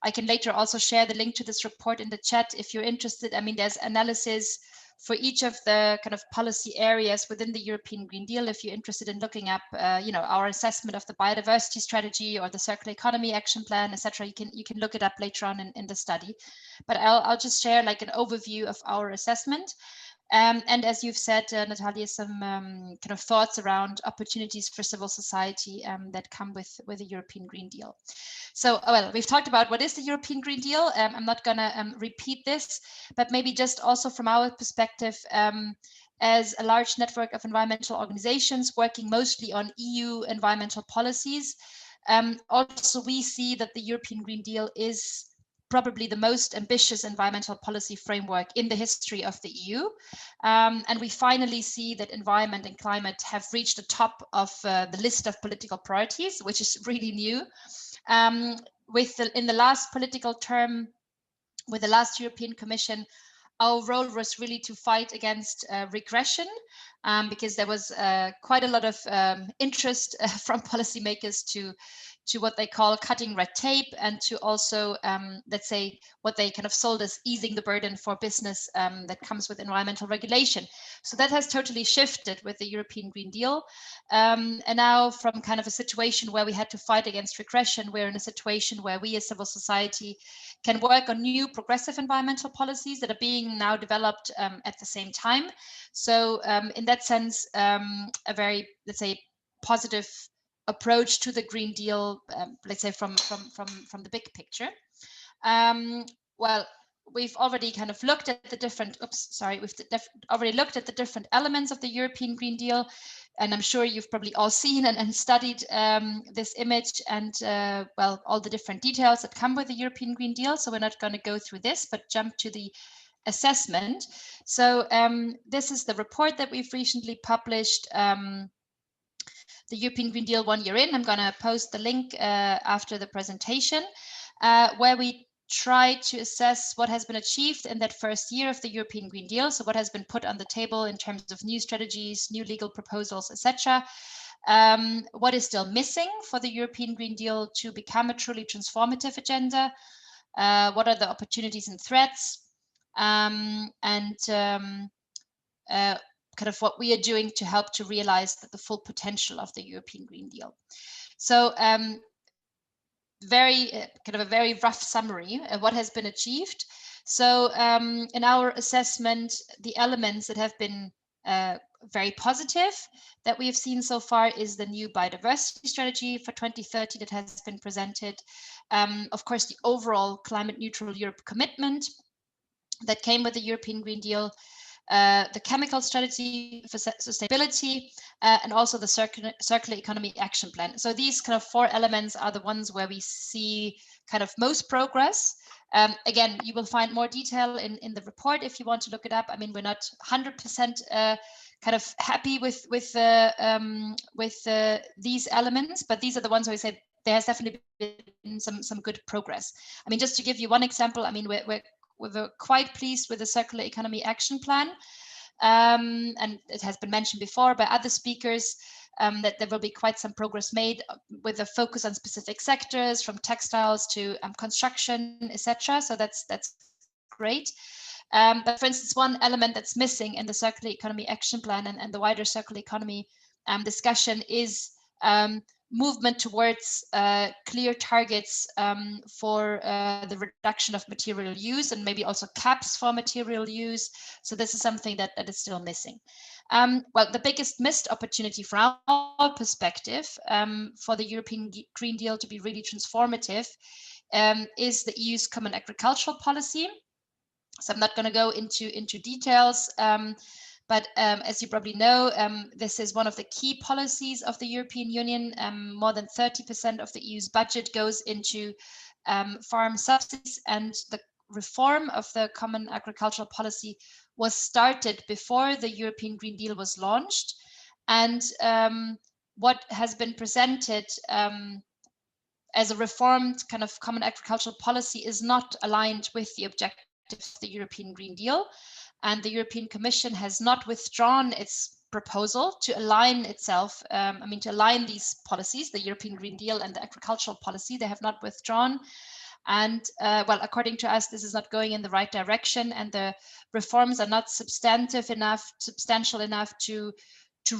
I can later also share the link to this report in the chat if you're interested. I mean, there's analysis for each of the kind of policy areas within the European Green Deal. If you're interested in looking up, you know, our assessment of the biodiversity strategy or the circular economy action plan, etc., you can look it up later on in the study. But I'll just share like an overview of our assessment. And as you've said, Natalia, some kind of thoughts around opportunities for civil society that come with the European Green Deal. So, well, we've talked about what is the European Green Deal. I'm not going to repeat this, but maybe just also from our perspective, as a large network of environmental organizations working mostly on EU environmental policies, also we see that the European Green Deal is probably the most ambitious environmental policy framework in the history of the EU. And we finally see that environment and climate have reached the top of the list of political priorities, which is really new. In the last political term, with the last European Commission, our role was really to fight against regression, because there was quite a lot of interest from policymakers to what they call cutting red tape, and to also, let's say, what they kind of sold as easing the burden for business that comes with environmental regulation. So that has totally shifted with the European Green Deal. And now from kind of a situation where we had to fight against regression, we're in a situation where we as civil society can work on new progressive environmental policies that are being now developed at the same time. So in that sense, a very, let's say, positive approach to the Green Deal, let's say from the big picture. Well, we've already kind of looked at the different, already looked at the different elements of the European Green Deal, and I'm sure you've probably all seen and studied this image and, well, all the different details that come with the European Green Deal. So we're not going to go through this, but jump to the assessment. So this is the report that we've recently published, the European Green Deal 1 year in. I'm going to post the link after the presentation, where we try to assess what has been achieved in that first year of the European Green Deal. So what has been put on the table in terms of new strategies, new legal proposals, etc. What is still missing for the European Green Deal to become a truly transformative agenda? What are the opportunities and threats? Kind of what we are doing to help to realize the full potential of the European Green Deal. So kind of a very rough summary of what has been achieved. So in our assessment, the elements that have been very positive that we have seen so far is the new biodiversity strategy for 2030 that has been presented. Of course, the overall climate neutral Europe commitment that came with the European Green Deal, the chemical strategy for sustainability, and also the circular economy action plan. So these kind of 4 elements are the ones where we see kind of most progress. Again, you will find more detail in the report if you want to look it up. I mean, we're not 100% kind of happy with these elements, but these are the ones where we say there has definitely been some good progress. I mean, just to give you one example, I mean, we're quite pleased with the circular economy action plan, and it has been mentioned before by other speakers that there will be quite some progress made with a focus on specific sectors, from textiles to construction, etc. So that's great. But for instance, one element that's missing in the circular economy action plan and the wider circular economy discussion is movement towards clear targets for the reduction of material use, and maybe also caps for material use. So this is something that is still missing. Well, the biggest missed opportunity from our perspective for the European Green Deal to be really transformative is the EU's common agricultural policy. So I'm not going to go into details, but as you probably know, this is one of the key policies of the European Union. More than 30% of the EU's budget goes into farm subsidies, and the reform of the common agricultural policy was started before the European Green Deal was launched. And what has been presented as a reformed kind of common agricultural policy is not aligned with the objectives of the European Green Deal. And the European Commission has not withdrawn its proposal to align itself, to align these policies, the European Green Deal and the agricultural policy. They have not withdrawn. And well, according to us, this is not going in the right direction, and the reforms are not substantial enough to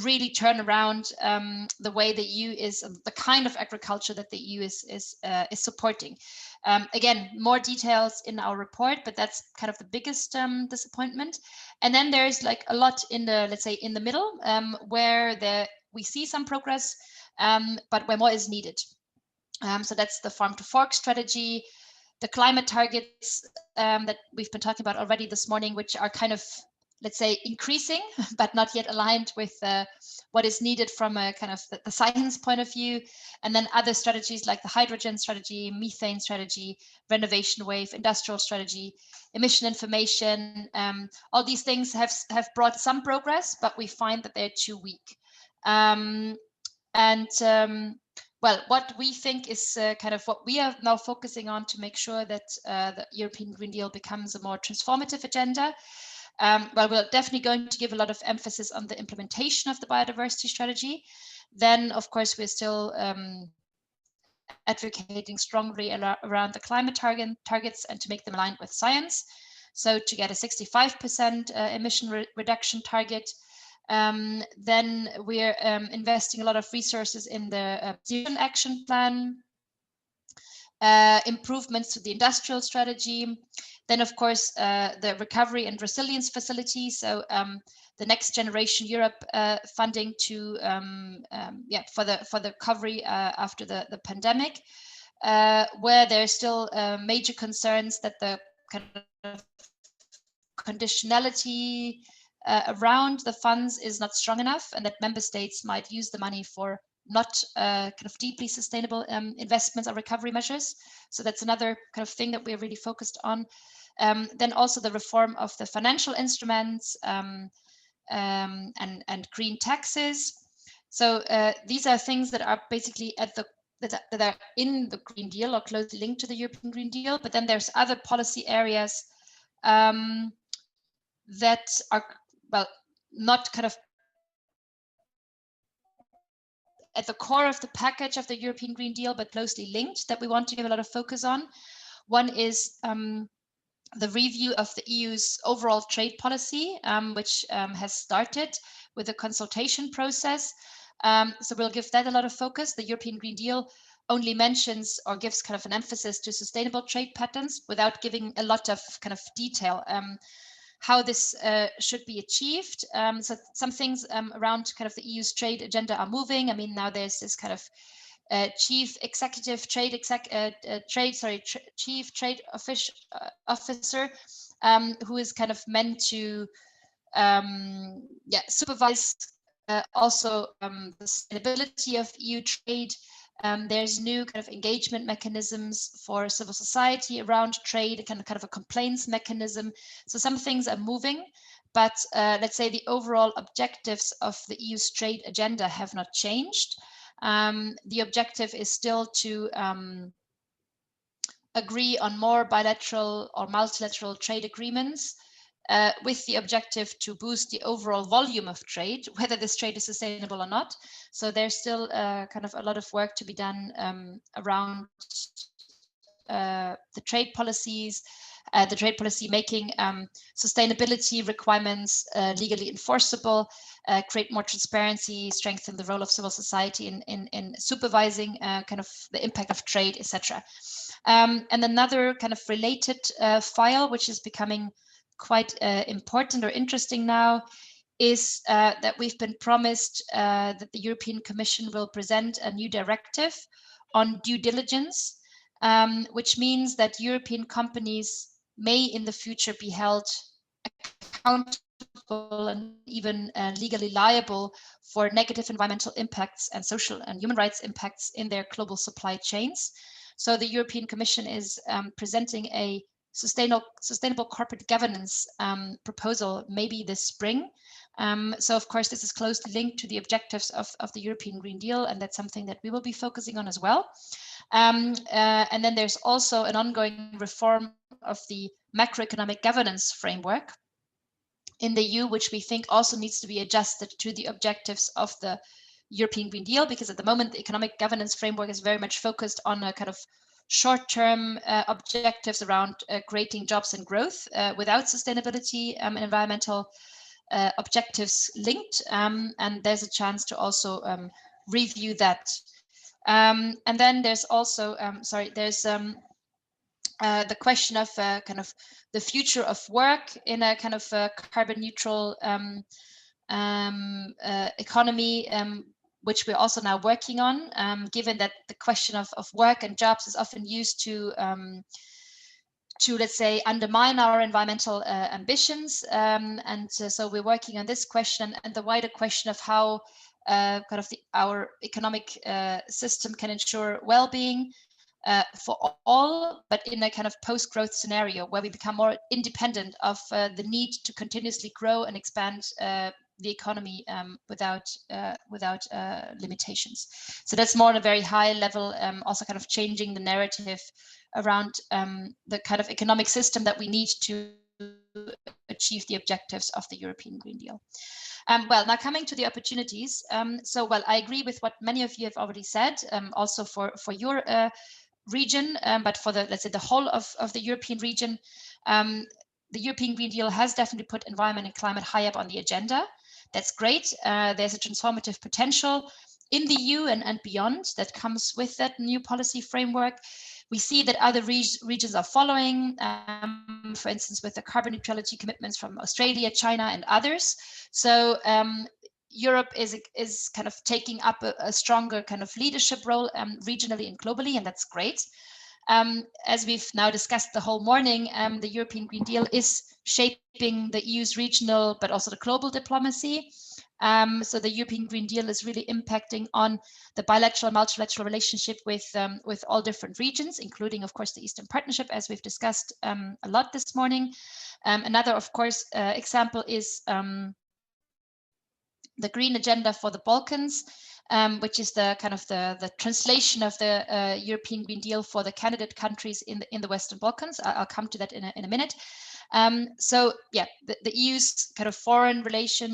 really turn around the way the EU is, the kind of agriculture that the EU is supporting. Again, more details in our report, but that's kind of the biggest disappointment. And then there's like a lot in the, let's say, in the middle, where we see some progress, but where more is needed. So that's the farm to fork strategy, the climate targets that we've been talking about already this morning, which are kind of, let's say, increasing, but not yet aligned with what is needed from a kind of the science point of view. And then other strategies like the hydrogen strategy, methane strategy, renovation wave, industrial strategy, emission information. All these things have brought some progress, but we find that they're too weak. Well, what we think is kind of what we are now focusing on to make sure that the European Green Deal becomes a more transformative agenda. Well, we're definitely going to give a lot of emphasis on the implementation of the biodiversity strategy. Then, of course, we're still advocating strongly around the climate targets and to make them aligned with science. So to get a 65% emission reduction target. Then we're investing a lot of resources in the zero action plan, improvements to the industrial strategy. Then, of course, the recovery and resilience facility. So the Next Generation Europe funding to for the recovery after the pandemic, where there's still major concerns that the kind of conditionality around the funds is not strong enough, and that member states might use the money for not kind of deeply sustainable investments or recovery measures. So that's another kind of thing that we're really focused on. Then also the reform of the financial instruments and green taxes. So these are things that are basically at the that are in the Green Deal or closely linked to the European Green Deal, but then there's other policy areas that are, well, not kind of at the core of the package of the European Green Deal, but closely linked, that we want to give a lot of focus on. One is the review of the EU's overall trade policy, which has started with a consultation process. So we'll give that a lot of focus. The European Green Deal only mentions or gives kind of an emphasis to sustainable trade patterns without giving a lot of kind of detail how this should be achieved. So some things around kind of the EU's trade agenda are moving. I mean, now there's this kind of chief trade officer who is kind of meant to supervise also the sustainability of EU trade. There's new kind of engagement mechanisms for civil society around trade, kind of a complaints mechanism. So some things are moving, but let's say the overall objectives of the EU's trade agenda have not changed. The objective is still to agree on more bilateral or multilateral trade agreements with the objective to boost the overall volume of trade, whether this trade is sustainable or not. So there's still kind of a lot of work to be done around the trade policies, the trade policy making sustainability requirements legally enforceable, create more transparency, strengthen the role of civil society in supervising kind of the impact of trade, etc. And another kind of related file, which is becoming quite important or interesting now, is that we've been promised that the European Commission will present a new directive on due diligence, which means that European companies may in the future be held accountable and even legally liable for negative environmental impacts and social and human rights impacts in their global supply chains. So the European Commission is presenting a sustainable corporate governance proposal maybe this spring. So of course this is closely linked to the objectives of the European Green Deal, and that's something that we will be focusing on as well. And then there's also an ongoing reform of the macroeconomic governance framework in the EU, which we think also needs to be adjusted to the objectives of the European Green Deal, because at the moment the economic governance framework is very much focused on a kind of short-term objectives around creating jobs and growth without sustainability and environmental objectives linked, and there's a chance to also review that. And then there's also, the question of kind of the future of work in a kind of carbon neutral economy, which we're also now working on, given that the question of work and jobs is often used to let's say, undermine our environmental ambitions. So we're working on this question and the wider question of how kind of our economic system can ensure well-being for all, but in a kind of post-growth scenario where we become more independent of the need to continuously grow and expand the economy without limitations. So that's more on a very high level, also kind of changing the narrative around the kind of economic system that we need to achieve the objectives of the European Green Deal. Well, now coming to the opportunities. So, well, I agree with what many of you have already said, also for your region, but for the, let's say, the whole of the European region. The European Green Deal has definitely put environment and climate high up on the agenda. That's great. There's a transformative potential in the EU and beyond that comes with that new policy framework. We see that other regions are following, for instance, with the carbon neutrality commitments from Australia, China, and others. So Europe is kind of taking up a stronger kind of leadership role regionally and globally, and that's great. As we've now discussed the whole morning, the European Green Deal is shaping the EU's regional, but also the global diplomacy. So the European Green Deal is really impacting on the bilateral and multilateral relationship with all different regions, including, of course, the Eastern Partnership, as we've discussed a lot this morning. Another, of course, example is the Green Agenda for the Balkans, which is the kind of the translation of the European Green Deal for the candidate countries in the Western Balkans. I'll come to that in a minute. So yeah, the EU's kind of foreign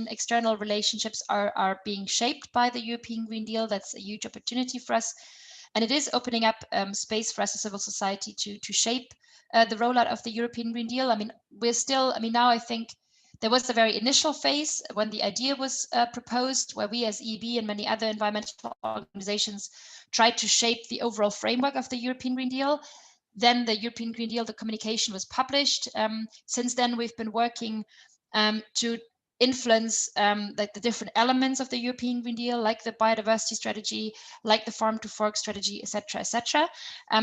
external relationships are being shaped by the European Green Deal. That's a huge opportunity for us. And it is opening up space for us as civil society to shape the rollout of the European Green Deal. I mean, we're still, I mean, now I think there was the very initial phase when the idea was proposed, where we as EB and many other environmental organizations tried to shape the overall framework of the European Green Deal. Then the European Green Deal, the communication was published. Since then, we've been working to influence like the different elements of the European Green Deal, like the biodiversity strategy, like the farm to fork strategy, etc., etc.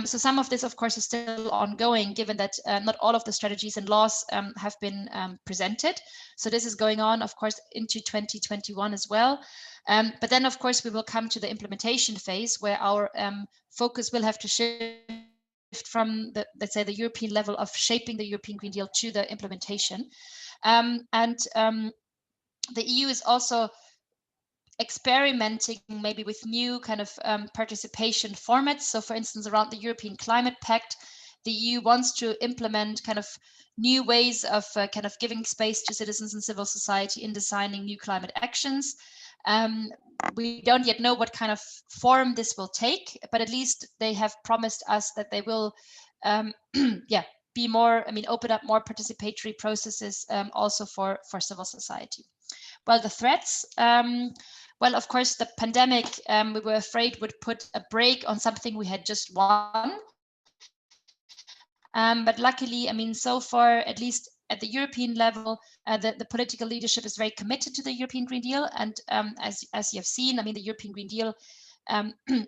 So some of this, of course, is still ongoing, given that not all of the strategies and laws have been presented. So this is going on, of course, into 2021 as well. But then, of course, we will come to the implementation phase, where our focus will have to shift from the, let's say, the European level of shaping the European Green Deal to the implementation. The EU is also experimenting maybe with new kind of participation formats. So for instance, around the European Climate Pact, the EU wants to implement kind of new ways of kind of giving space to citizens and civil society in designing new climate actions. We don't yet know what kind of form this will take, but at least they have promised us that they will be more, I mean, open up more participatory processes also for civil society. Well, the threats, well, of course, the pandemic, we were afraid would put a brake on something we had just won. But luckily, I mean, so far, at least at the European level, the political leadership is very committed to the European Green Deal. And as you have seen, I mean, the European Green Deal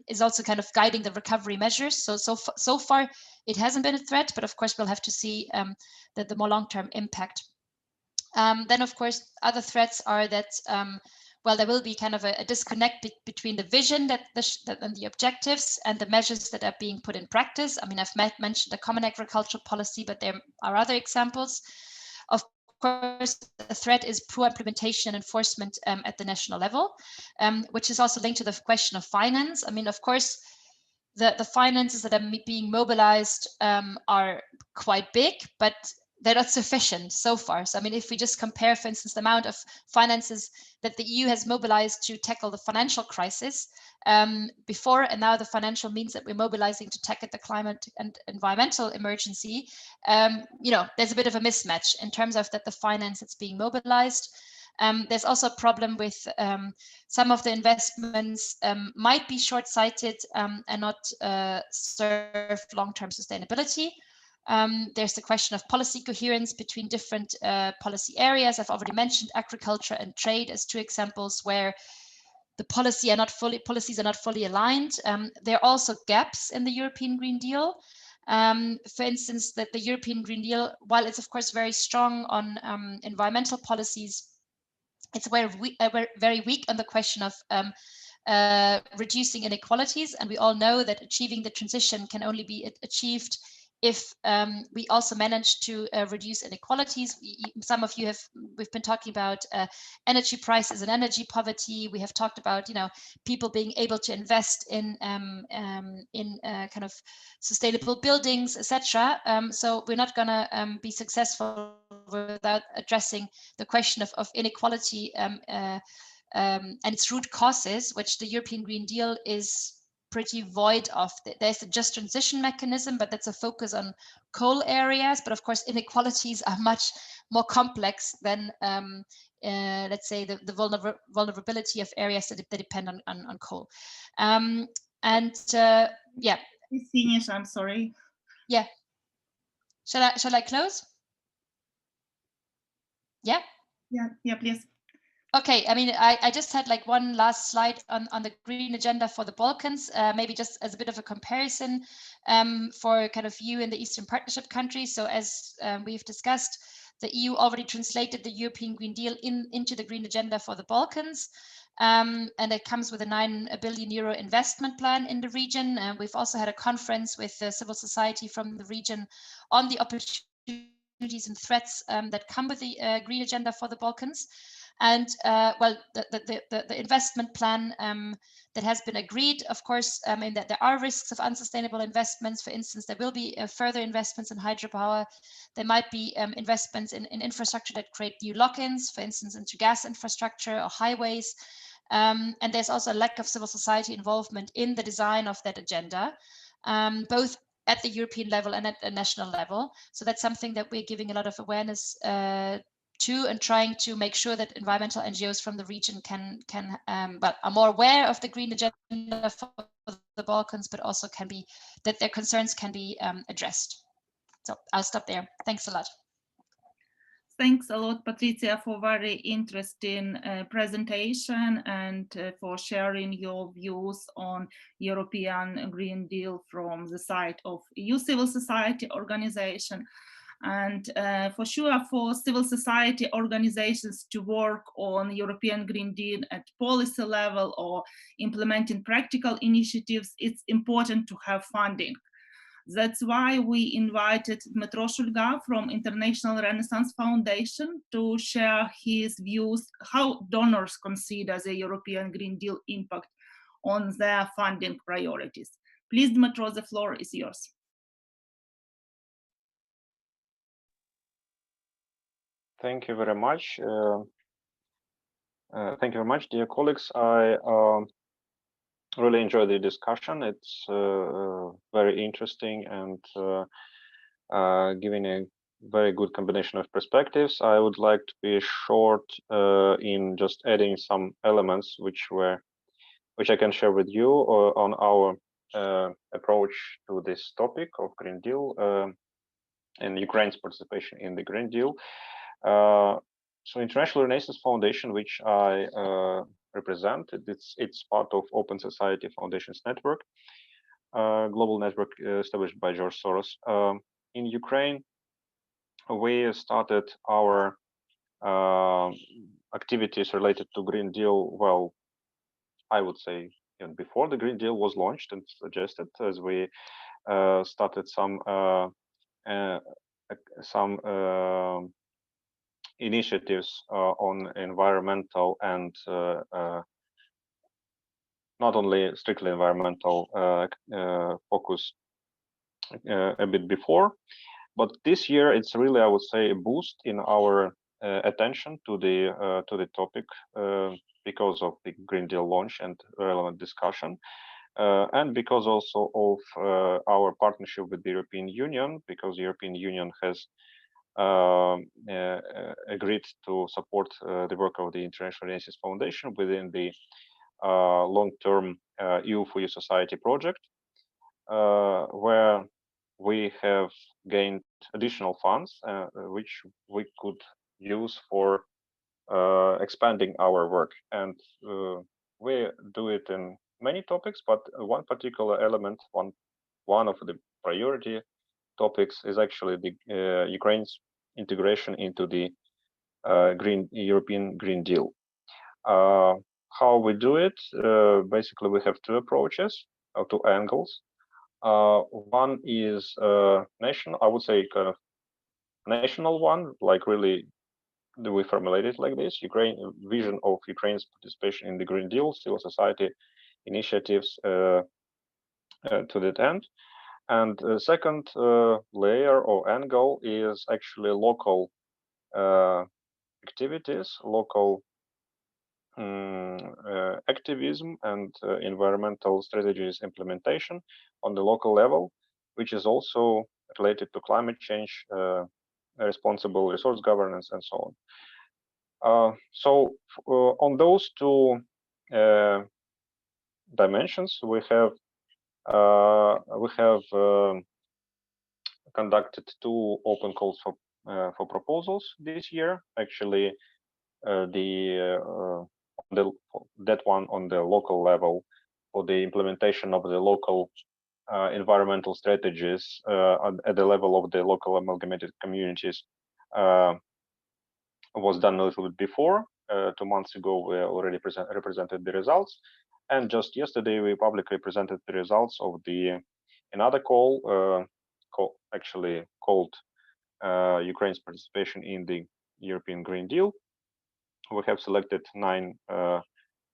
is also kind of guiding the recovery measures. So far, it hasn't been a threat, but of course, we'll have to see the more long-term impact. Then, of course, other threats are that, well, there will be kind of a disconnect between the vision and the objectives and the measures that are being put in practice. I mean, I've mentioned the common agricultural policy, but there are other examples. Of course, the threat is poor implementation and enforcement at the national level, which is also linked to the question of finance. I mean, of course, the finances that are being mobilized are quite big, but they're not sufficient so far. So, I mean, if we just compare, for instance, the amount of finances that the EU has mobilized to tackle the financial crisis before, and now the financial means that we're mobilizing to tackle the climate and environmental emergency, you know, there's a bit of a mismatch in terms of that the finance that's being mobilized. There's also a problem with some of the investments might be short-sighted and not serve long-term sustainability. There's the question of policy coherence between different policy areas. I've already mentioned agriculture and trade as two examples where the policies are not fully aligned. There are also gaps in the European Green Deal. For instance, that the European Green Deal, while it's of course very strong on environmental policies, it's very weak on the question of reducing inequalities. And we all know that achieving the transition can only be achieved if we also manage to reduce inequalities. Some of you we've been talking about energy prices and energy poverty. We have talked about, you know, people being able to invest in kind of sustainable buildings, etc. So we're not gonna be successful without addressing the question of inequality and its root causes, which the European Green Deal is pretty void of. There's a just transition mechanism, but that's a focus on coal areas. But of course, inequalities are much more complex than, let's say, the vulnerability of areas that depend on coal. Yeah. Please finish, I'm sorry. Yeah. Shall I close? Yeah. Yeah, please. Okay, I mean, I just had like one last slide on the green agenda for the Balkans, maybe just as a bit of a comparison for kind of you in the Eastern Partnership countries. So as we've discussed, the EU already translated the European Green Deal into the green agenda for the Balkans. And it comes with a €9 billion investment plan in the region. We've also had a conference with civil society from the region on the opportunities and threats that come with the green agenda for the Balkans. And well, the investment plan that has been agreed, of course, I mean that there are risks of unsustainable investments. For instance, there will be further investments in hydropower. There might be investments in infrastructure that create new lock-ins, for instance, into gas infrastructure or highways. And there's also a lack of civil society involvement in the design of that agenda, both at the European level and at the national level. So that's something that we're giving a lot of awareness to, and trying to make sure that environmental NGOs from the region but are more aware of the green agenda for the Balkans, but also that their concerns can be addressed. So I'll stop there. Thanks a lot. Thanks a lot, Patricia, for very interesting presentation and for sharing your views on European Green Deal from the side of EU civil society organization. And for sure, for civil society organizations to work on European Green Deal at policy level or implementing practical initiatives, it's important to have funding. That's why we invited Dmytro Shulga from International Renaissance Foundation to share his views how donors consider the European Green Deal impact on their funding priorities. Please, Dmytro, the floor is yours. Thank you very much. Thank you very much, dear colleagues. I really enjoyed the discussion. It's very interesting and giving a very good combination of perspectives. I would like to be short in just adding some elements which I can share with you on our approach to this topic of Green Deal and Ukraine's participation in the Green Deal. So International Renaissance Foundation, which I represent, it's part of Open Society Foundations Network, global network established by George Soros. In Ukraine, we started our activities related to Green Deal, well, I would say even before the Green Deal was launched and suggested, as we started some initiatives on environmental and not only strictly environmental focus a bit before, but this year it's really, I would say, a boost in our attention to the topic because of the Green Deal launch and relevant discussion, and because also of our partnership with the European Union, because the European Union has agreed to support the work of the International Renaissance Foundation within the long-term EU for EU Society project, where we have gained additional funds which we could use for expanding our work. And we do it in many topics, but one particular element, one of the priority topics is actually the Ukraine's integration into the European Green Deal. How we do it? Basically, we have two approaches, two angles. One is national, I would say, kind of national one, like really, we formulate it like this: vision of Ukraine's participation in the Green Deal, civil society initiatives to that end. And the second layer or angle is actually local activities, local activism and environmental strategies implementation on the local level, which is also related to climate change, responsible resource governance, and so on. So on those two dimensions, we have conducted two open calls for proposals this year. Actually, that one on the local level for the implementation of the local environmental strategies at the level of the local amalgamated communities was done a little bit before. 2 months ago, we already represented the results. And just yesterday, we publicly presented the results of another call, actually called Ukraine's participation in the European Green Deal, we have selected 9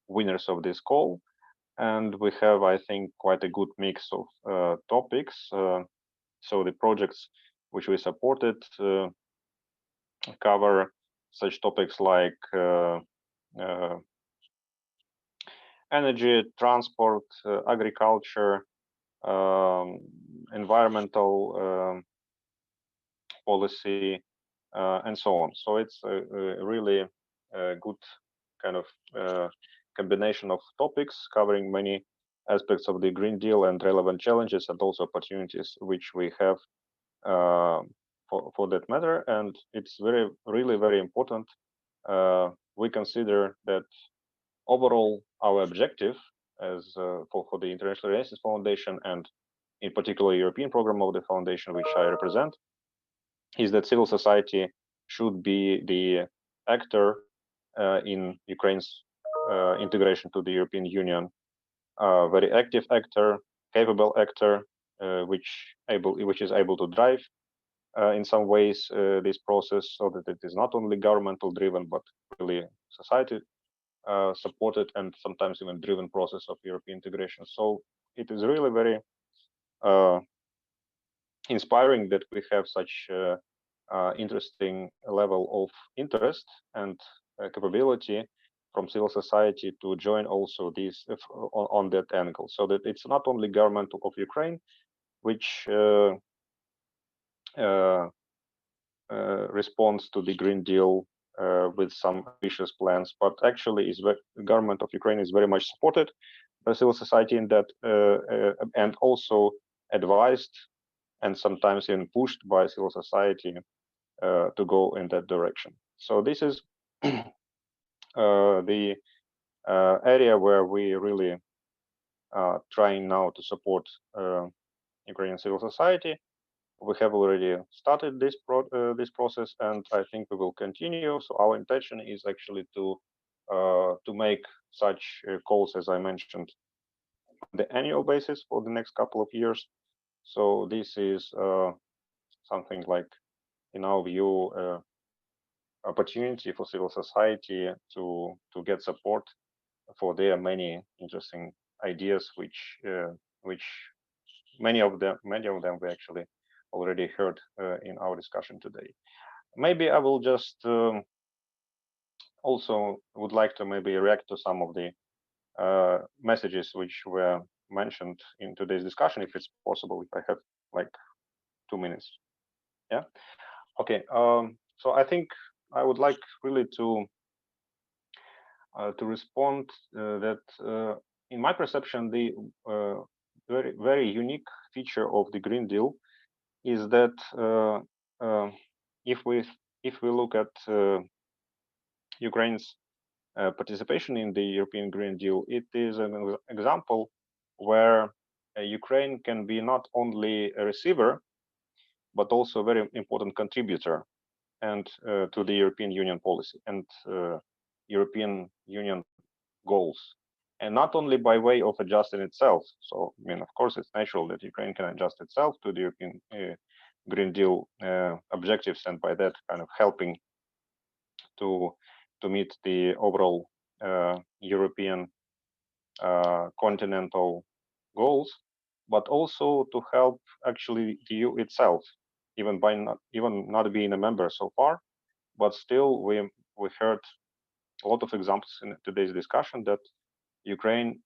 winners of this call, and we have, I think, quite a good mix of topics. So the projects which we supported cover such topics like energy, transport, agriculture, environmental policy, and so on. So it's a really good kind of combination of topics covering many aspects of the Green Deal and relevant challenges and also opportunities which we have for that matter. And it's really very important. We consider that overall our objective as for the International Renaissance Foundation, and in particular European program of the foundation which I represent, is that civil society should be the actor in Ukraine's integration to the European Union, very active actor, capable actor, which is able to drive in some ways this process, so that it is not only governmental driven but really society supported and sometimes even driven process of European integration. So it is really very inspiring that we have such interesting level of interest and capability from civil society to join also this on that angle, so that it's not only government of Ukraine which responds to the Green Deal with some ambitious plans, but actually the government of Ukraine is very much supported by civil society in that, and also advised and sometimes even pushed by civil society to go in that direction. So this is the area where we really trying now to support Ukrainian civil society. We have already started this process, and I think we will continue. So our intention is actually to make such calls, as I mentioned, on the annual basis for the next couple of years. So this is something like, in our view, opportunity for civil society to get support for their many interesting ideas, which many of them we actually already heard in our discussion today. Maybe I will just also would like to maybe react to some of the messages which were mentioned in today's discussion, if it's possible, if I have like 2 minutes. Yeah. Okay. So I think I would like really to respond that in my perception, the very unique feature of the Green Deal is that if we look at Ukraine's participation in the European Green Deal, it is an example where Ukraine can be not only a receiver, but also a very important contributor and to the European Union policy and European Union goals. And not only by way of adjusting itself. So, I mean, of course, it's natural that Ukraine can adjust itself to the European Green Deal objectives, and by that kind of helping to meet the overall European continental goals, but also to help actually the EU itself, even not being a member so far. But still, we heard a lot of examples in today's discussion that Ukraine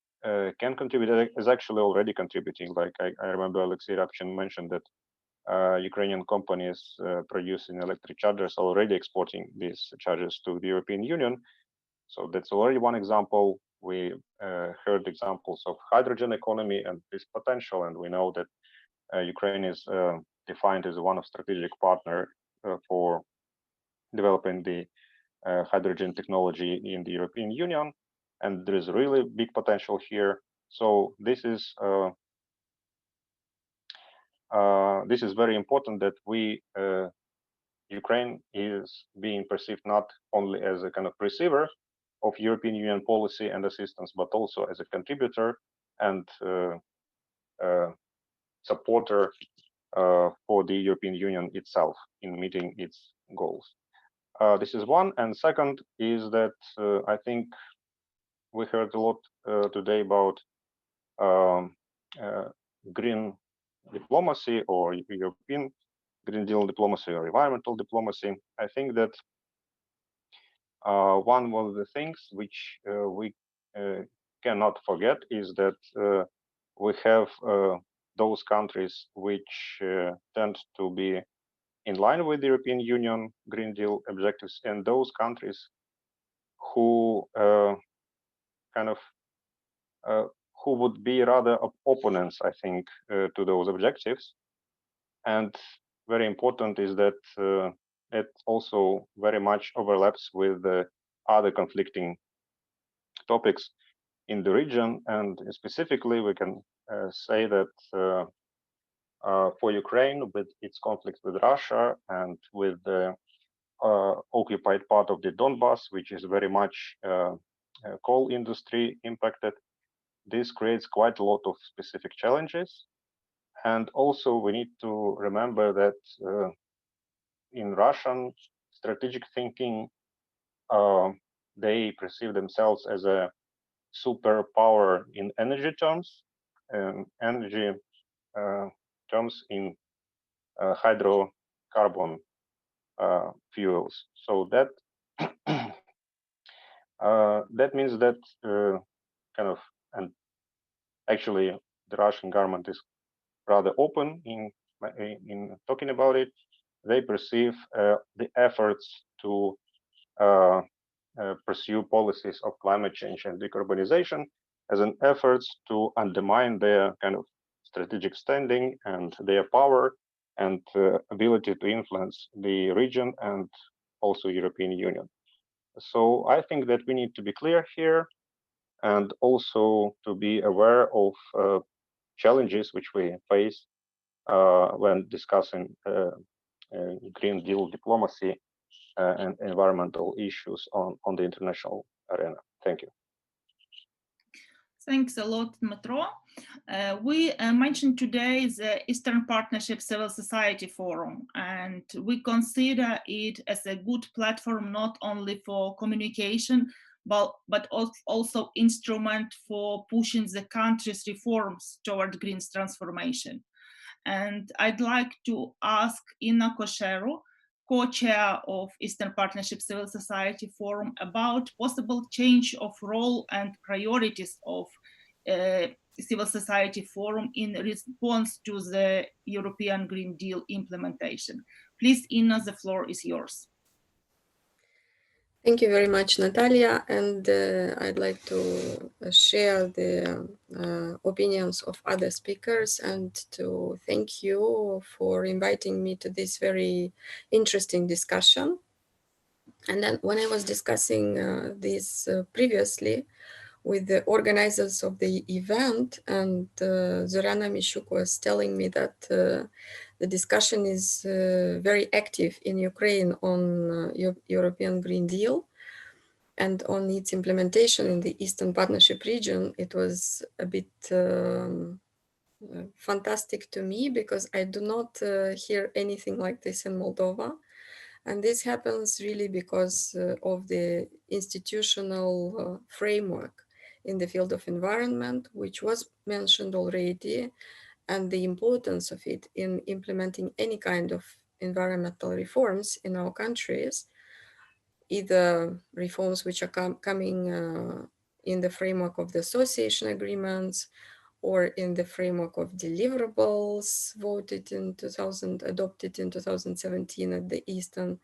can contribute, is actually already contributing. Like I remember Alexei Rapchin mentioned that Ukrainian companies producing electric chargers are already exporting these chargers to the European Union. So that's already one example. We heard examples of hydrogen economy and this potential, and we know that Ukraine is defined as one of strategic partner for developing the hydrogen technology in the European Union, and there is really big potential here. So this is very important that Ukraine is being perceived not only as a kind of receiver of European Union policy and assistance, but also as a contributor and supporter for the European Union itself in meeting its goals. This is one. And second is that I think we heard a lot today about green diplomacy or European Green Deal diplomacy or environmental diplomacy. I think that one of the things which we cannot forget is that we have those countries which tend to be in line with the European Union Green Deal objectives, and those countries who who would be rather opponents, I think, to those objectives. And very important is that it also very much overlaps with the other conflicting topics in the region. And specifically, we can say that for Ukraine, with its conflict with Russia and with the occupied part of the Donbass, which is very much coal industry impacted, this creates quite a lot of specific challenges. And also we need to remember that in Russian strategic thinking, they perceive themselves as a superpower in energy terms, and energy terms in hydrocarbon fuels. So that that means that and actually the Russian government is rather open in talking about it. They perceive the efforts to pursue policies of climate change and decarbonization as an effort to undermine their strategic standing and their power and ability to influence the region and also European Union. So I think that we need to be clear here and also to be aware of challenges which we face when discussing Green Deal diplomacy and environmental issues on the international arena. Thank you. Thanks a lot, Dmytro. We mentioned today the Eastern Partnership Civil Society Forum, and we consider it as a good platform not only for communication, but also instrument for pushing the country's reforms toward green transformation. And I'd like to ask Inna Koshero, co-chair of Eastern Partnership Civil Society Forum, about possible change of role and priorities of Civil Society Forum in response to the European Green Deal implementation. Please, Inna, the floor is yours. Thank you very much, Natalia, and I'd like to share the opinions of other speakers and to thank you for inviting me to this very interesting discussion. And then when I was discussing this previously with the organizers of the event, and Zorana Mishuk was telling me that the discussion is very active in Ukraine on European Green Deal and on its implementation in the Eastern Partnership region. It was a bit fantastic to me because I do not hear anything like this in Moldova. And this happens really because of the institutional framework in the field of environment, which was mentioned already, and the importance of it in implementing any kind of environmental reforms in our countries, either reforms which are coming in the framework of the association agreements or in the framework of deliverables adopted in 2017 at the Eastern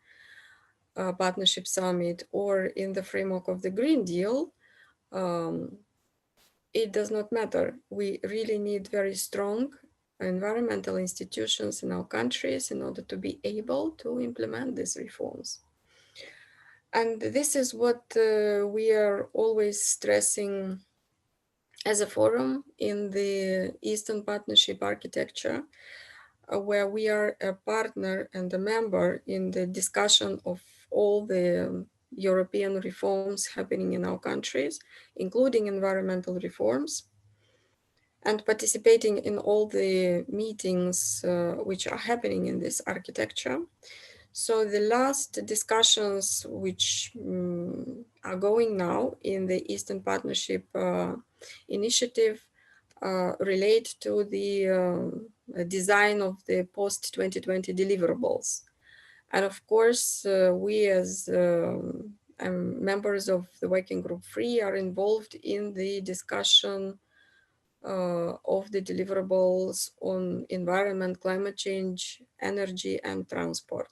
Partnership Summit, or in the framework of the Green Deal. It does not matter. We really need very strong environmental institutions in our countries in order to be able to implement these reforms. And this is what we are always stressing as a forum in the Eastern Partnership architecture, where we are a partner and a member in the discussion of all the European reforms happening in our countries, including environmental reforms, and participating in all the meetings which are happening in this architecture. So the last discussions which are going now in the Eastern Partnership initiative relate to the design of the post-2020 deliverables. And of course, we as members of the Working Group 3 are involved in the discussion of the deliverables on environment, climate change, energy, and transport.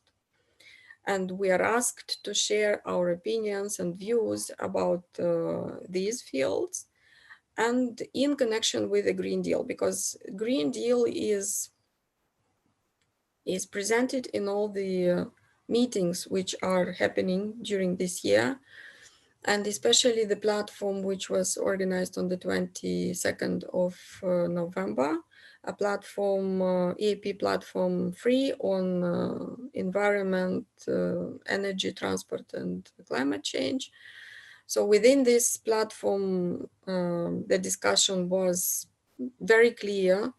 And we are asked to share our opinions and views about these fields and in connection with the Green Deal, because Green Deal is presented in all the meetings which are happening during this year, and especially the platform which was organized on the 22nd of November, a platform, EaP platform 3 on environment, energy, transport, and climate change. So within this platform, the discussion was very clear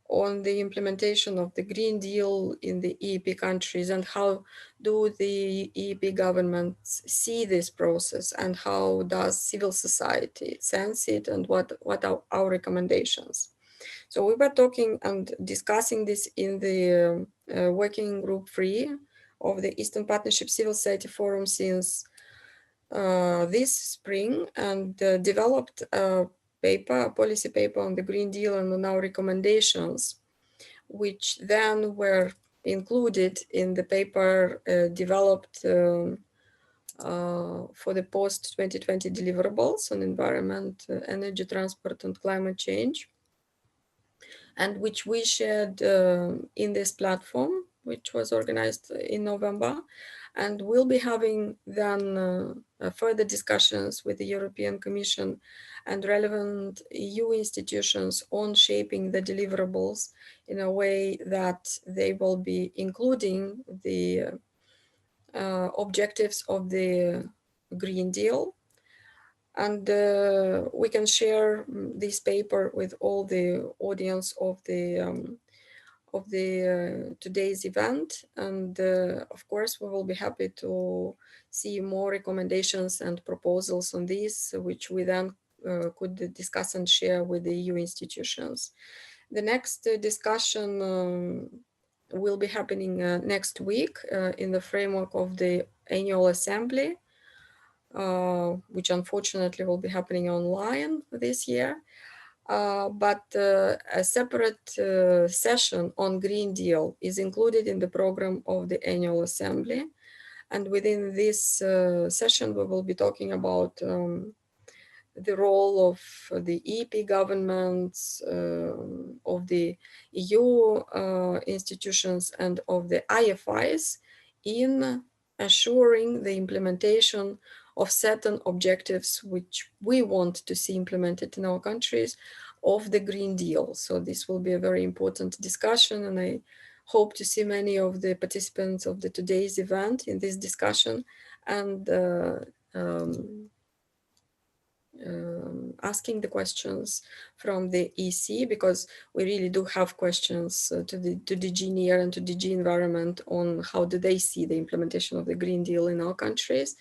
on the implementation of the Green Deal in the EaP countries and how do the EaP governments see this process and how does civil society sense it and what are our recommendations. So we were talking and discussing this in the Working Group 3 of the Eastern Partnership Civil Society Forum since this spring, and developed a policy paper on the Green Deal and on our recommendations, which then were included in the paper developed for the post-2020 deliverables on environment, energy, transport, and climate change, and which we shared in this platform, which was organized in November. And we'll be having then further discussions with the European Commission and relevant EU institutions on shaping the deliverables in a way that they will be including the objectives of the Green Deal. And we can share this paper with all the audience of the today's event, and of course we will be happy to see more recommendations and proposals on this, which we then could discuss and share with the EU institutions. The next discussion will be happening next week in the framework of the annual assembly, which unfortunately will be happening online this year. But a separate session on Green Deal is included in the program of the annual assembly. And within this session, we will be talking about the role of the EaP governments, of the EU institutions, and of the IFIs in assuring the implementation of certain objectives which we want to see implemented in our countries of the Green Deal. So this will be a very important discussion, and I hope to see many of the participants of today's event in this discussion and asking the questions from the EC, because we really do have questions to DG NEAR and to DG Environment on how do they see the implementation of the Green Deal in our countries.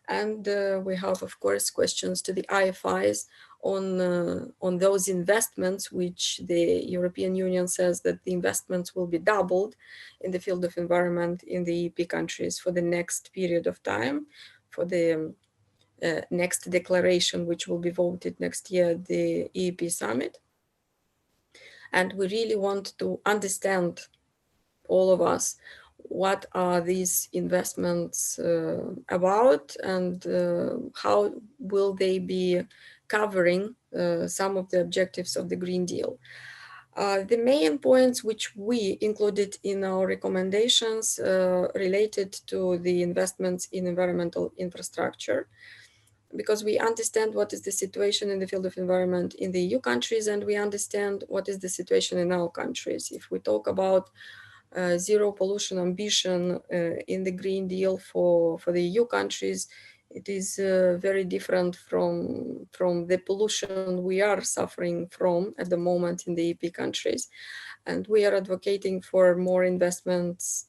And we have, of course, questions to the IFIs on those investments, which the European Union says that the investments will be doubled in the field of environment in the EaP countries for the next period of time, for the next declaration, which will be voted next year at the EaP summit. And we really want to understand, all of us, what are these investments about, and how will they be covering some of the objectives of the Green Deal. The main points which we included in our recommendations related to the investments in environmental infrastructure, because we understand what is the situation in the field of environment in the EU countries, and we understand what is the situation in our countries. If we talk about zero pollution ambition in the Green Deal for the EU countries, it is very different from the pollution we are suffering from at the moment in the EaP countries. And we are advocating for more investments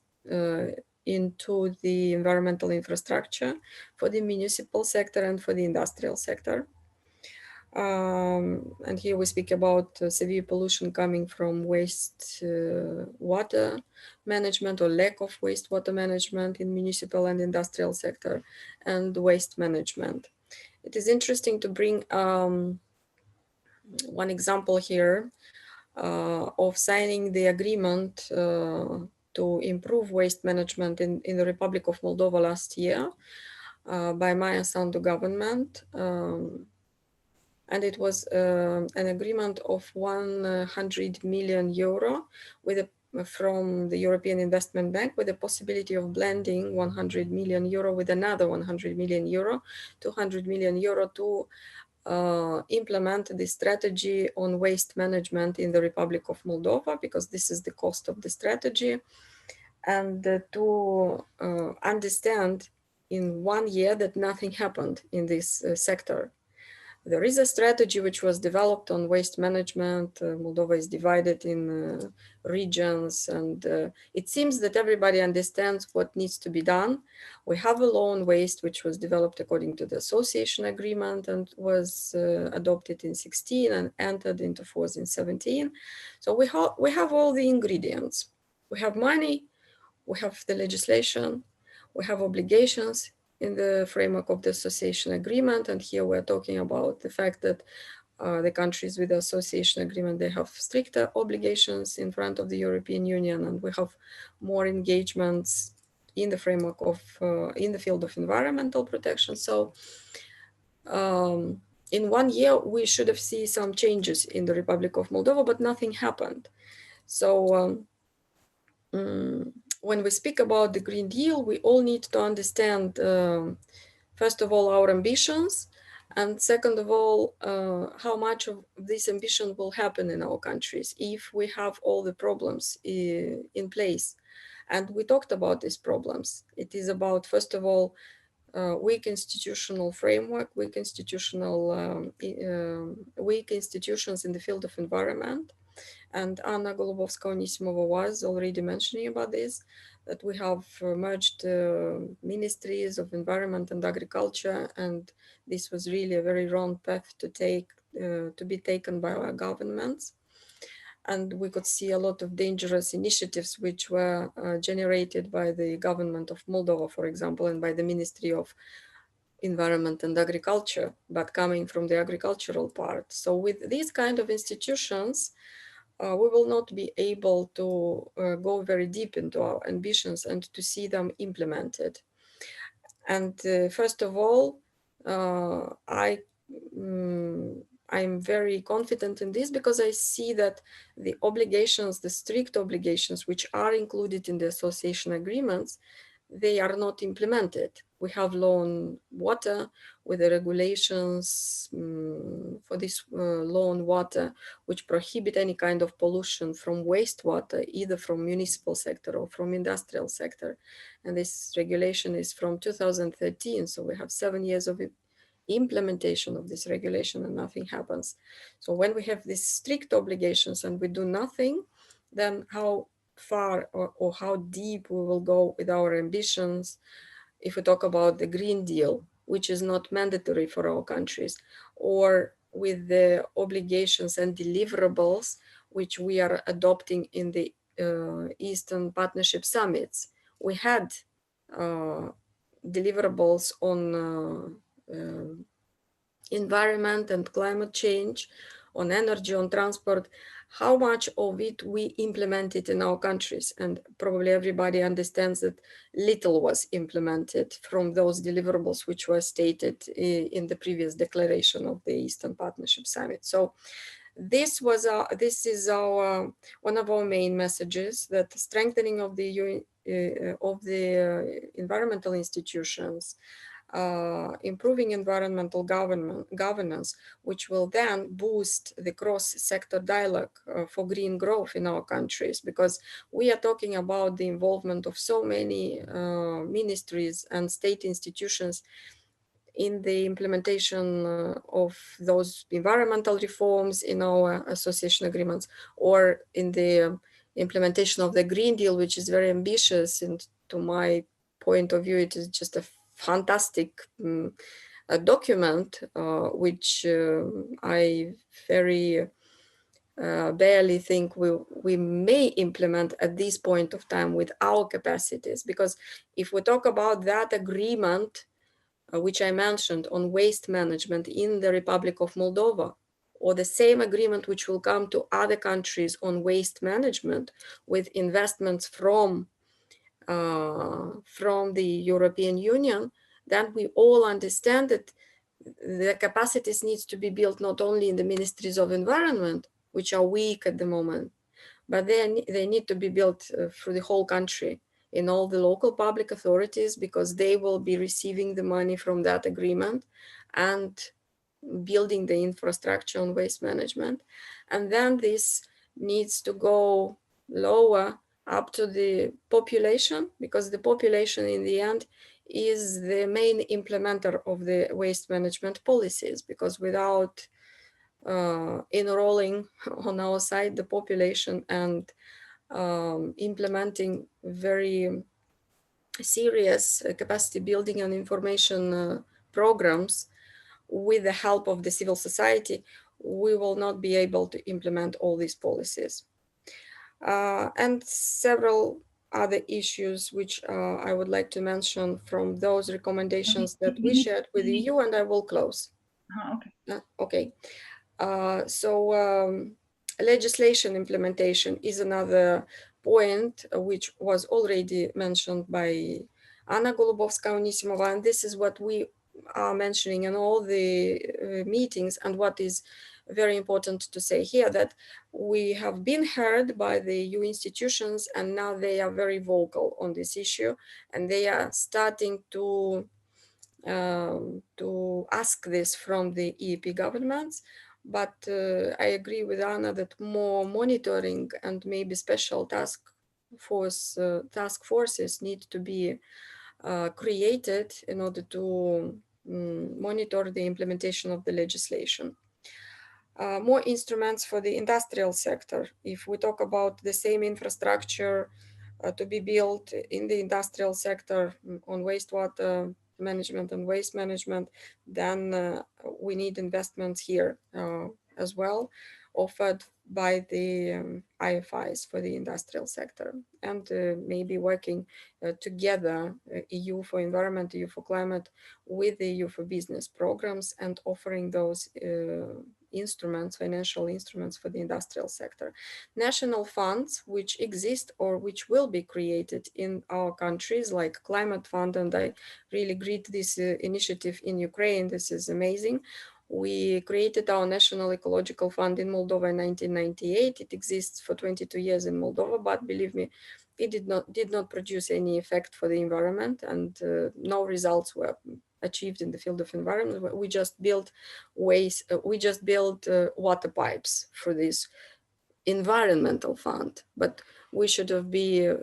into the environmental infrastructure for the municipal sector and for the industrial sector. And here we speak about severe pollution coming from waste water management or lack of wastewater management in municipal and industrial sector, and waste management. It is interesting to bring one example here of signing the agreement to improve waste management in the Republic of Moldova last year by Maia Sandu government. And it was an agreement of 100 million euro with from the European Investment Bank, with the possibility of blending 100 million euro with another 100 million euro, 200 million euro to implement the strategy on waste management in the Republic of Moldova, because this is the cost of the strategy. And to understand in 1 year that nothing happened in this sector. There is a strategy which was developed on waste management. Moldova is divided in regions, and it seems that everybody understands what needs to be done. We have a law on waste which was developed according to the association agreement and was adopted in 2016 and entered into force in 2017. So we have all the ingredients. We have money, we have the legislation, we have obligations in the framework of the association agreement. And here we're talking about the fact that the countries with the association agreement, they have stricter obligations in front of the European Union, and we have more engagements in the framework of, in the field of environmental protection. So in 1 year, we should have seen some changes in the Republic of Moldova, but nothing happened. So when we speak about the Green Deal, we all need to understand, first of all, our ambitions, and second of all, how much of this ambition will happen in our countries if we have all the problems in place. And we talked about these problems. It is about, first of all, weak institutional framework, weak institutions in the field of environment. And Anna Golubovska-Onisimova was already mentioning about this, that we have merged ministries of environment and agriculture, and this was really a very wrong path to take, to be taken by our governments. And we could see a lot of dangerous initiatives which were generated by the government of Moldova, for example, and by the Ministry of Environment and Agriculture, but coming from the agricultural part. So with these kind of institutions, we will not be able to go very deep into our ambitions and to see them implemented. And first of all, I'm very confident in this because I see that the obligations, the strict obligations which are included in the association agreements, they are not implemented. We have law on water with the regulations for this law on water, which prohibit any kind of pollution from wastewater, either from municipal sector or from industrial sector. And this regulation is from 2013. So we have 7 years of implementation of this regulation and nothing happens. So when we have these strict obligations and we do nothing, then how far or how deep we will go with our ambitions if we talk about the Green Deal, which is not mandatory for our countries, or with the obligations and deliverables which we are adopting in the Eastern Partnership summits. We had deliverables on environment and climate change, on energy, on transport. How much of it we implemented in our countries? And probably everybody understands that little was implemented from those deliverables which were stated in the previous declaration of the Eastern Partnership Summit. So this is our one of our main messages, that strengthening of the environmental institutions, improving environmental governance, which will then boost the cross-sector dialogue for green growth in our countries, because we are talking about the involvement of so many ministries and state institutions in the implementation of those environmental reforms in our association agreements, or in the implementation of the Green Deal, which is very ambitious in to my point of view, it is just a fantastic document, which I very barely think we may implement at this point of time with our capacities. Because if we talk about that agreement, which I mentioned on waste management in the Republic of Moldova, or the same agreement which will come to other countries on waste management with investments from the European Union, then we all understand that the capacities needs to be built not only in the ministries of environment, which are weak at the moment, but they need to be built through the whole country in all the local public authorities, because they will be receiving the money from that agreement and building the infrastructure on waste management. And then this needs to go lower up to the population, because the population in the end is the main implementer of the waste management policies, because without enrolling on our side the population and implementing very serious capacity building and information programs with the help of the civil society, we will not be able to implement all these policies. And several other issues which I would like to mention from those recommendations that we shared with the EU, and I will close. Okay. So legislation implementation is another point which was already mentioned by Anna Golubovska-Onisimova, and this is what we are mentioning in all the meetings, and what is very important to say here, that we have been heard by the EU institutions, and now they are very vocal on this issue, and they are starting to ask this from the EaP governments. But I agree with Anna that more monitoring and maybe special task forces need to be created in order to monitor the implementation of the legislation. More instruments for the industrial sector. If we talk about the same infrastructure to be built in the industrial sector on wastewater management and waste management, then we need investments here as well, offered by the IFIs for the industrial sector, and maybe working together, EU for environment, EU for climate, with the EU for business programs, and offering those instruments, financial instruments for the industrial sector. National funds which exist or which will be created in our countries, like Climate Fund, and I really greet this initiative in Ukraine. This is amazing. We created our National Ecological Fund in Moldova in 1998. It exists for 22 years in Moldova, but believe me, it did not produce any effect for the environment, and no results were achieved in the field of environment. We just built water pipes for this environmental fund, but we should have been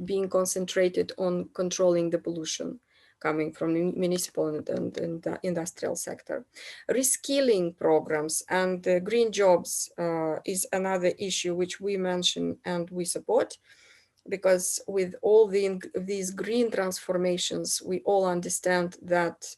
being concentrated on controlling the pollution coming from the municipal and the industrial sector. Reskilling programs and green jobs is another issue which we mention and we support, because with all these green transformations, we all understand that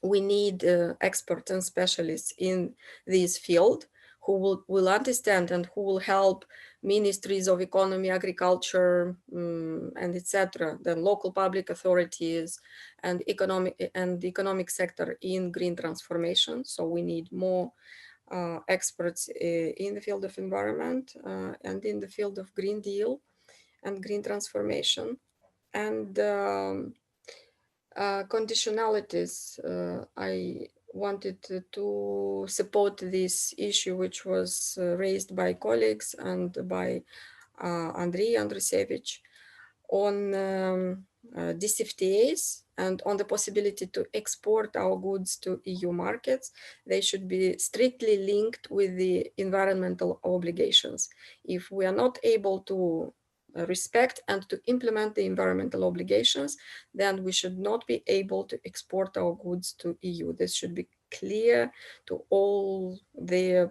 we need experts and specialists in this field who will understand and who will help ministries of economy, agriculture, and etc., the local public authorities and economic sector in green transformation. So we need more experts in the field of environment and in the field of Green Deal and green transformation. And conditionalities, I wanted to support this issue which was raised by colleagues and by Andrei Andrusevich on DCFTAs and on the possibility to export our goods to EU markets. They should be strictly linked with the environmental obligations. If we are not able to respect and to implement the environmental obligations, then we should not be able to export our goods to EU. This should be clear to all the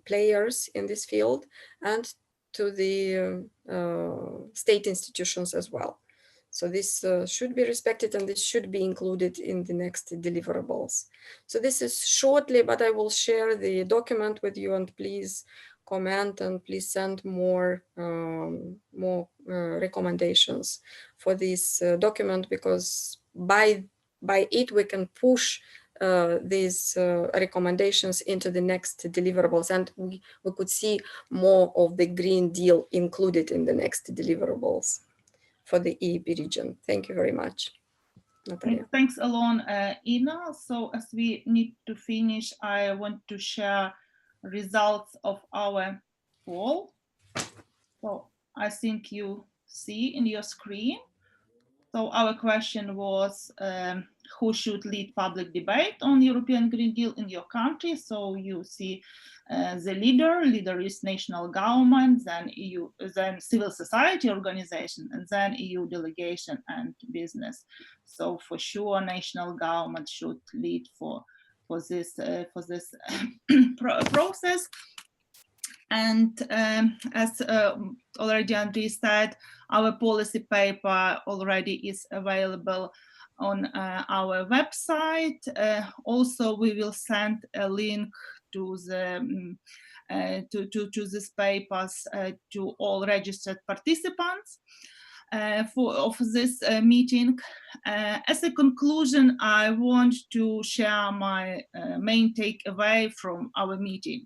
players in this field, and to the state institutions as well. So this should be respected, and this should be included in the next deliverables. So this is shortly, but I will share the document with you, and please comment and please send more recommendations for this document, because by it we can push these recommendations into the next deliverables, and we could see more of the Green Deal included in the next deliverables for the EaP region. Thank you very much, Natalia. Thanks a lot, Ina. So as we need to finish, I want to share results of our poll. So I think you see in your screen. So our question was, who should lead public debate on European Green Deal in your country? So you see the leader is national government, then EU, then civil society organization, and then EU delegation and business. So for sure, national government should lead for this process. And as already Andrei said, our policy paper already is available on our website. Also, we will send a link to the to these papers to all registered participants of this meeting. As a conclusion, I want to share my main takeaway from our meeting.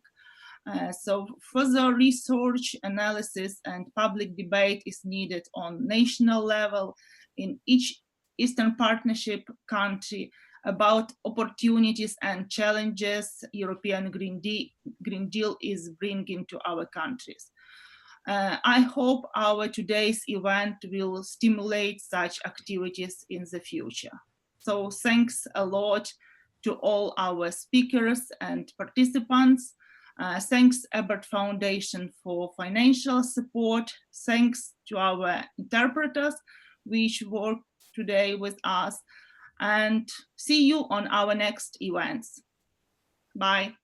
So further research, analysis, and public debate is needed on national level in each Eastern Partnership country about opportunities and challenges European Green Deal is bringing to our countries. I hope our today's event will stimulate such activities in the future. So thanks a lot to all our speakers and participants. Thanks Ebert Foundation for financial support. Thanks to our interpreters, which work today with us. And see you on our next events. Bye.